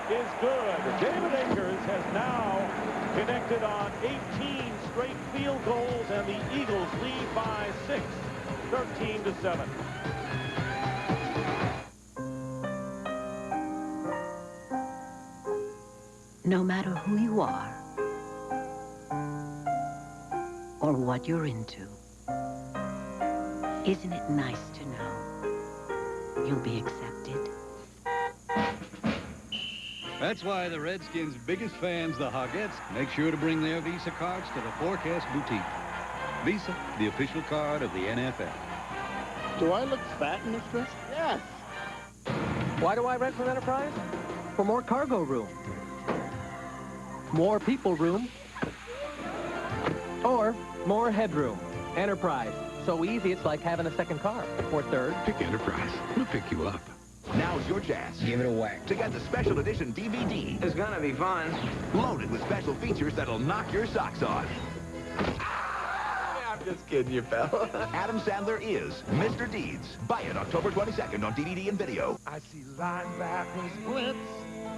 is good. David Akers has now connected on 18 straight field goals, and the Eagles lead by 6, 13-7. No matter who you are or what you're into, isn't it nice to know you'll be accepted? That's why the Redskins' biggest fans, the Hogettes, make sure to bring their Visa cards to the Forecast Boutique. Visa, the official card of the NFL. Do I look fat in this dress? Yes. Why do I rent from Enterprise? For more cargo room. More people room. Or more headroom. Enterprise. So easy, it's like having a second car. Or third. Pick Enterprise. We'll pick you up. Now's your chance. Give it away. To get the special edition DVD. It's gonna be fun. Loaded with special features that'll knock your socks off. I'm just kidding you, pal. Adam Sandler is Mr. Deeds. Buy it October 22nd on DVD and video. I see linebackers blitz,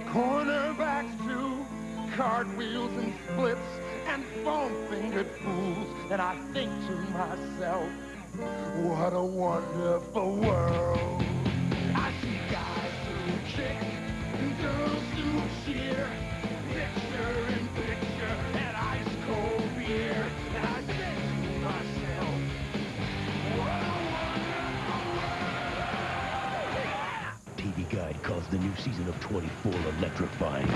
cornerbacks too, cartwheels and splits, and foam-fingered fools. And I think to myself, what a wonderful world. I see guys who kick, girls who cheer, picture in picture, and ice-cold beer. And I think to myself, what a wonderful world. TV Guide calls the new season of 24 electrifying.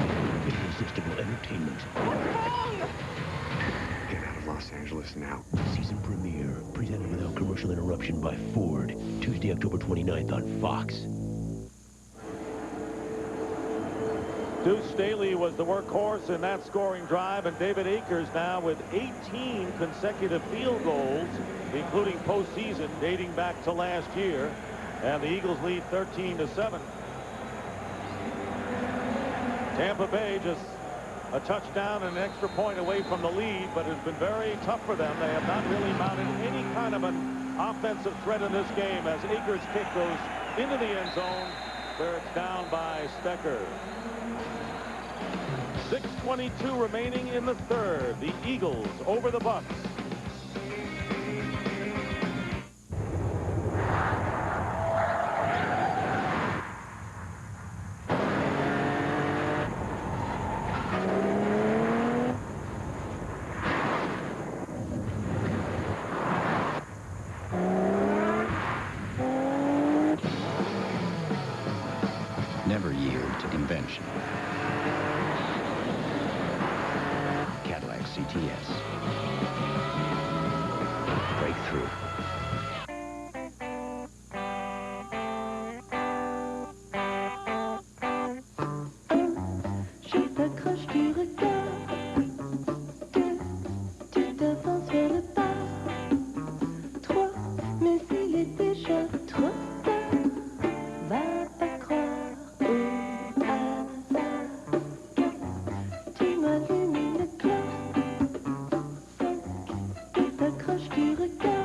Irresistible entertainment. Get out of Los Angeles now. Season premiere, presented without commercial interruption by Ford. Tuesday, October 29th on Fox. Deuce Staley was the workhorse in that scoring drive, and David Akers now with 18 consecutive field goals, including postseason dating back to last year, and the Eagles lead 13-7. Tampa Bay just a touchdown and an extra point away from the lead, but it's been very tough for them. They have not really mounted any kind of an offensive threat in this game as Akers' kick goes into the end zone where it's down by Stecker. 6:22 remaining in the third. The Eagles over the Bucs. Never yield to convention. Cadillac CTS. Breakthrough. Je t'accroche du regard, tu t'avances vers le pas. 3, mais il est déjà trop tard. Va pas croire au hasard. Tu m'allumes le clock. 5, je t'accroche du regard.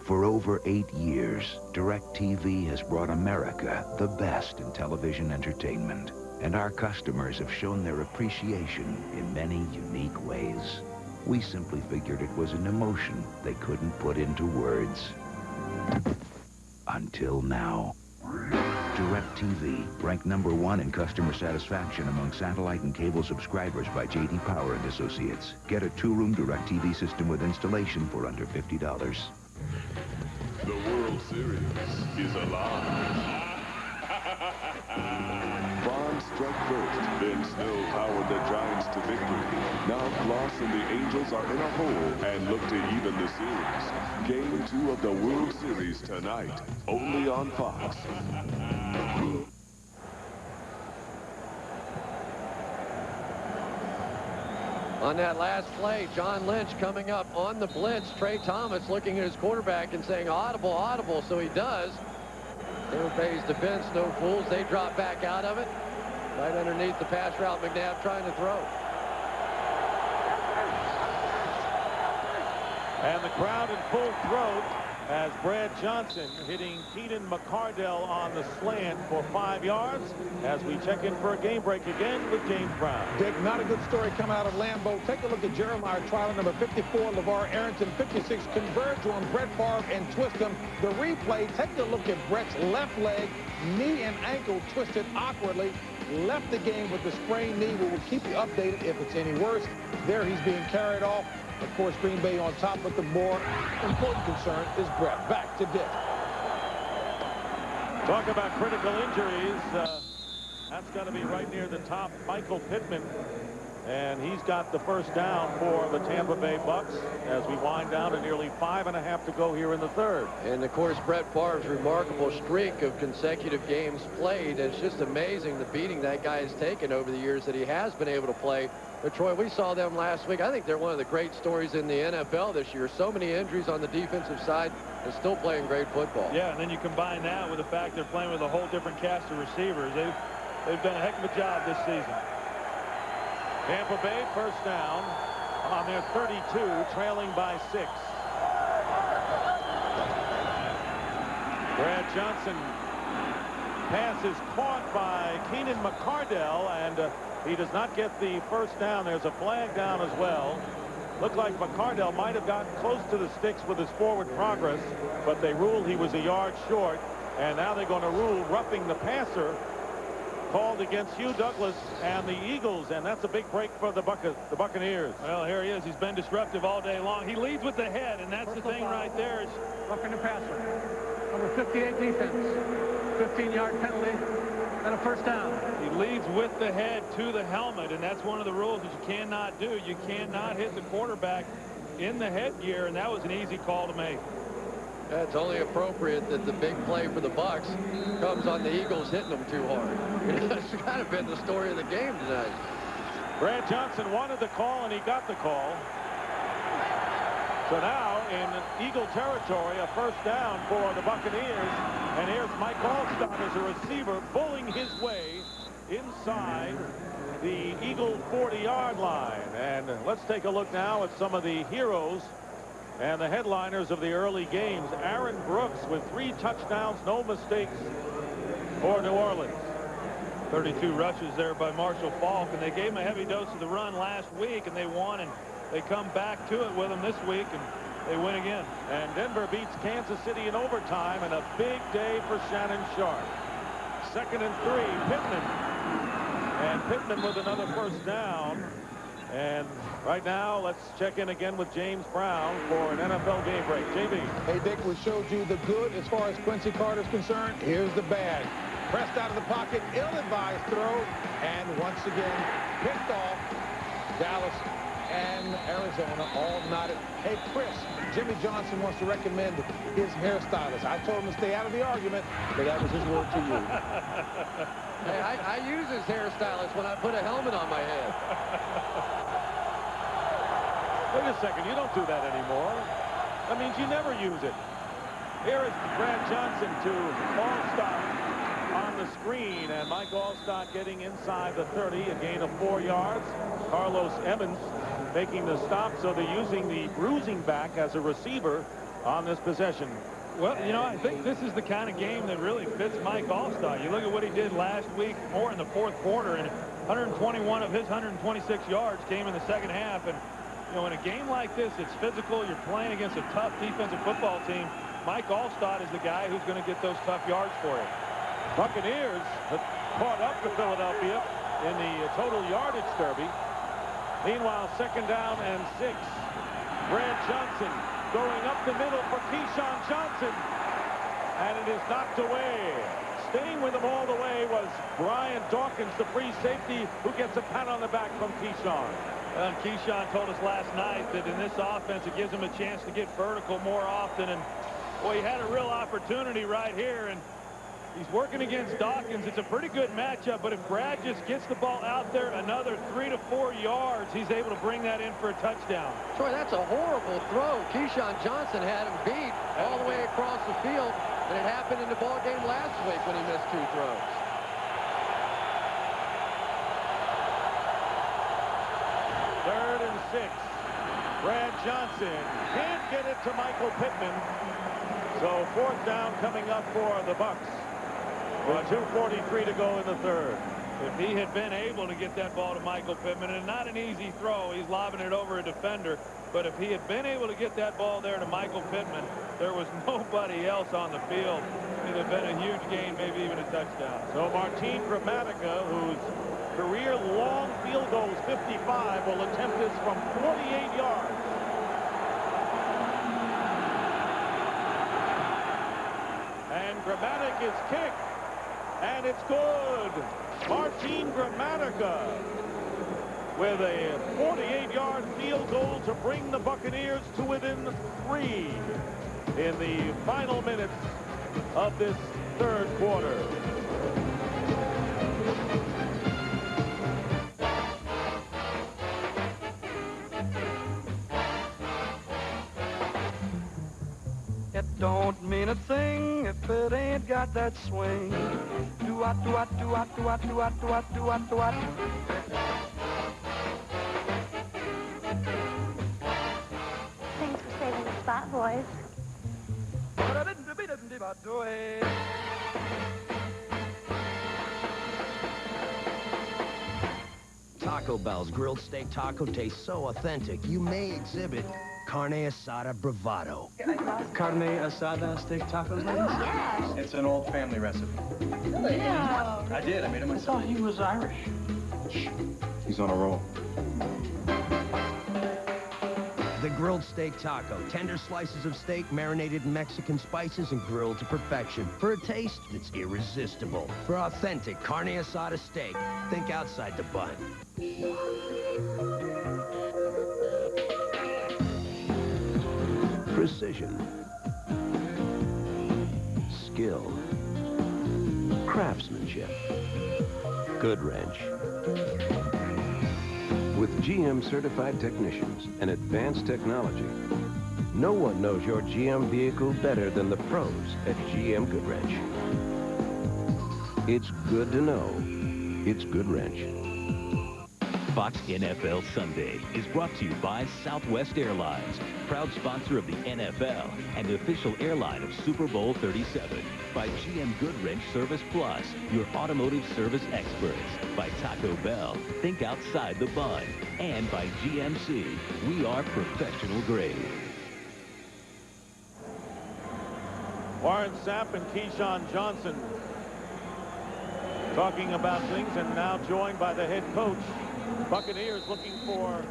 For over 8 years, DirecTV has brought America the best in television entertainment. And our customers have shown their appreciation in many unique ways. We simply figured it was an emotion they couldn't put into words. Until now. DirecTV, ranked #1 in customer satisfaction among satellite and cable subscribers by J.D. Power and Associates. Get a 2-room DirecTV system with installation for under $50. The World Series is alive. Bonds struck first, then Snow powered the Giants to victory. Now Floss and the Angels are in a hole and look to even the series. Game 2 of the World Series tonight, only on Fox. On that last play, John Lynch coming up on the blitz. Trey Thomas looking at his quarterback and saying, audible, audible. So he does. Tampa Bay's defense, no fools. They drop back out of it. Right underneath the pass route, McNabb trying to throw. And the crowd in full throat as Brad Johnson hitting Keenan McCardell on the slant for 5 yards as we check in for a game break again with James Brown. Dick, not a good story coming out of Lambeau. Take a look at Jeremiah Trotter, number 54, LeVar Arrington, 56, converge on Brett Favre and twist him. The replay, take a look at Brett's left leg, knee and ankle twisted awkwardly. Left the game with the sprained knee. We will keep you updated if it's any worse. There he's being carried off. Of course, Green Bay on top, but the more important concern is Brett. Back to Dick. Talk about critical injuries. That's got to be right near the top. Michael Pittman. And he's got the first down for the Tampa Bay Bucks as we wind down to nearly 5.5 to go here in the third. And, of course, Brett Favre's remarkable streak of consecutive games played. It's just amazing the beating that guy has taken over the years that he has been able to play. But, Troy, we saw them last week. I think they're one of the great stories in the NFL this year. So many injuries on the defensive side and still playing great football. Yeah, and then you combine that with the fact they're playing with a whole different cast of receivers. They've done a heck of a job this season. Tampa Bay first down on their 32, trailing by 6. Brad Johnson pass is caught by Keenan McCardell, and he does not get the first down. There's a flag down as well. Looked like McCardell might have gotten close to the sticks with his forward progress, but they ruled he was a yard short, and now they're going to rule roughing the passer called against Hugh Douglas and the Eagles, and that's a big break for the Buccaneers. Well, here he is. He's been disruptive all day long. He leads with the head, and that's the thing right there. Is roughing the passer. Number 58 defense. 15-yard penalty and a first down. He leads with the head to the helmet, and that's one of the rules that you cannot do. You cannot hit the quarterback in the headgear, and that was an easy call to make. It's only appropriate that the big play for the Bucks comes on the Eagles hitting them too hard. That's kind of been the story of the game tonight. Brad Johnson wanted the call, and he got the call. So now in Eagle territory, a first down for the Buccaneers. And here's Mike Allstott as a receiver bullying his way inside the Eagle 40-yard line. And let's take a look now at some of the heroes and the headliners of the early games. Aaron Brooks with 3 touchdowns, no mistakes for New Orleans. 32 rushes there by Marshall Faulk, and they gave him a heavy dose of the run last week, and they won, and they come back to it with him this week, and they win again. And Denver beats Kansas City in overtime, and a big day for Shannon Sharp. 2nd and 3, Pittman. And Pittman with another first down. And right now, let's check in again with James Brown for an NFL game break. JB. Hey, Dick, we showed you the good as far as Quincy Carter is concerned. Here's the bad. Pressed out of the pocket, ill-advised throw, and once again, picked off. Dallas and Arizona all nodded. Hey, Chris, Jimmy Johnson wants to recommend his hairstylist. I told him to stay out of the argument, but that was his word to you. Hey, I use his hairstylist when I put a helmet on my head. Wait a second, you don't do that anymore. That means you never use it. Here is Brad Johnson to Allstott on the screen, and Mike Allstott getting inside the 30, a gain of 4 yards. Carlos Emmons making the stop, so they're using the bruising back as a receiver on this possession. Well, you know, I think this is the kind of game that really fits Mike Allstott. You look at what he did last week, more in the 4th quarter, and 121 of his 126 yards came in the second half. And, you know, in a game like this, it's physical. You're playing against a tough defensive football team. Mike Allstott is the guy who's going to get those tough yards for you. Buccaneers have caught up to Philadelphia in the total yardage derby. Meanwhile, 2nd down and 6. Brad Johnson going up the middle for Keyshawn Johnson, and it is knocked away. Staying with him all the way was Brian Dawkins, the free safety, who gets a pat on the back from Keyshawn. And Keyshawn told us last night that in this offense, it gives him a chance to get vertical more often. And, boy, he had a real opportunity right here. And he's working against Dawkins. It's a pretty good matchup. But if Brad just gets the ball out there another 3 to 4 yards, he's able to bring that in for a touchdown. Troy, that's a horrible throw. Keyshawn Johnson had him beat all the way across the field. And it happened in the ball game last week when he missed 2 throws. Third and 6. Brad Johnson can't get it to Michael Pittman. So 4th down coming up for the Bucks. With 2:43 to go in the third. If he had been able to get that ball to Michael Pittman, and not an easy throw, he's lobbing it over a defender. But if he had been able to get that ball there to Michael Pittman, there was nobody else on the field. It would have been a huge gain, maybe even a touchdown. So Martin Gramatica, whose career long field goal is 55, will attempt this from 48 yards. And Gramatic is kicked. And it's good. Martin Gramatica with a 48-yard field goal to bring the Buccaneers to within 3 in the final minutes of this third quarter. It don't mean a thing if it ain't got that swing. Do-what, do-what, do-what, do-what, do-what, do-what, do-what, do-what. Thanks for saving the spot, boys. Taco Bell's grilled steak taco tastes so authentic, you may exhibit carne asada bravado. Carne asada steak tacos, ladies? Yes. It's an old family recipe. Yeah. I did. I made it myself. I thought he was Irish. Shh. He's on a roll. The grilled steak taco. Tender slices of steak marinated in Mexican spices and grilled to perfection. For a taste that's irresistible. For authentic carne asada steak, think outside the bun. Precision. Skill. Craftsmanship. Good wrench. With GM certified technicians and advanced technology, no one knows your GM vehicle better than the pros at GM Goodwrench. It's good to know it's Goodwrench. Fox NFL Sunday is brought to you by Southwest Airlines, proud sponsor of the NFL and official airline of Super Bowl 37. By GM Goodwrench Service Plus, your automotive service experts. By Taco Bell, think outside the bun. And by GMC, we are professional grade. Warren Sapp and Keyshawn Johnson talking about things, and now joined by the head coach. Buccaneers looking for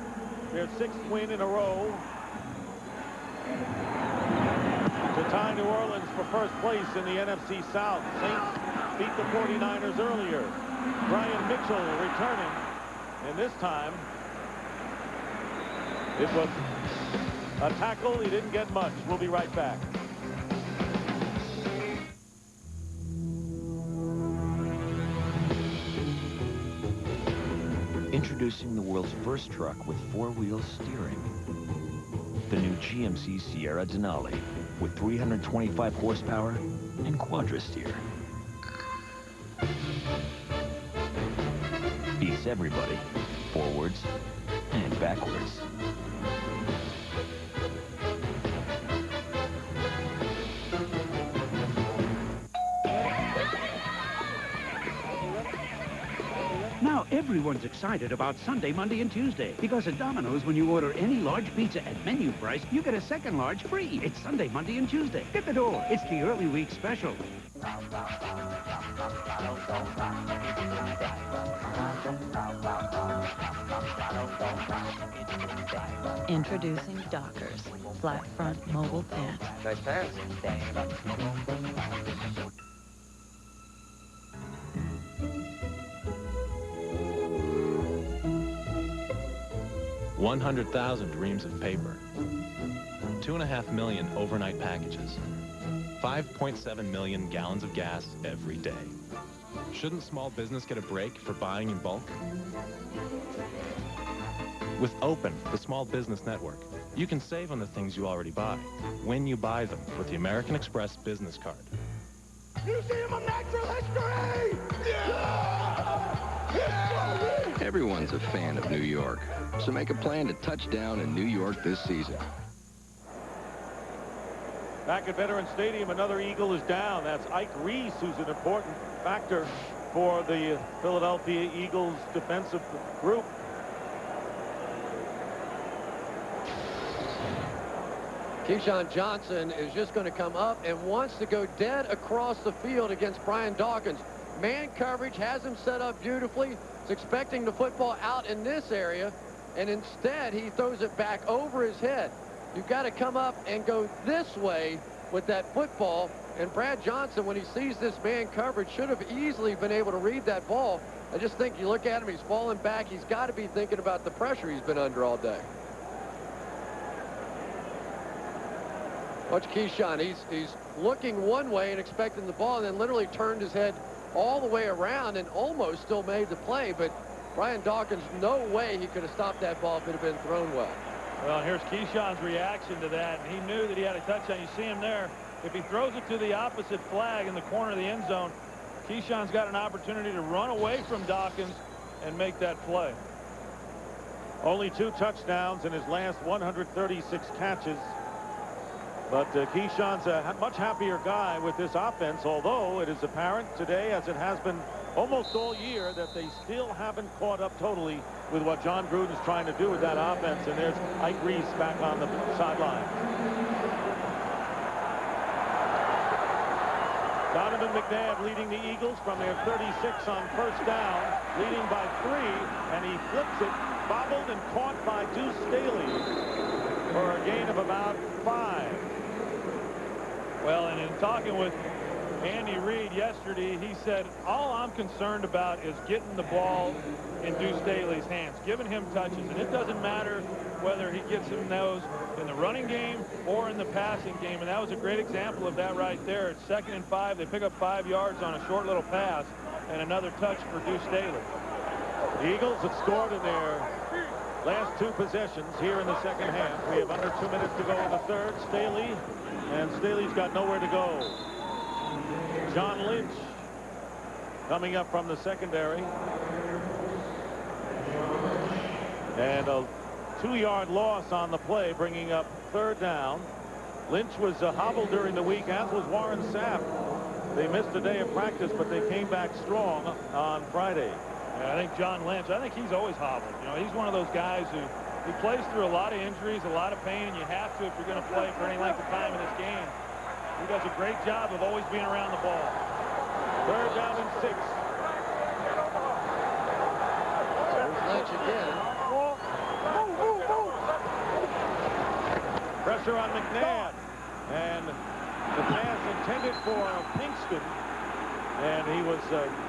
their 6th win in a row to tie New Orleans for first place in the NFC South. Saints beat the 49ers earlier. Brian Mitchell returning, and this time it was a tackle. He didn't get much. We'll be right back. Introducing the world's first truck with 4-wheel steering. The new GMC Sierra Denali with 325 horsepower and quadra-steer. Beats everybody, forwards and backwards. Now everyone's excited about Sunday, Monday, and Tuesday. Because at Domino's, when you order any large pizza at menu price, you get a second large free. It's Sunday, Monday, and Tuesday. Get the door. It's the early week special. Introducing Dockers, flat front mobile pants. Nice pants. 100,000 reams of paper, 2.5 million overnight packages, 5.7 million gallons of gas every day. Shouldn't small business get a break for buying in bulk? With Open, the small business network, you can save on the things you already buy when you buy them with the American Express business card. Museum of Natural History! Yeah! Everyone's a fan of New York, so make a plan to touch down in New York this season. Back at Veterans Stadium, another Eagle is down. That's Ike Reese, who's an important factor for the Philadelphia Eagles defensive group. Keyshawn Johnson is just going to come up and wants to go dead across the field against Brian Dawkins. Man coverage has him set up beautifully. He's expecting the football out in this area, and instead he throws it back over his head. You've got to come up and go this way with that football. And Brad Johnson, when he sees this man coverage, should have easily been able to read that ball. I just think you look at him, he's falling back. He's got to be thinking about the pressure he's been under all day. Watch Keyshawn. He's looking one way and expecting the ball, and then literally turned his head all the way around and almost still made the play. But Brian Dawkins, no way he could have stopped that ball if it had been thrown well. Well, here's Keyshawn's reaction to that. And he knew that he had a touchdown. You see him there. If he throws it to the opposite flag in the corner of the end zone, Keyshawn's got an opportunity to run away from Dawkins and make that play. Only 2 touchdowns in his last 136 catches. But Keyshawn's a much happier guy with this offense, although it is apparent today, as it has been almost all year, that they still haven't caught up totally with what John Gruden's trying to do with that offense. And there's Ike Reese back on the sideline. Donovan McNabb leading the Eagles from their 36 on first down, leading by 3, and he flips it, bobbled and caught by Deuce Staley for a gain of about 5. Well, and in talking with Andy Reid yesterday, he said, all I'm concerned about is getting the ball in Deuce Staley's hands, giving him touches. And it doesn't matter whether he gets him those in the running game or in the passing game. And that was a great example of that right there. It's 2nd and 5. They pick up 5 yards on a short little pass and another touch for Deuce Staley. The Eagles have scored in their last 2 possessions here in the second half. We have under 2 minutes to go in the third. Staley, and Staley's got nowhere to go. John Lynch coming up from the secondary. And a 2-yard loss on the play, bringing up 3rd down. Lynch was hobbled during the week, as was Warren Sapp. They missed a day of practice, but they came back strong on Friday. Yeah, I think John Lynch, I think he's always hobbled. You know, he's one of those guys who he plays through a lot of injuries, a lot of pain, and you have to if you're going to play for any length of time in this game. He does a great job of always being around the ball. 3rd down and 6. There's Lynch again. Pressure on McNabb, and the pass intended for Pinkston, and he was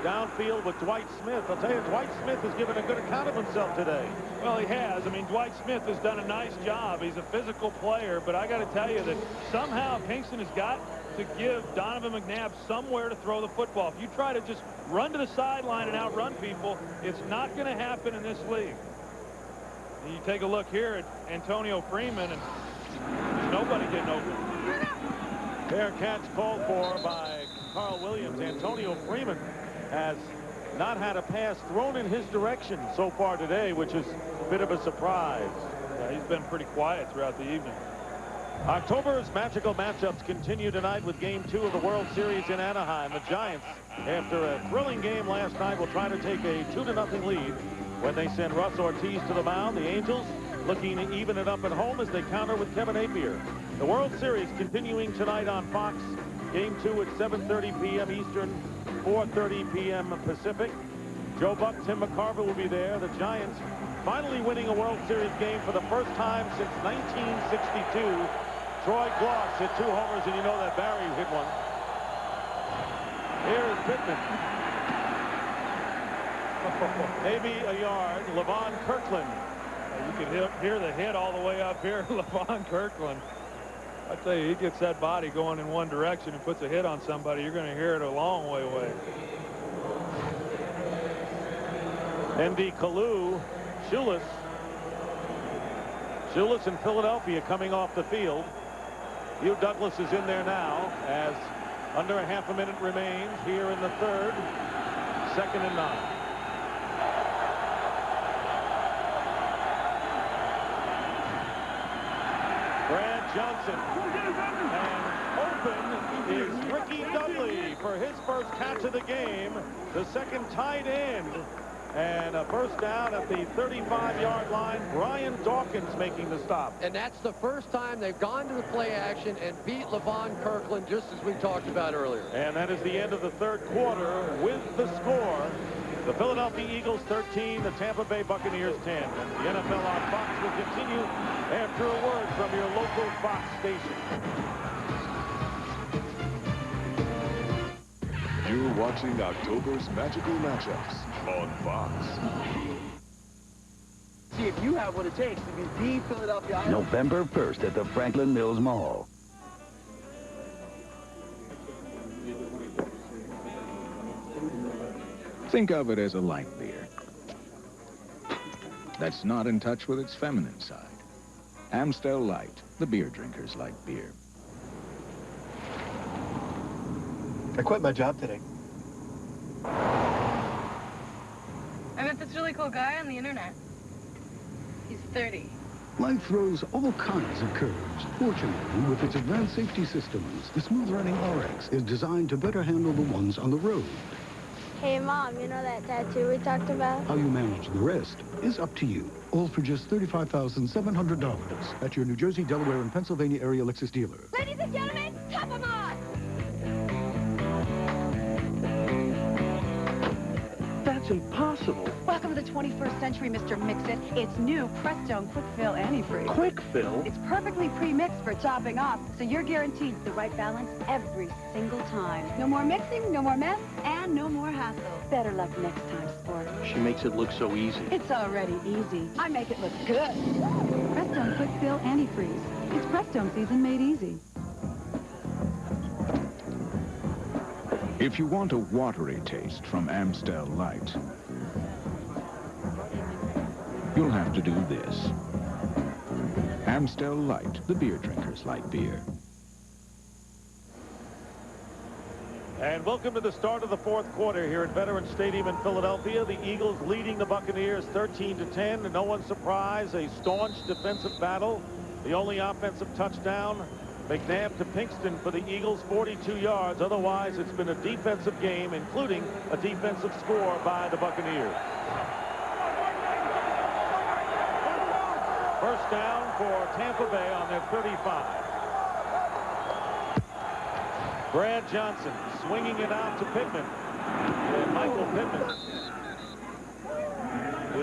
downfield with Dwight Smith. I'll tell you, Dwight Smith has given a good account of himself today. Well, he has. I mean, Dwight Smith has done a nice job. He's a physical player, but I got to tell you that somehow Pinkston has got to give Donovan McNabb somewhere to throw the football. If you try to just run to the sideline and outrun people, it's not going to happen in this league. And you take a look here at Antonio Freeman, and there's nobody getting open. Fair catch called for by Carl Williams. Antonio Freeman has not had a pass thrown in his direction so far today, which is a bit of a surprise. Yeah, he's been pretty quiet throughout the evening. October's magical matchups continue tonight with Game 2 of the World Series in Anaheim. The Giants, after a thrilling game last night, will try to take a 2-0 lead when they send Russ Ortiz to the mound. The Angels looking to even it up at home as they counter with Kevin Appier. The World Series continuing tonight on Fox. Game 2 at 7:30 p.m. Eastern, 4:30 p.m. Pacific. Joe Buck, Tim McCarver will be there. The Giants finally winning a World Series game for the first time since 1962. Troy Gloss hit 2 homers, and you know that Barry hit one. Here is Pittman. Maybe a yard. Levon Kirkland You can hear the hit all the way up here, Levon Kirkland. I tell you, he gets that body going in one direction and puts a hit on somebody, you're going to hear it a long way away. Andy Kalu, Schulis in Philadelphia coming off the field. Hugh Douglas is in there now as under a half a minute remains here in the third. 2nd and 9. Brad Johnson. And open is Ricky Dudley for his first catch of the game. The second tight end. And a first down at the 35-yard line. Brian Dawkins making the stop. And that's the first time they've gone to the play action and beat Levon Kirkland, just as we talked about earlier. And that is the end of the third quarter with the score. The Philadelphia Eagles 13, the Tampa Bay Buccaneers 10. And the NFL on Fox will continue after a word from your local Fox station. You're watching October's magical matchups on Fox. See if you have what it takes to be the Philadelphia Eagles. November 1st at the Franklin Mills Mall. Think of it as a light beer that's not in touch with its feminine side. Amstel Light, the beer drinker's light beer. I quit my job today. I met this really cool guy on the internet. He's 30. Life throws all kinds of curves. Fortunately, with its advanced safety systems, the Smooth Running RX is designed to better handle the ones on the road. Hey, Mom, you know that tattoo we talked about? How you manage the rest is up to you. All for just $35,700 at your New Jersey, Delaware, and Pennsylvania area Lexus dealer. Ladies and gentlemen, top 'em on! That's impossible. Welcome to the 21st century, Mr. Mix-It. It's new Prestone Quick Fill Antifreeze. Quick fill? It's perfectly pre-mixed for chopping off, so you're guaranteed the right balance every single time. No more mixing, no more mess, and no more hassle. Better luck next time, sport. She makes it look so easy. It's already easy. I make it look good. Prestone Quick Fill Antifreeze. It's Prestone season made easy. If you want a watery taste from Amstel Light, you'll have to do this. Amstel Light, the beer drinker's light beer. And welcome to the start of the fourth quarter here at Veterans Stadium in Philadelphia. The Eagles leading the Buccaneers 13-10. And no one's surprised, a staunch defensive battle. The only offensive touchdown, McNabb to Pinkston for the Eagles, 42 yards. Otherwise, it's been a defensive game, including a defensive score by the Buccaneers. First down for Tampa Bay on their 35. Brad Johnson swinging it out to Pittman. And Michael Pittman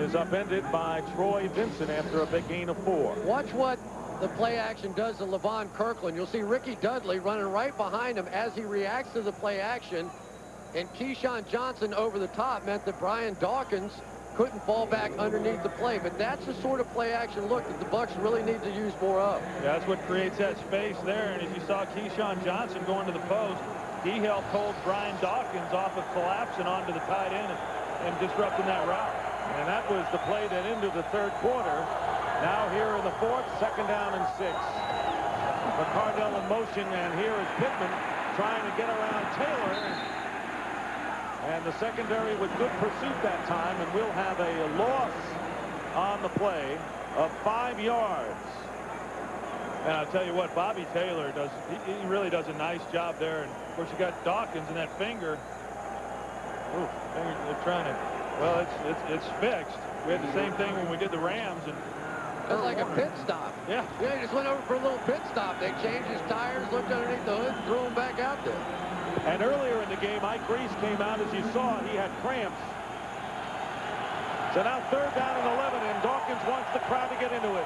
is upended by Troy Vincent after a big gain of 4. Watch what the play action does to Levon Kirkland. You'll see Ricky Dudley running right behind him as he reacts to the play action. And Keyshawn Johnson over the top meant that Brian Dawkins couldn't fall back underneath the play. But that's the sort of play action look that the Bucs really need to use more of. Yeah, that's what creates that space there. And as you saw Keyshawn Johnson going to the post, he helped hold Brian Dawkins off of collapsing onto the tight end and disrupting that route. And that was the play that ended the third quarter. Now here in the fourth, 2nd down and 6. McCardell in motion, and here is Pittman trying to get around Taylor. And the secondary with good pursuit that time, and we'll have a loss on the play of 5 yards. And I'll tell you what, Bobby Taylor does, he really does a nice job there. And of course, you got Dawkins and that finger. Ooh, they're trying to, well, it's fixed. We had the same thing when we did the Rams. And that's like a pit stop. Yeah. Yeah, he just went over for a little pit stop. They changed his tires, looked underneath the hood, threw him back out there. And earlier in the game, Ike Reese came out. As you saw, he had cramps. So now 3rd down and 11, and Dawkins wants the crowd to get into it.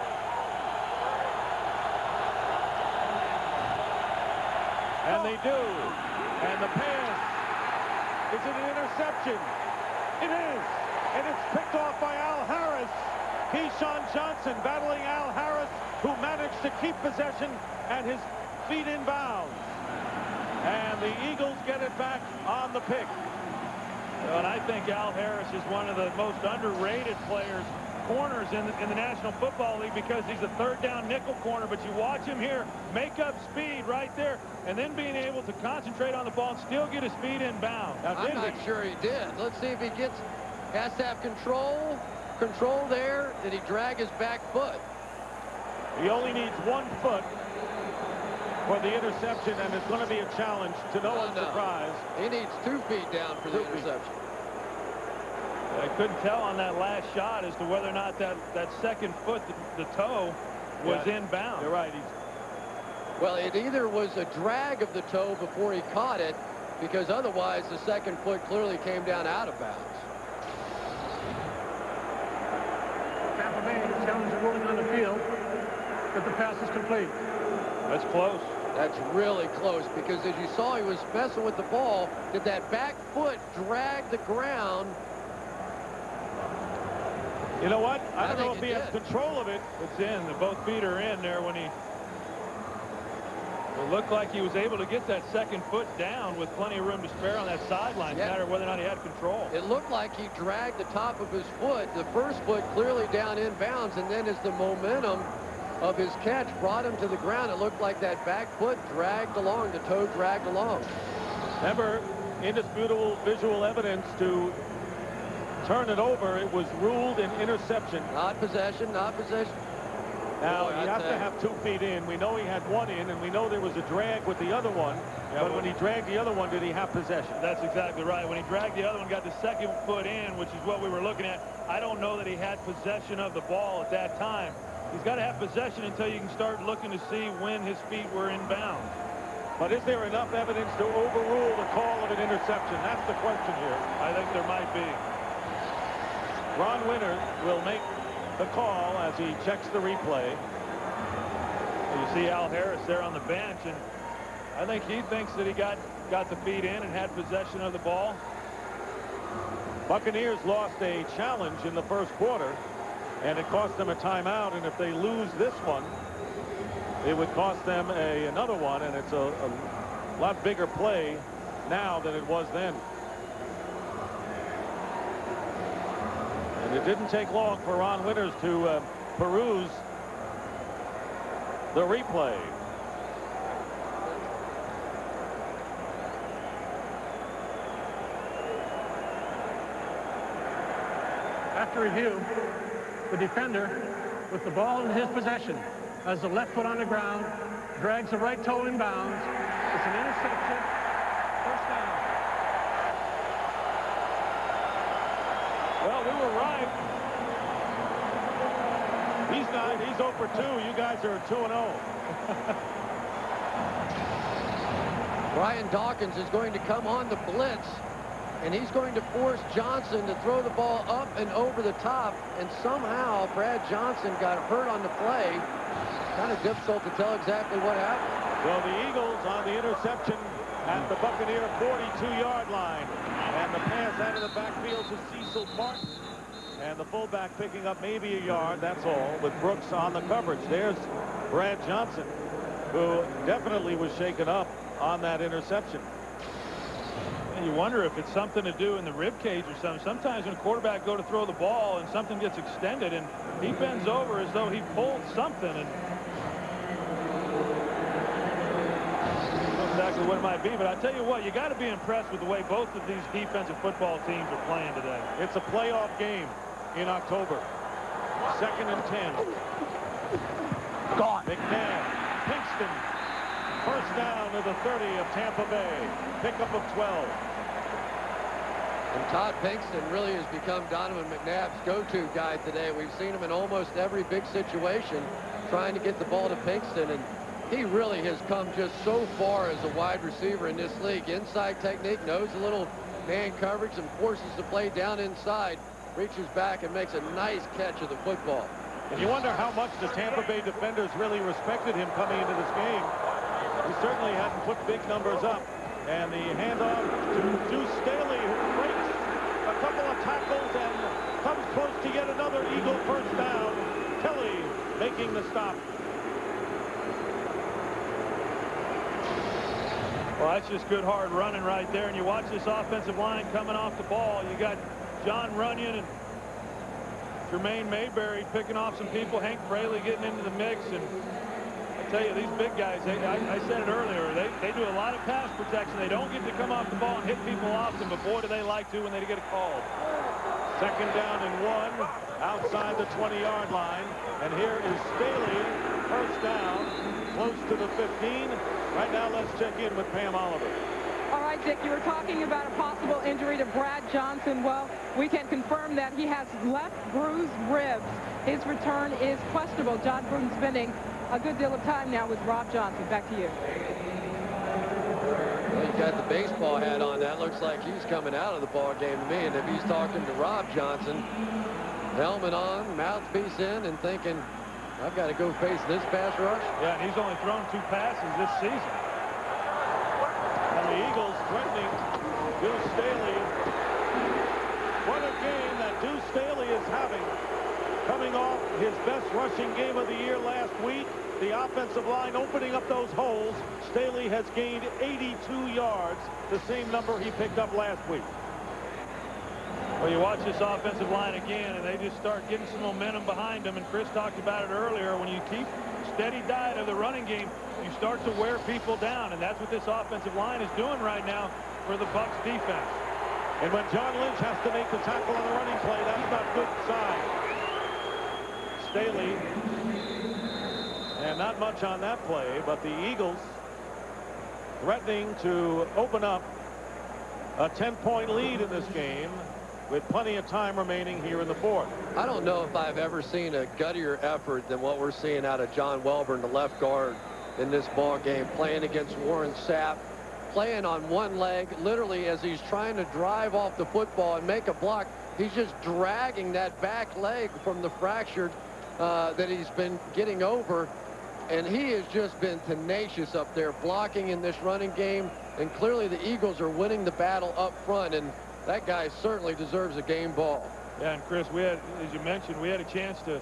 And they do. And the pass. Is it an interception? It is. And it's picked off by Al Harris. Keyshawn Johnson battling Al Harris, who managed to keep possession and his feet in bounds. And the Eagles get it back on the pick. Well, and I think Al Harris is one of the most underrated players, corners in the National Football League, because he's a third down nickel corner. But you watch him here make up speed right there, and then being able to concentrate on the ball and still get his feet in bounds. I'm not sure he did. Let's see if he has to have control there. Did he drag his back foot? He only needs 1 foot for the interception, and it's going to be a challenge to no one's surprise. He needs 2 feet down for the interception. I couldn't tell on that last shot as to whether or not that second foot, the toe, was inbound. You're right. Well, it either was a drag of the toe before he caught it, because otherwise the second foot clearly came down out of bounds. Tampa Bay challenge the ruling on the field, but the pass is complete. That's close. That's really close, because as you saw, he was messing with the ball. Did that back foot drag the ground? You know what? I don't know if he has control of it. It's in. Both feet are in there when he... It looked like he was able to get that second foot down with plenty of room to spare on that sideline. No matter whether or not he had control. It looked like he dragged the top of his foot, the first foot clearly down in bounds, and then as the momentum of his catch brought him to the ground, it looked like that back foot dragged along, the toe dragged along. Remember, indisputable visual evidence to turn it over. It was ruled an interception. Not possession, not possession. Now, you have to have 2 feet in. We know he had 1 in, and we know there was a drag with the other one. Yeah, but when he dragged the other one, did he have possession? That's exactly right. When he dragged the other one, got the second foot in, which is what we were looking at. I don't know that he had possession of the ball at that time. He's got to have possession until you can start looking to see when his feet were in bounds. But is there enough evidence to overrule the call of an interception? That's the question here. I think there might be. Ron Winter will make the call as he checks the replay. You see Al Harris there on the bench, and I think he thinks that he got the feet in and had possession of the ball. Buccaneers lost a challenge in the first quarter, and it cost them a timeout, and if they lose this one, it would cost them another one, and it's a lot bigger play now than it was then. And it didn't take long for Ron Winters to peruse the replay. After review, the defender, with the ball in his possession, has the left foot on the ground, drags the right toe in bounds. It's an interception. First down. Well, we were right. He's 0 for 2. You guys are 2-0. Brian Dawkins is going to come on the blitz, and he's going to force Johnson to throw the ball up and over the top, and somehow Brad Johnson got hurt on the play. Kind of difficult to tell exactly what happened. Well, the Eagles on the interception at the Buccaneer 42-yard line, and the pass out of the backfield to Cecil Martin, and the fullback picking up maybe a yard, that's all, with Brooks on the coverage. There's Brad Johnson, who definitely was shaken up on that interception. And you wonder if it's something to do in the rib cage or something. Sometimes when a quarterback go to throw the ball and something gets extended and he bends over as though he pulled something, and exactly what it might be. But I tell you what, you got to be impressed with the way both of these defensive football teams are playing today. It's a playoff game in October. 2nd and 10. Gone. McNabb, Pinkston, first down to the 30 of Tampa Bay. Pickup of 12. And Todd Pinkston really has become Donovan McNabb's go-to guy today. We've seen him in almost every big situation trying to get the ball to Pinkston, and he really has come just so far as a wide receiver in this league. Inside technique, knows a little man coverage and forces the play down inside, reaches back and makes a nice catch of the football. And you wonder how much the Tampa Bay defenders really respected him coming into this game. He certainly hadn't put big numbers up. And the handoff to Deuce Staley, who breaks a couple of tackles and comes close to yet another Eagle first down. Kelly making the stop. Well, that's just good hard running right there. And you watch this offensive line coming off the ball. You got John Runyon and Jermaine Mayberry picking off some people. Hank Fraley getting into the mix. And I tell you, these big guys, I said it earlier, they do a lot of pass protection. They don't get to come off the ball and hit people often, but boy, do they like to when they get a call. Second down and 1 outside the 20-yard line. And here is Staley, first down, close to the 15. Right now, let's check in with Pam Oliver. All right, Dick, you were talking about a possible injury to Brad Johnson. Well, we can confirm that he has left bruised ribs. His return is questionable. John Gruden's spending a good deal of time now with Rob Johnson. Back to you. Well, he's got the baseball hat on. That looks like he's coming out of the ball game to me. And if he's talking to Rob Johnson, helmet on, mouthpiece in, and thinking, I've got to go face this pass rush. Yeah, and he's only thrown 2 passes this season. And the Eagles threatening Deuce Staley. What a game that Deuce Staley is having. Coming off his best rushing game of the year last week. The offensive line opening up those holes. Staley has gained 82 yards, the same number he picked up last week. Well, you watch this offensive line again, and they just start getting some momentum behind them. And Chris talked about it earlier. When you keep steady diet of the running game, you start to wear people down, and that's what this offensive line is doing right now for the Bucs defense. And when John Lynch has to make the tackle on the running play, that's not good sign. Staley, and not much on that play, but the Eagles threatening to open up a 10-point lead in this game with plenty of time remaining here in the fourth. I don't know if I've ever seen a guttier effort than what we're seeing out of John Welborn, the left guard, in this ball game, playing against Warren Sapp, playing on one leg, literally as he's trying to drive off the football and make a block. He's just dragging that back leg from the fractured that he's been getting over. And he has just been tenacious up there, blocking in this running game. And clearly the Eagles are winning the battle up front. And that guy certainly deserves a game ball. Yeah, and Chris, we had, as you mentioned, we had a chance to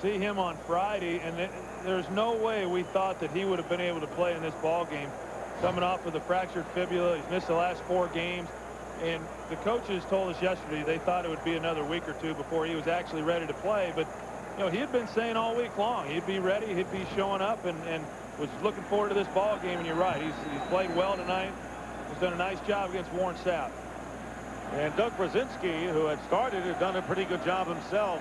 see him on Friday, and there's no way we thought that he would have been able to play in this ball game. Coming off with a fractured fibula, he's missed the last 4 games, and the coaches told us yesterday they thought it would be another week or 2 before he was actually ready to play. But you know, he had been saying all week long he'd be ready, he'd be showing up, and was looking forward to this ball game. And you're right, he's played well tonight. He's done a nice job against Warren Sapp. And Doug Brzezinski, who had started, had done a pretty good job himself.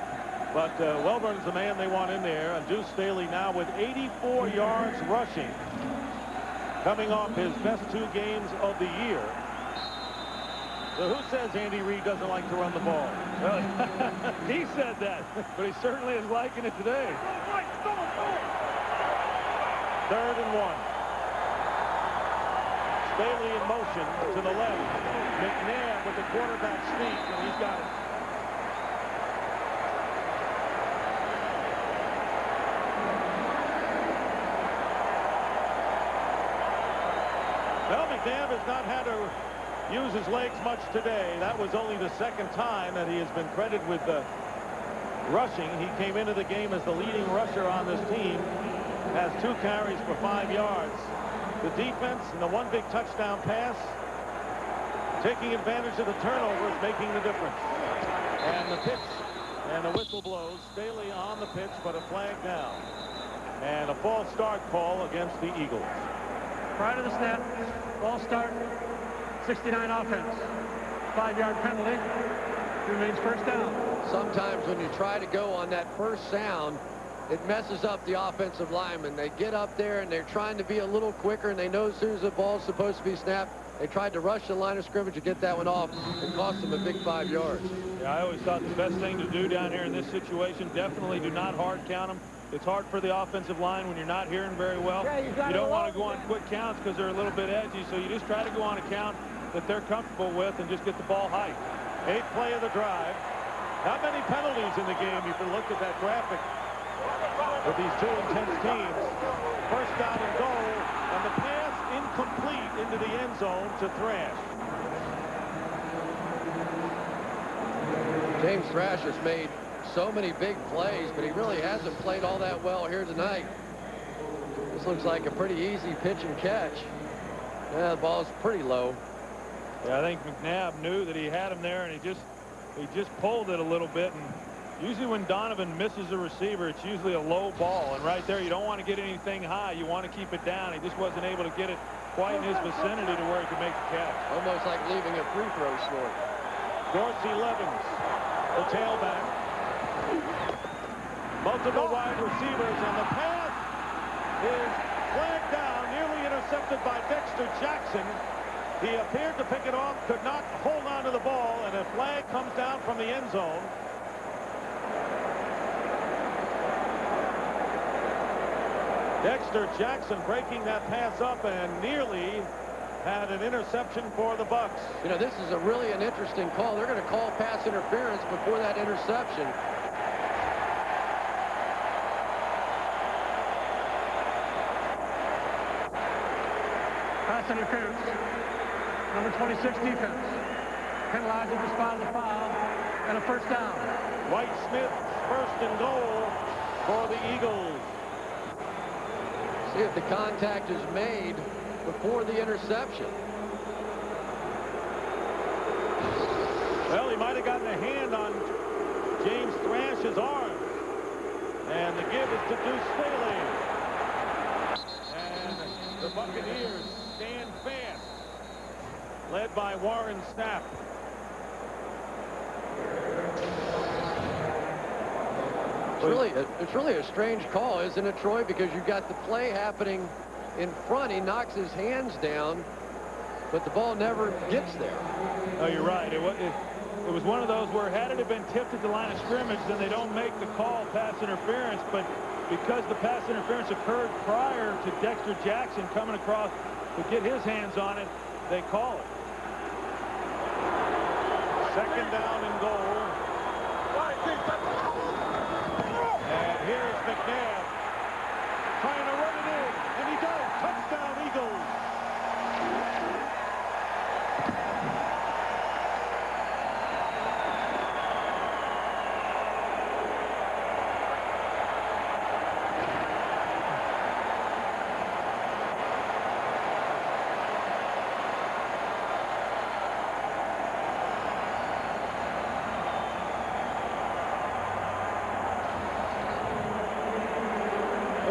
But Welborn's the man they want in there. And Deuce Staley now with 84 yards rushing, coming off his best 2 games of the year. So who says Andy Reid doesn't like to run the ball? Well, he said that, but he certainly is liking it today. 3rd and 1. Staley in motion to the left. McNabb with the quarterback sneak, and he's got it. Well, McNabb has not had to use his legs much today. That was only the 2nd time that he has been credited with rushing. He came into the game as the leading rusher on this team, has 2 carries for 5 yards. The defense and the 1 big touchdown pass, taking advantage of the turnovers, making the difference. And the pitch and the whistle blows. Staley on the pitch, but a flag down. And a false start call against the Eagles. Prior to the snap, false start, 69 offense. 5-yard penalty. Remains first down. Sometimes when you try to go on that first sound, it messes up the offensive linemen. They get up there and they're trying to be a little quicker, and they know as soon as the ball's supposed to be snapped, they tried to rush the line of scrimmage to get that one off. It cost them a big 5 yards. Yeah, I always thought the best thing to do down here in this situation, definitely do not hard count them. It's hard for the offensive line when you're not hearing very well. Yeah, you don't want to go on quick counts because they're a little bit edgy, so you just try to go on a count that they're comfortable with and just get the ball high. 8th play of the drive. Not many penalties in the game. You can look at that graphic with these 2 intense teams. First down and goal, and the pass incomplete into the end zone to Thrash. James Thrash has made so many big plays, but he really hasn't played all that well here tonight. This looks like a pretty easy pitch and catch. Yeah, the ball's pretty low. Yeah, I think McNabb knew that he had him there, and he just pulled it a little bit. And usually when Donovan misses a receiver, it's usually a low ball. And right there, you don't want to get anything high. You want to keep it down. He just wasn't able to get it quite in his vicinity to where he could make the catch. Almost like leaving a free throw short. Dorsey Levens, the tailback. Multiple wide receivers, and the pass is flagged down, nearly intercepted by Dexter Jackson. He appeared to pick it off, could not hold on to the ball, and a flag comes down from the end zone. Dexter Jackson breaking that pass up and nearly had an interception for the Bucs. You know, this is really an interesting call. They're going to call pass interference before that interception. Pass interference. Number 26 defense. Penalized at the spot of the foul and a first down. White Smith, first and goal for the Eagles. See if the contact is made before the interception. Well, he might have gotten a hand on James Thrash's arm. And the give is to Deuce Staley. And the Buccaneers stand fast, led by Warren Sapp. It's really a strange call, isn't it, Troy? Because you've got the play happening in front. He knocks his hands down, but the ball never gets there. Oh, you're right. It was one of those where had it have been tipped at the line of scrimmage, then they don't make the call pass interference. But because the pass interference occurred prior to Dexter Jackson coming across to get his hands on it, they call it. Second down and goal. And here's McNabb trying to run it in, and he does. Touchdown, Eagles.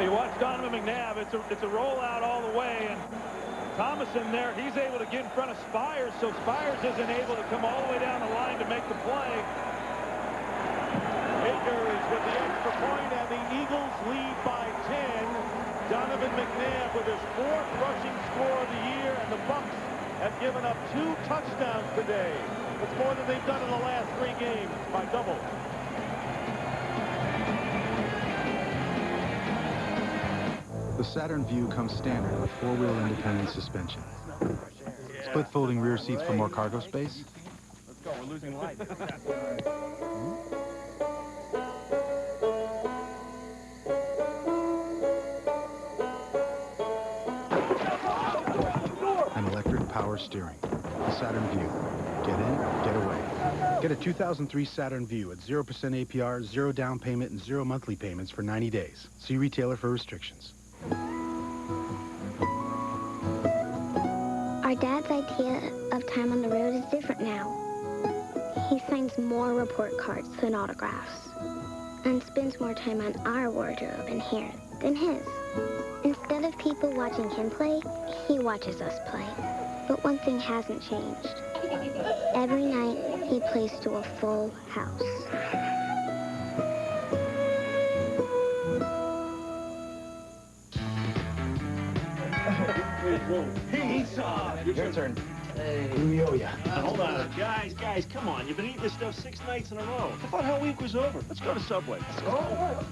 You watch Donovan McNabb, it's a rollout all the way, and Thomason there, he's able to get in front of Spires, so Spires isn't able to come all the way down the line to make the play. Akers with the extra point, and the Eagles lead by 10. Donovan McNabb with his 4th rushing score of the year, and the Bucs have given up 2 touchdowns today. That's more than they've done in the last 3 games by double. The Saturn Vue comes standard with 4-wheel independent suspension. Split folding rear seats for more cargo space. Let's go, we're losing light. And electric power steering. The Saturn Vue. Get in, get away. Get a 2003 Saturn Vue at 0% APR, 0 down payment, and 0 monthly payments for 90 days. See retailer for restrictions. Our dad's idea of time on the road is different now. He signs more report cards than autographs and spends more time on our wardrobe and hair than his. Instead of people watching him play, he watches us play. But one thing hasn't changed. Every night, he plays to a full house. Hey, your turn. Hey. Hold on. Guys, come on. You've been eating this stuff 6 nights in a row. I thought Hell Week was over. Let's go to Subway. Oh.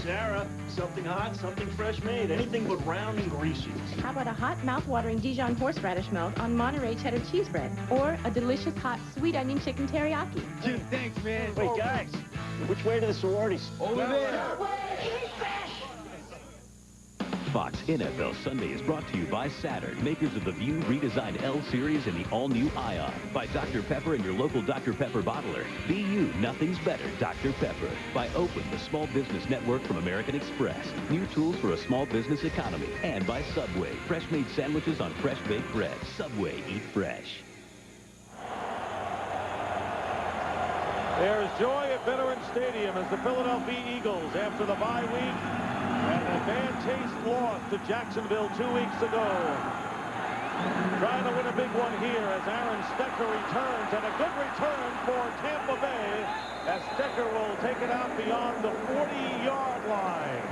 Sarah, something hot, something fresh made. Anything but round and greasy. How about a hot, mouth-watering Dijon horseradish melt on Monterey cheddar cheese bread? Or a delicious, hot, sweet onion chicken teriyaki? Dude, thanks, man. Wait, guys. Which way to the sororities? Over there. Fox NFL Sunday is brought to you by Saturn, makers of the View redesigned L Series and the all-new Ion. By Dr. Pepper and your local Dr. Pepper bottler. Be you, nothing's better, Dr. Pepper. By Open, the small business network from American Express. New tools for a small business economy. And by Subway, fresh-made sandwiches on fresh baked bread. Subway, eat fresh. There's joy at Veterans Stadium as the Philadelphia Eagles, after the bye week and a bad taste loss to Jacksonville 2 weeks ago, trying to win a big one here as Aaron Stecker returns, and a good return for Tampa Bay as Stecker will take it out beyond the 40-yard line.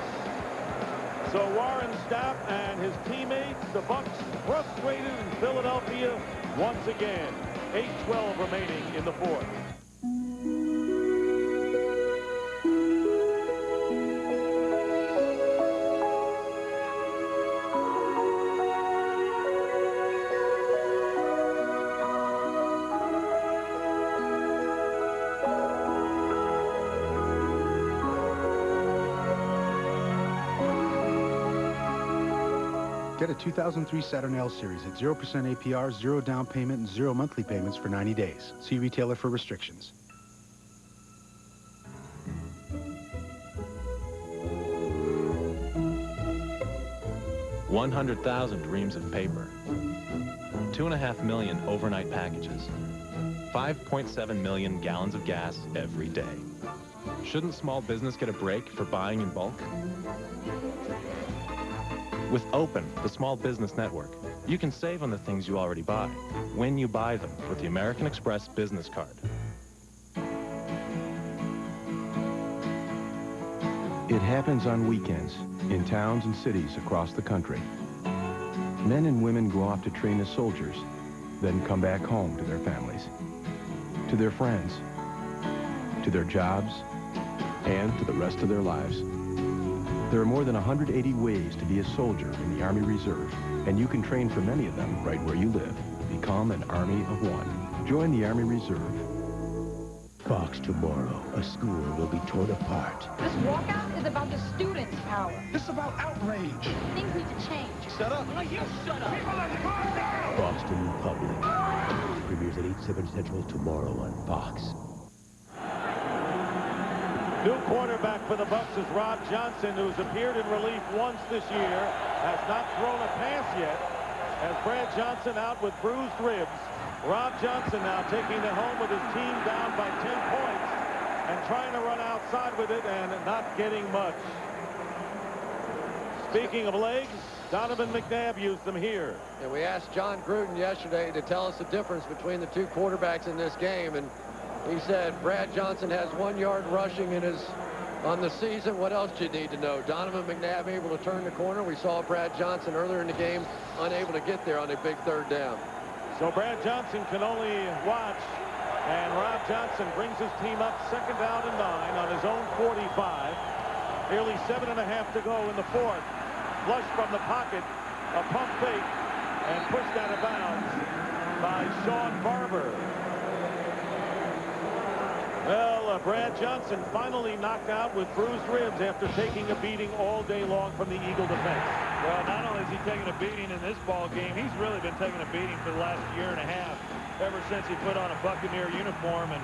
So Warren Stapp and his teammates, the Bucs, frustrated in Philadelphia once again. 8:12 remaining in the fourth. Get a 2003 Saturn L Series at 0% APR, 0 down payment, and 0 monthly payments for 90 days. See retailer for restrictions. $100,000 reams of paper, 2.5 million overnight packages, 5.7 million gallons of gas every day. Shouldn't small business get a break for buying in bulk? With Open, the small business network, you can save on the things you already buy when you buy them with the American Express business card. It happens on weekends in towns and cities across the country. Men and women go off to train as soldiers, then come back home to their families, to their friends, to their jobs, and to the rest of their lives. There are more than 180 ways to be a soldier in the Army Reserve, and you can train for many of them right where you live. Become an Army of One. Join the Army Reserve. Fox, tomorrow, a school will be torn apart. This walkout is about the students' power. This is about outrage. Things need to change. Shut up. No, you shut up. Boston Republic. Premieres at 8/7 Central tomorrow on Fox. New quarterback for the Bucs is Rob Johnson, who's appeared in relief once this year, has not thrown a pass yet. As Brad Johnson out with bruised ribs, Rob Johnson now taking it home with his team down by 10 points and trying to run outside with it and not getting much. Speaking of legs, Donovan McNabb used them here. And we asked John Gruden yesterday to tell us the difference between the two quarterbacks in this game, and he said Brad Johnson has 1 yard rushing on the season. What else do you need to know? Donovan McNabb able to turn the corner. We saw Brad Johnson earlier in the game unable to get there on a big third down. So Brad Johnson can only watch, and Rob Johnson brings his team up 2nd down and 9 on his own 45. Nearly 7.5 to go in the fourth. Flush from the pocket, a pump fake, and pushed out of bounds by Sean Barber. Well, Brad Johnson finally knocked out with bruised ribs after taking a beating all day long from the Eagle defense. Well, not only is he taking a beating in this ball game, he's really been taking a beating for the last year and a half, ever since he put on a Buccaneer uniform. And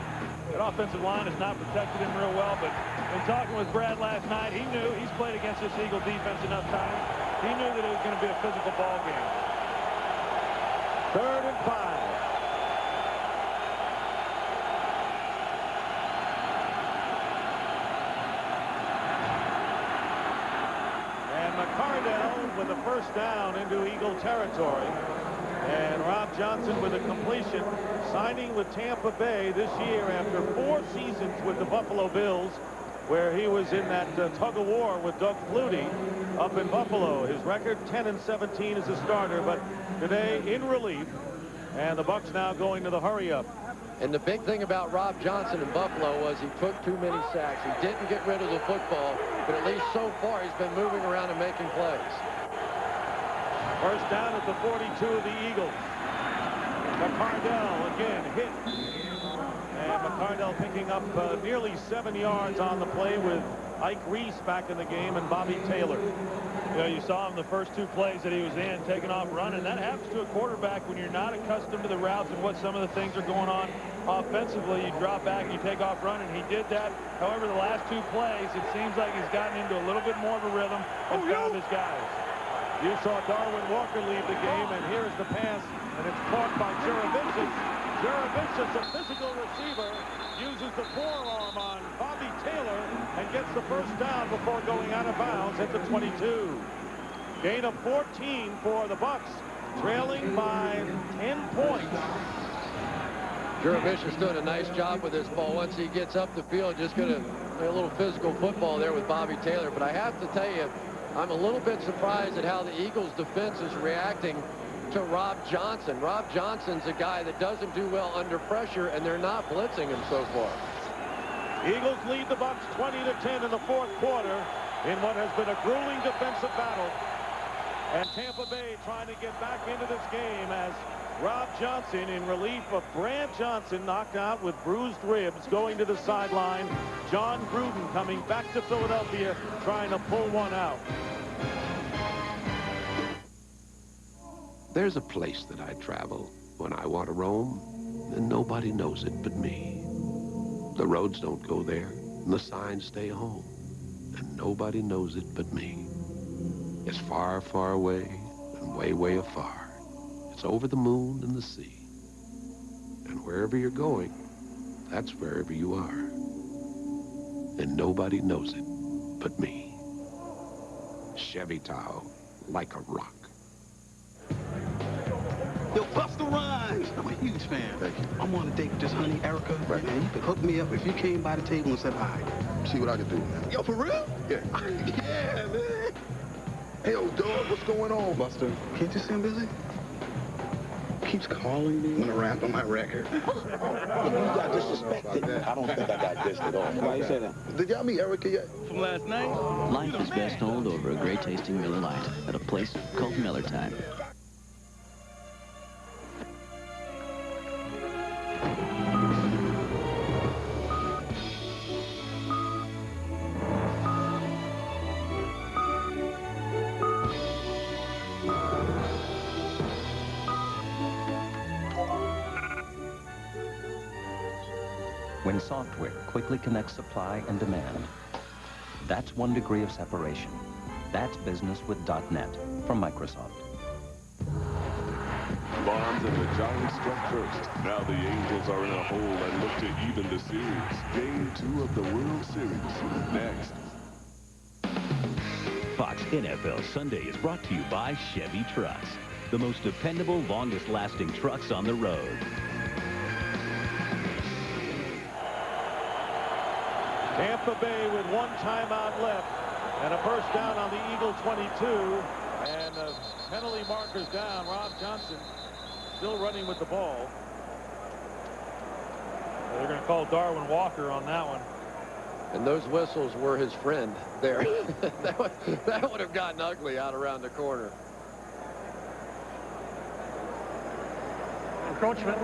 that offensive line has not protected him real well, but in talking with Brad last night, he knew he's played against this Eagle defense enough times. He knew that it was going to be a physical ball game. 3rd and 5. McCardell with a first down into Eagle territory. And Rob Johnson with a completion, signing with Tampa Bay this year after 4 seasons with the Buffalo Bills, where he was in that tug-of-war with Doug Flutie up in Buffalo. His record 10-17 as a starter, but today in relief. And the Bucs now going to the hurry-up. And the big thing about Rob Johnson in Buffalo was he took too many sacks. He didn't get rid of the football, but at least so far he's been moving around and making plays. First down at the 42 of the Eagles. McCardell again hit. And McCardell picking up nearly 7 yards on the play with Ike Reese back in the game and Bobby Taylor. You know, you saw him the first 2 plays that he was in, taking off running. That happens to a quarterback when you're not accustomed to the routes and what some of the things are going on offensively. You drop back and you take off running. He did that. However, the last 2 plays, it seems like he's gotten into a little bit more of a rhythm and found his guys. You saw Darwin Walker leave the game, and here's the pass, and it's caught by Juravicius. Juravicius, a physical receiver, uses the forearm on Bobby Taylor and gets the first down before going out of bounds at the 22. Gain of 14 for the Bucs, trailing by 10 points. Juravicius doing a nice job with this ball. Once he gets up the field, just going to play a little physical football there with Bobby Taylor. But I have to tell you, I'm a little bit surprised at how the Eagles defense is reacting to Rob Johnson. Rob Johnson's a guy that doesn't do well under pressure, and they're not blitzing him so far. Eagles lead the Bucs 20-10 in the 4th quarter in what has been a grueling defensive battle. And Tampa Bay trying to get back into this game as Rob Johnson, in relief of Brad Johnson, knocked out with bruised ribs, going to the sideline. John Gruden coming back to Philadelphia, trying to pull one out. There's a place that I travel when I want to roam, and nobody knows it but me. The roads don't go there, and the signs stay home, and nobody knows it but me. It's far, far away, and way, way afar. It's over the moon and the sea. And wherever you're going, that's wherever you are. And nobody knows it but me. Chevy Tahoe, like a rock. Yo, Busta Rhymes, I'm a huge fan. Thank you. I'm on a date with this honey, Erica. Right. Man, you could hook me up if you came by the table and said hi. See what I can do, man. Yo, for real? Yeah. Yeah, man. Hey, old dog, what's going on, Buster? Can't you see I'm busy? Keeps calling me when I rap on my record. You got disrespected. I don't think I got dissed at all. Why you say that? Did y'all meet Erica yet? From last night? Life is best told over a great tasting Miller Lite at a place called Miller Time. When software quickly connects supply and demand, that's one degree of separation. That's business with .NET from Microsoft. Bonds and the Giants struck first. Now the Angels are in a hole and look to even the series. Game 2 of the World Series. Next. Fox NFL Sunday is brought to you by Chevy Trucks. The most dependable, longest-lasting trucks on the road. Tampa Bay with 1 timeout left and a first down on the Eagle 22, and penalty markers down. Rob Johnson still running with the ball. They're going to call Darwin Walker on that one. And those whistles were his friend there. that would have gotten ugly out around the corner. Encroachment,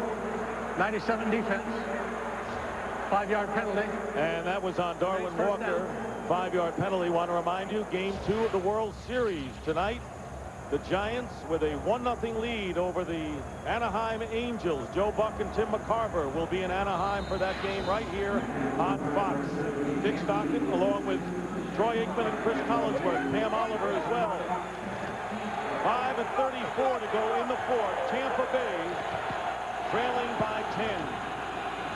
97 defense. 5-yard penalty. And that was on Darwin Walker. 5-yard penalty. Want to remind you, game 2 of the World Series tonight. The Giants with a 1-0 lead over the Anaheim Angels. Joe Buck and Tim McCarver will be in Anaheim for that game right here on Fox. Dick Stockton along with Troy Aikman and Chris Collinsworth. Pam Oliver as well. 5:34 to go in the 4th. Tampa Bay trailing by 10.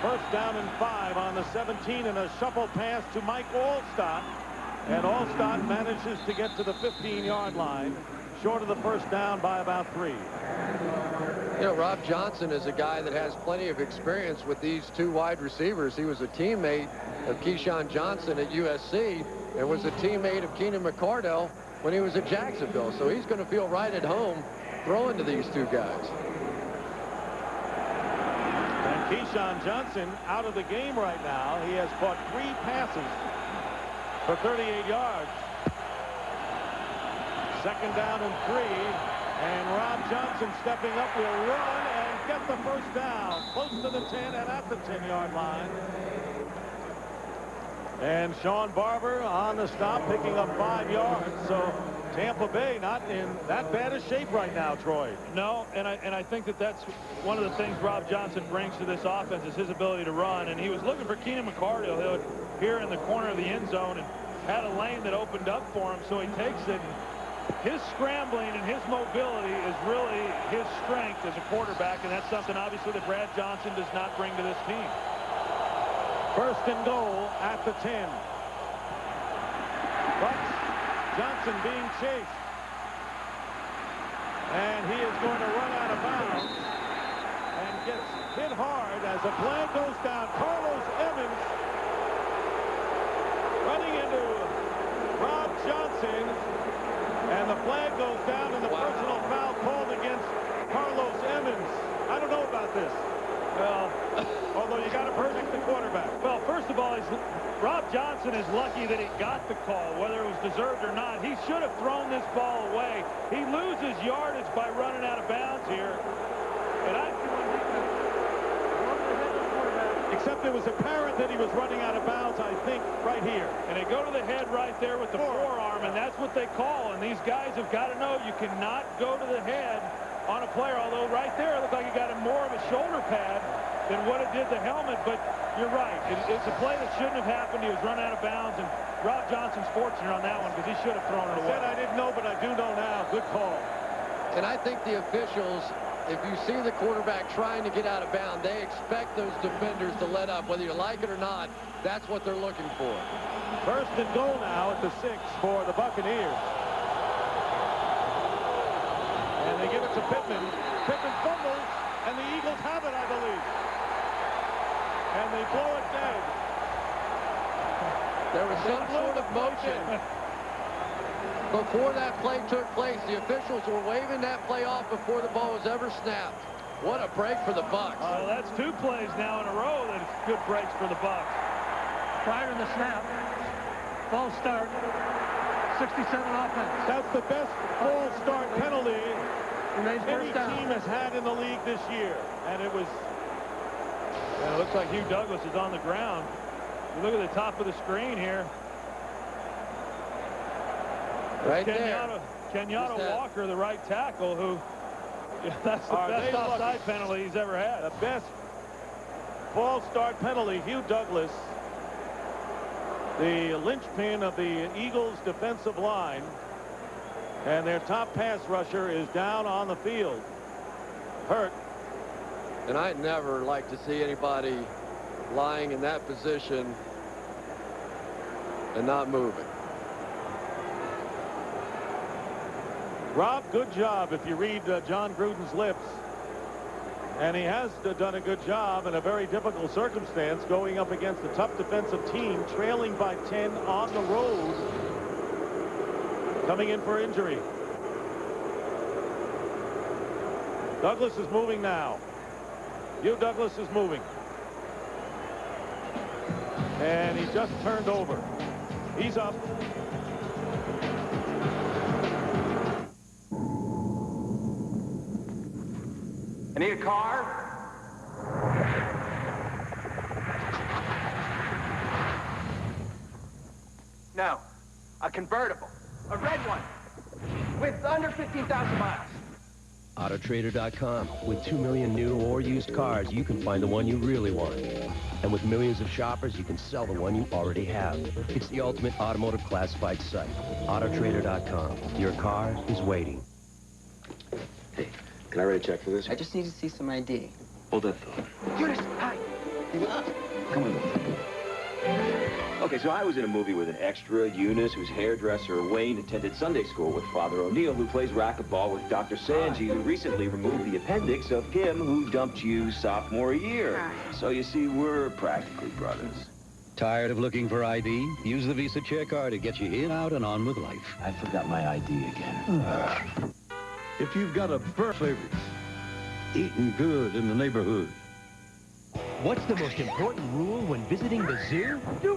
First down and 5 on the 17, and a shuffle pass to Mike Allstott. And Allstott manages to get to the 15-yard line, short of the first down by about 3. You know, Rob Johnson is a guy that has plenty of experience with these 2 wide receivers. He was a teammate of Keyshawn Johnson at USC and was a teammate of Keenan McCardell when he was at Jacksonville. So he's going to feel right at home throwing to these 2 guys. Keyshawn Johnson out of the game right now. He has caught 3 passes for 38 yards. Second down and 3. And Rob Johnson stepping up will run and get the first down. Close to the 10 and at the 10-yard line. And Sean Barber on the stop, picking up 5 yards. So Tampa Bay not in that bad a shape right now, Troy. No, and I think that's one of the things Rob Johnson brings to this offense is his ability to run. And he was looking for Keenan McCardle here in the corner of the end zone and had a lane that opened up for him. So he takes it. His scrambling and his mobility is really his strength as a quarterback, and that's something obviously that Brad Johnson does not bring to this team. First and goal at the 10. Bucks, Johnson being chased. And he is going to run out of bounds and gets hit hard as the flag goes down. Carlos Evans running into Rob Johnson. And the flag goes down, and the personal foul called against Carlos Evans. I don't know about this. Well, although you got to protect the quarterback. Well, first of all, Rob Johnson is lucky that he got the call, whether it was deserved or not. He should have thrown this ball away. He loses yardage by running out of bounds here. And except it was apparent that he was running out of bounds, I think, right here. And they go to the head right there with the forearm, and that's what they call. And these guys have got to know you cannot go to the head on a player, although right there it looked like he got him more of a shoulder pad than what it did the helmet. But you're right. It's a play that shouldn't have happened. He was run out of bounds, and Rob Johnson's fortunate on that one because he should have thrown it away. I didn't know, but I do know now. Good call. And I think the officials, if you see the quarterback trying to get out of bounds, they expect those defenders to let up. Whether you like it or not, that's what they're looking for. First and goal now at the 6 for the Buccaneers. And they give it to Pittman. Pittman fumbles, and the Eagles have it, I believe. And they blow it dead. There was some sort of motion before that play took place. The officials were waving that play off before the ball was ever snapped. What a break for the Bucs. Well, that's 2 plays now in a row that it's good breaks for the Bucs. Prior to the snap, false start, 67 offense. That's the best false start penalty any down. team has had in the league this year. And it was... And it looks like Hugh Douglas is on the ground. You look at the top of the screen here. Right Kenyatta Walker, the right tackle, who that's the best offside penalty he's ever had. The best false start penalty, Hugh Douglas, the linchpin of the Eagles defensive line, and their top pass rusher is down on the field, hurt. And I'd never like to see anybody lying in that position and not moving. Rob, good job if you read John Gruden's lips. And he has done a good job in a very difficult circumstance going up against a tough defensive team, trailing by 10 on the road, coming in for injury. Douglas is moving now. Hugh Douglas is moving. And he just turned over. He's up. I need a car. No, a convertible, a red one, with under 15,000 miles. Autotrader.com. With 2 million new or used cars, you can find the one you really want. And with millions of shoppers, you can sell the one you already have. It's the ultimate automotive classified site. Autotrader.com. Your car is waiting. Hey, can I write a check for this? I just need to see some ID. Hold that thought. Eunice, hi. Come on. Okay, so I was in a movie with an extra, Eunice, whose hairdresser, Wayne, attended Sunday school with Father O'Neill, who plays racquetball with Dr. Sanji, who recently removed the appendix of him who dumped you sophomore year. So you see, we're practically brothers. Tired of looking for ID? Use the Visa Chair Card to get you in, out, and on with life. I forgot my ID again. If you've got a birth favorite, eating good in the neighborhood. What's the most important rule when visiting the zoo? Oh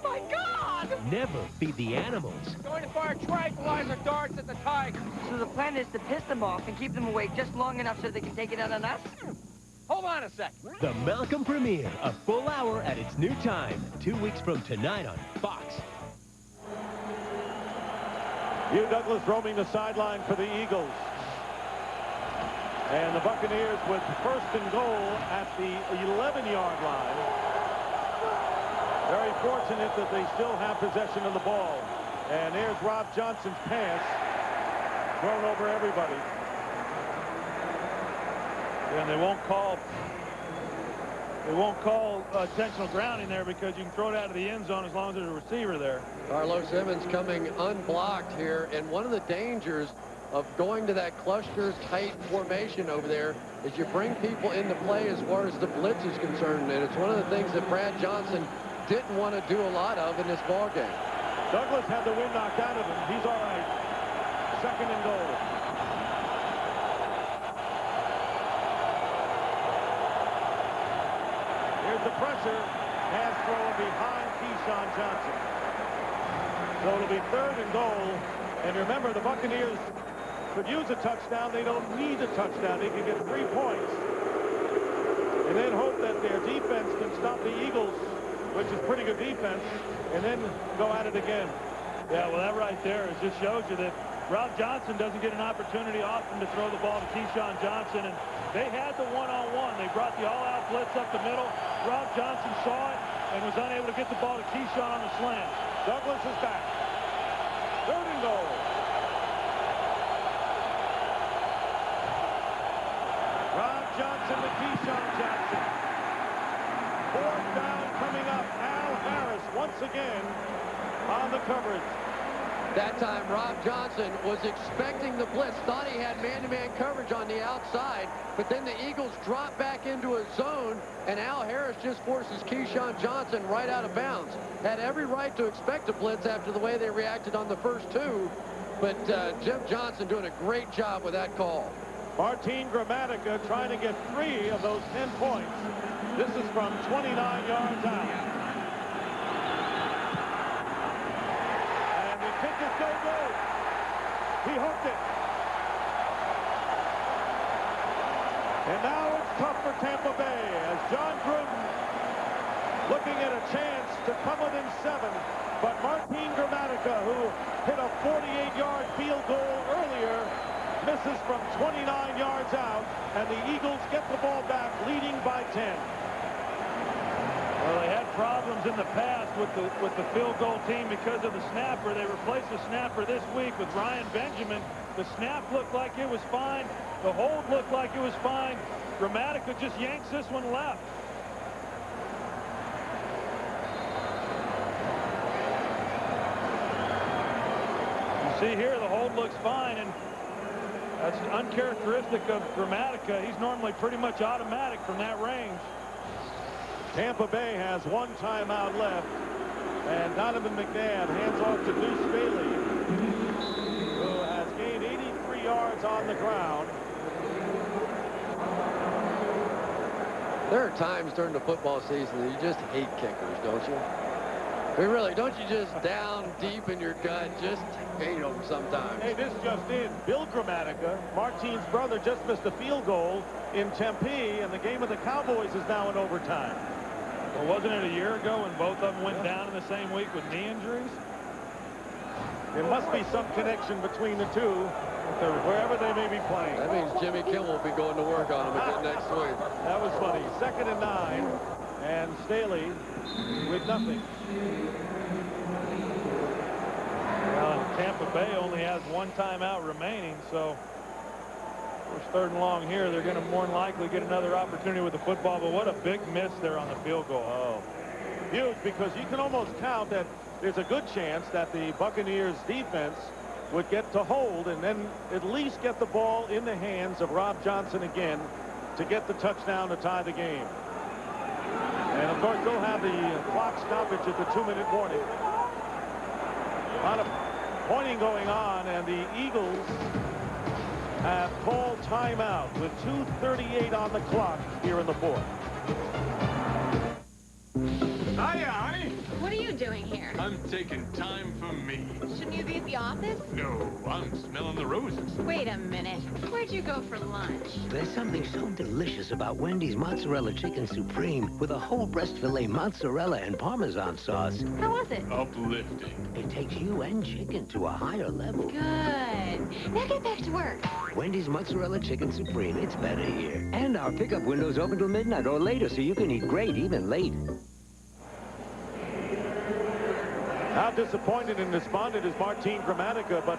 my God! Never feed the animals. Going to fire tranquilizer darts at the tigers. So the plan is to piss them off and keep them awake just long enough so they can take it out on us? Hold on a sec. The Malcolm premiere, a full hour at its new time, 2 weeks from tonight on Fox. Hugh Douglas roaming the sideline for the Eagles. And the Buccaneers with first and goal at the 11-yard line. Very fortunate that they still have possession of the ball. And there's Rob Johnson's pass. Thrown over everybody. And they won't call intentional grounding there because you can throw it out of the end zone as long as there's a receiver there. Carlos Simmons coming unblocked here, and one of the dangers of going to that cluster tight formation over there is you bring people into play as far as the blitz is concerned, and it's one of the things that Brad Johnson didn't want to do a lot of in this ball game. Douglas had the wind knocked out of him. He's all right. Second and goal. Here's the pressure. Pass throw behind Keyshawn Johnson. So it'll be third and goal. And remember, the Buccaneers could use a touchdown. They don't need a touchdown. They can get 3 points. And then hope that their defense can stop the Eagles, which is pretty good defense, and then go at it again. Yeah, well, that right there just shows you that Rob Johnson doesn't get an opportunity often to throw the ball to Keyshawn Johnson, and they had the one-on-one. They brought the all-out blitz up the middle. Rob Johnson saw it and was unable to get the ball to Keyshawn on the slant. Douglas is back. Third and goal. Rob Johnson to Keyshawn Johnson. Fourth down coming up. Al Harris once again on the coverage. That time, Rob Johnson was expecting the blitz, thought he had man-to-man coverage on the outside, but then the Eagles drop back into a zone, and Al Harris just forces Keyshawn Johnson right out of bounds. Had every right to expect a blitz after the way they reacted on the first two, but Jim Johnson doing a great job with that call. Martin Gramatica trying to get 3 of those 10 points. This is from 29 yards out. And the kick is no good. He hooked it. And now it's tough for Tampa Bay as John Gruden looking at a chance to come within 7. But Martin Gramatica, who hit a 48-yard field goal earlier, misses from 29 yards out, and the Eagles get the ball back, leading by 10. Well, they had problems in the past with the field goal team because of the snapper. They replaced the snapper this week with Ryan Benjamin. The snap looked like it was fine. The hold looked like it was fine. Gramatica just yanks this one left. You see here, the hold looks fine, and that's uncharacteristic of Gramatica. He's normally pretty much automatic from that range. Tampa Bay has 1 timeout left, and Donovan McNabb hands off to Deuce Bailey, who has gained 83 yards on the ground. There are times during the football season that you just hate kickers, don't you? I mean, really, don't you just down deep in your gut just hate them sometimes? Hey, this just in. Bill Gramatica, Martin's brother, just missed a field goal in Tempe, and the game of the Cowboys is now in overtime. Well, wasn't it a year ago when both of them went down in the same week with knee injuries? There must be some connection between the two, wherever they may be playing. That means Jimmy Kimmel will be going to work on them again next week. That was funny. 2nd and 9, and Staley with nothing. Well, Tampa Bay only has 1 timeout remaining, so first 3rd and long here. They're going to more than likely get another opportunity with the football, but what a big miss there on the field goal. Oh, huge, because you can almost count that there's a good chance that the Buccaneers defense would get to hold and then at least get the ball in the hands of Rob Johnson again to get the touchdown to tie the game. And of course they'll have the clock stoppage at the 2-minute warning. A lot of pointing going on, and the Eagles have called timeout with 2:38 on the clock here in the 4th. Hiya, honey. What are you you doing here? I'm taking time for me. Shouldn't you be at the office? No, I'm smelling the roses. Wait a minute. Where'd you go for lunch? There's something so delicious about Wendy's Mozzarella Chicken Supreme with a whole breast filet mozzarella and Parmesan sauce. How was it? Uplifting. It takes you and chicken to a higher level. Good. Now get back to work. Wendy's Mozzarella Chicken Supreme. It's better here. And our pickup window's open till midnight or later, so you can eat great even late. How disappointed and despondent is Martin Gramatica, but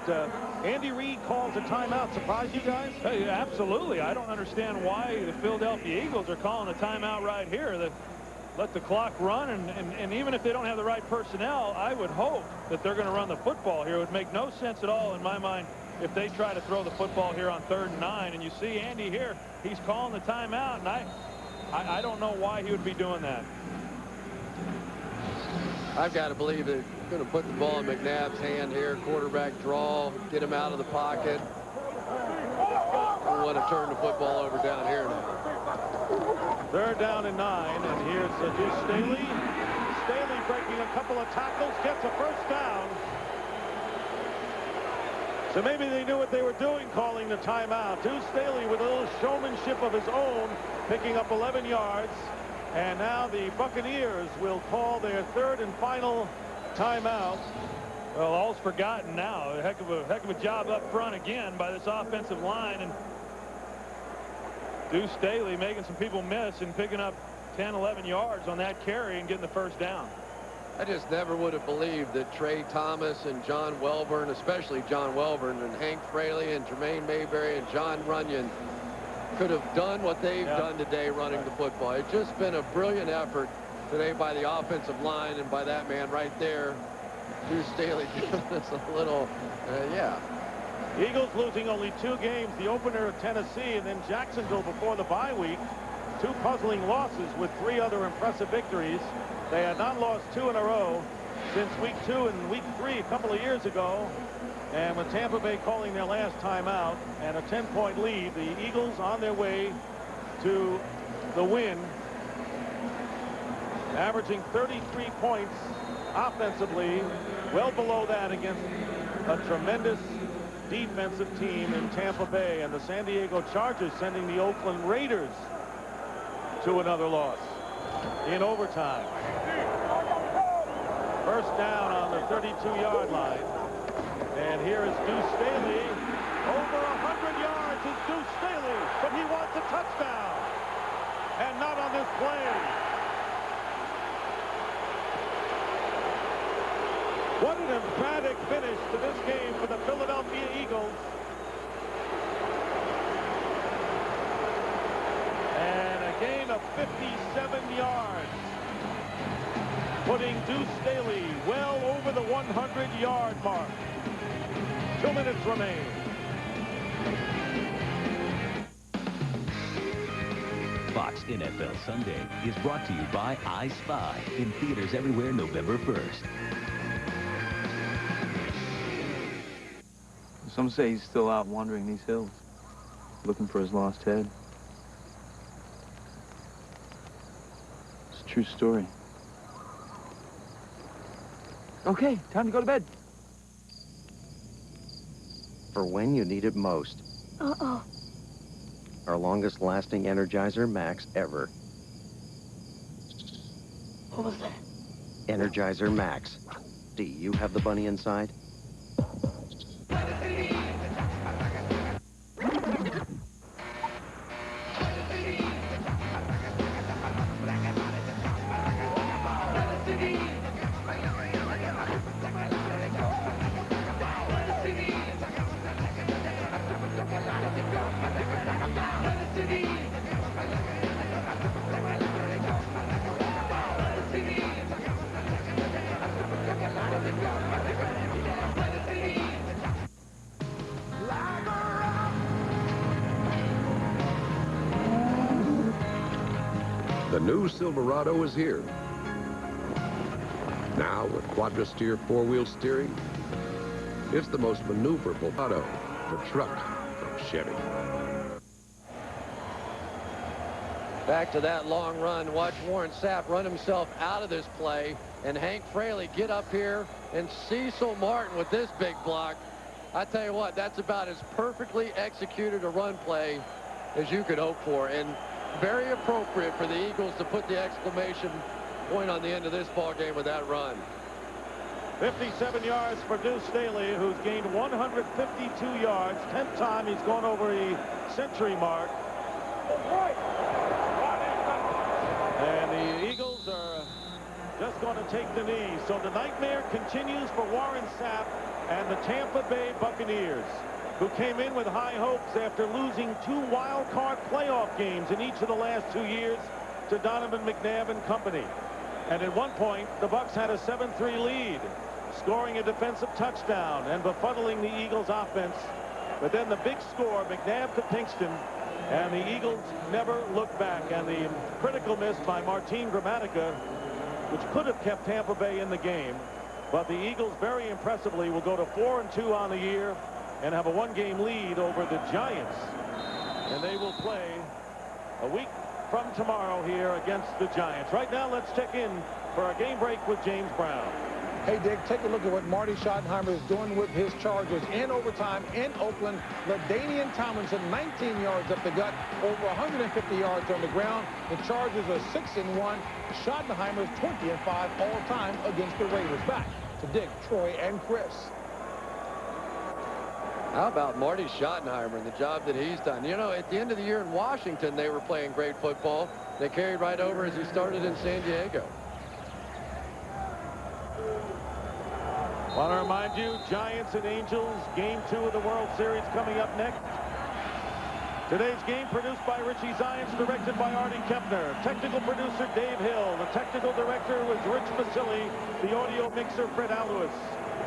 Andy Reid calls a timeout. Surprise you guys? Hey, absolutely. I don't understand why the Philadelphia Eagles are calling a timeout right here. Let the clock run, and even if they don't have the right personnel, I would hope that they're going to run the football here. It would make no sense at all in my mind if they try to throw the football here on 3rd and 9. And you see Andy here, he's calling the timeout, and I don't know why he would be doing that. I've got to believe they're going to put the ball in McNabb's hand here. Quarterback draw, get him out of the pocket. We want to turn the football over down here now. 3rd down and 9, and here's Deuce Staley. Staley breaking a couple of tackles, gets a 1st down. So maybe they knew what they were doing calling the timeout. Deuce Staley with a little showmanship of his own, picking up 11 yards. And now the Buccaneers will call their 3rd and final timeout. Well, all's forgotten now. A heck of a job up front again by this offensive line, and Deuce Staley making some people miss and picking up 10, 11 yards on that carry and getting the 1st down. I just never would have believed that Trey Thomas and John Welburn, especially John Welburn, and Hank Fraley and Jermaine Mayberry and John Runyon could have done what they've done today running the football. It's just been a brilliant effort today by the offensive line and by that man right there, Deuce Staley, giving us a little, Eagles losing only 2 games, the opener of Tennessee and then Jacksonville before the bye week. 2 puzzling losses with 3 other impressive victories. They had not lost 2 in a row since week 2 and week 3 a couple of years ago. And with Tampa Bay calling their last timeout and a 10-point lead, the Eagles on their way to the win, averaging 33 points offensively, well below that against a tremendous defensive team in Tampa Bay. And the San Diego Chargers sending the Oakland Raiders to another loss in overtime. 1st down on the 32-yard line. And here is Deuce Staley. Over 100 yards is Deuce Staley, but he wants a touchdown. And not on this play. What an emphatic finish to this game for the Philadelphia Eagles. And a gain of 57 yards, putting Deuce Staley well over the 100-yard mark. 2 minutes remain. Fox NFL Sunday is brought to you by I Spy in theaters everywhere November 1st. Some say he's still out wandering these hills, looking for his lost head. It's a true story. Okay, time to go to bed. For when you need it most. Uh-oh. Our longest lasting Energizer Max ever. What was that? Energizer Max. Do you have the bunny inside? The new Silverado is here. Now with quadra-steer 4-wheel steering, it's the most maneuverable auto, the truck from Chevy. Back to that long run. Watch Warren Sapp run himself out of this play. and Hank Fraley get up here, and Cecil Martin with this big block. I tell you what, that's about as perfectly executed a run play as you could hope for, and very appropriate for the Eagles to put the exclamation point on the end of this ball game with that run. 57 yards for Deuce Staley, who's gained 152 yards. 10th time he's gone over the century mark. And the Eagles are just going to take the knee. So the nightmare continues for Warren Sapp and the Tampa Bay Buccaneers, who came in with high hopes after losing 2 wild card playoff games in each of the last 2 years to Donovan McNabb and company. And at one point, the Bucs had a 7-3 lead, scoring a defensive touchdown and befuddling the Eagles offense. But then the big score, McNabb to Pinkston, and the Eagles never looked back. And the critical miss by Martin Gramatica, which could have kept Tampa Bay in the game. But the Eagles very impressively will go to 4-2 on the year and have a 1-game lead over the Giants. And they will play a week from tomorrow here against the Giants. Right now, let's check in for our game break with James Brown. Hey, Dick, take a look at what Marty Schottenheimer is doing with his Chargers in overtime in Oakland. LaDainian Tomlinson, 19 yards up the gut, over 150 yards on the ground. The Chargers are 6-1. Schottenheimer's 20-5 all-time against the Raiders. Back to Dick, Troy, and Chris. How about Marty Schottenheimer and the job that he's done? You know, at the end of the year in Washington, they were playing great football. They carried right over as he started in San Diego. Want to remind you, Giants and Angels, Game 2 of the World Series coming up next. Today's game produced by Richie Zients, directed by Artie Kempner. Technical producer Dave Hill. The technical director was Rich Basili. The audio mixer Fred Alouis.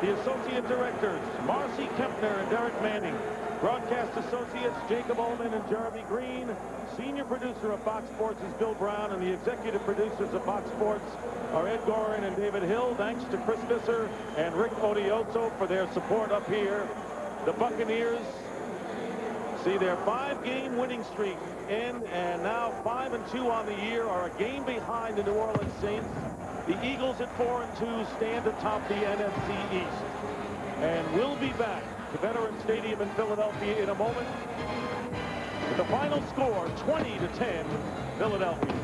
The associate directors, Marcy Kempner and Derek Manning. Broadcast associates, Jacob Ullman and Jeremy Green. Senior producer of Fox Sports is Bill Brown, and the executive producers of Fox Sports are Ed Gorin and David Hill. Thanks to Chris Visser and Rick Odioso for their support up here. The Buccaneers see their 5-game winning streak end, and now 5-2 on the year, are a game behind the New Orleans Saints. The Eagles at 4-2 stand atop the NFC East. And we'll be back to Veterans Stadium in Philadelphia in a moment. With the final score, 20-10, Philadelphia.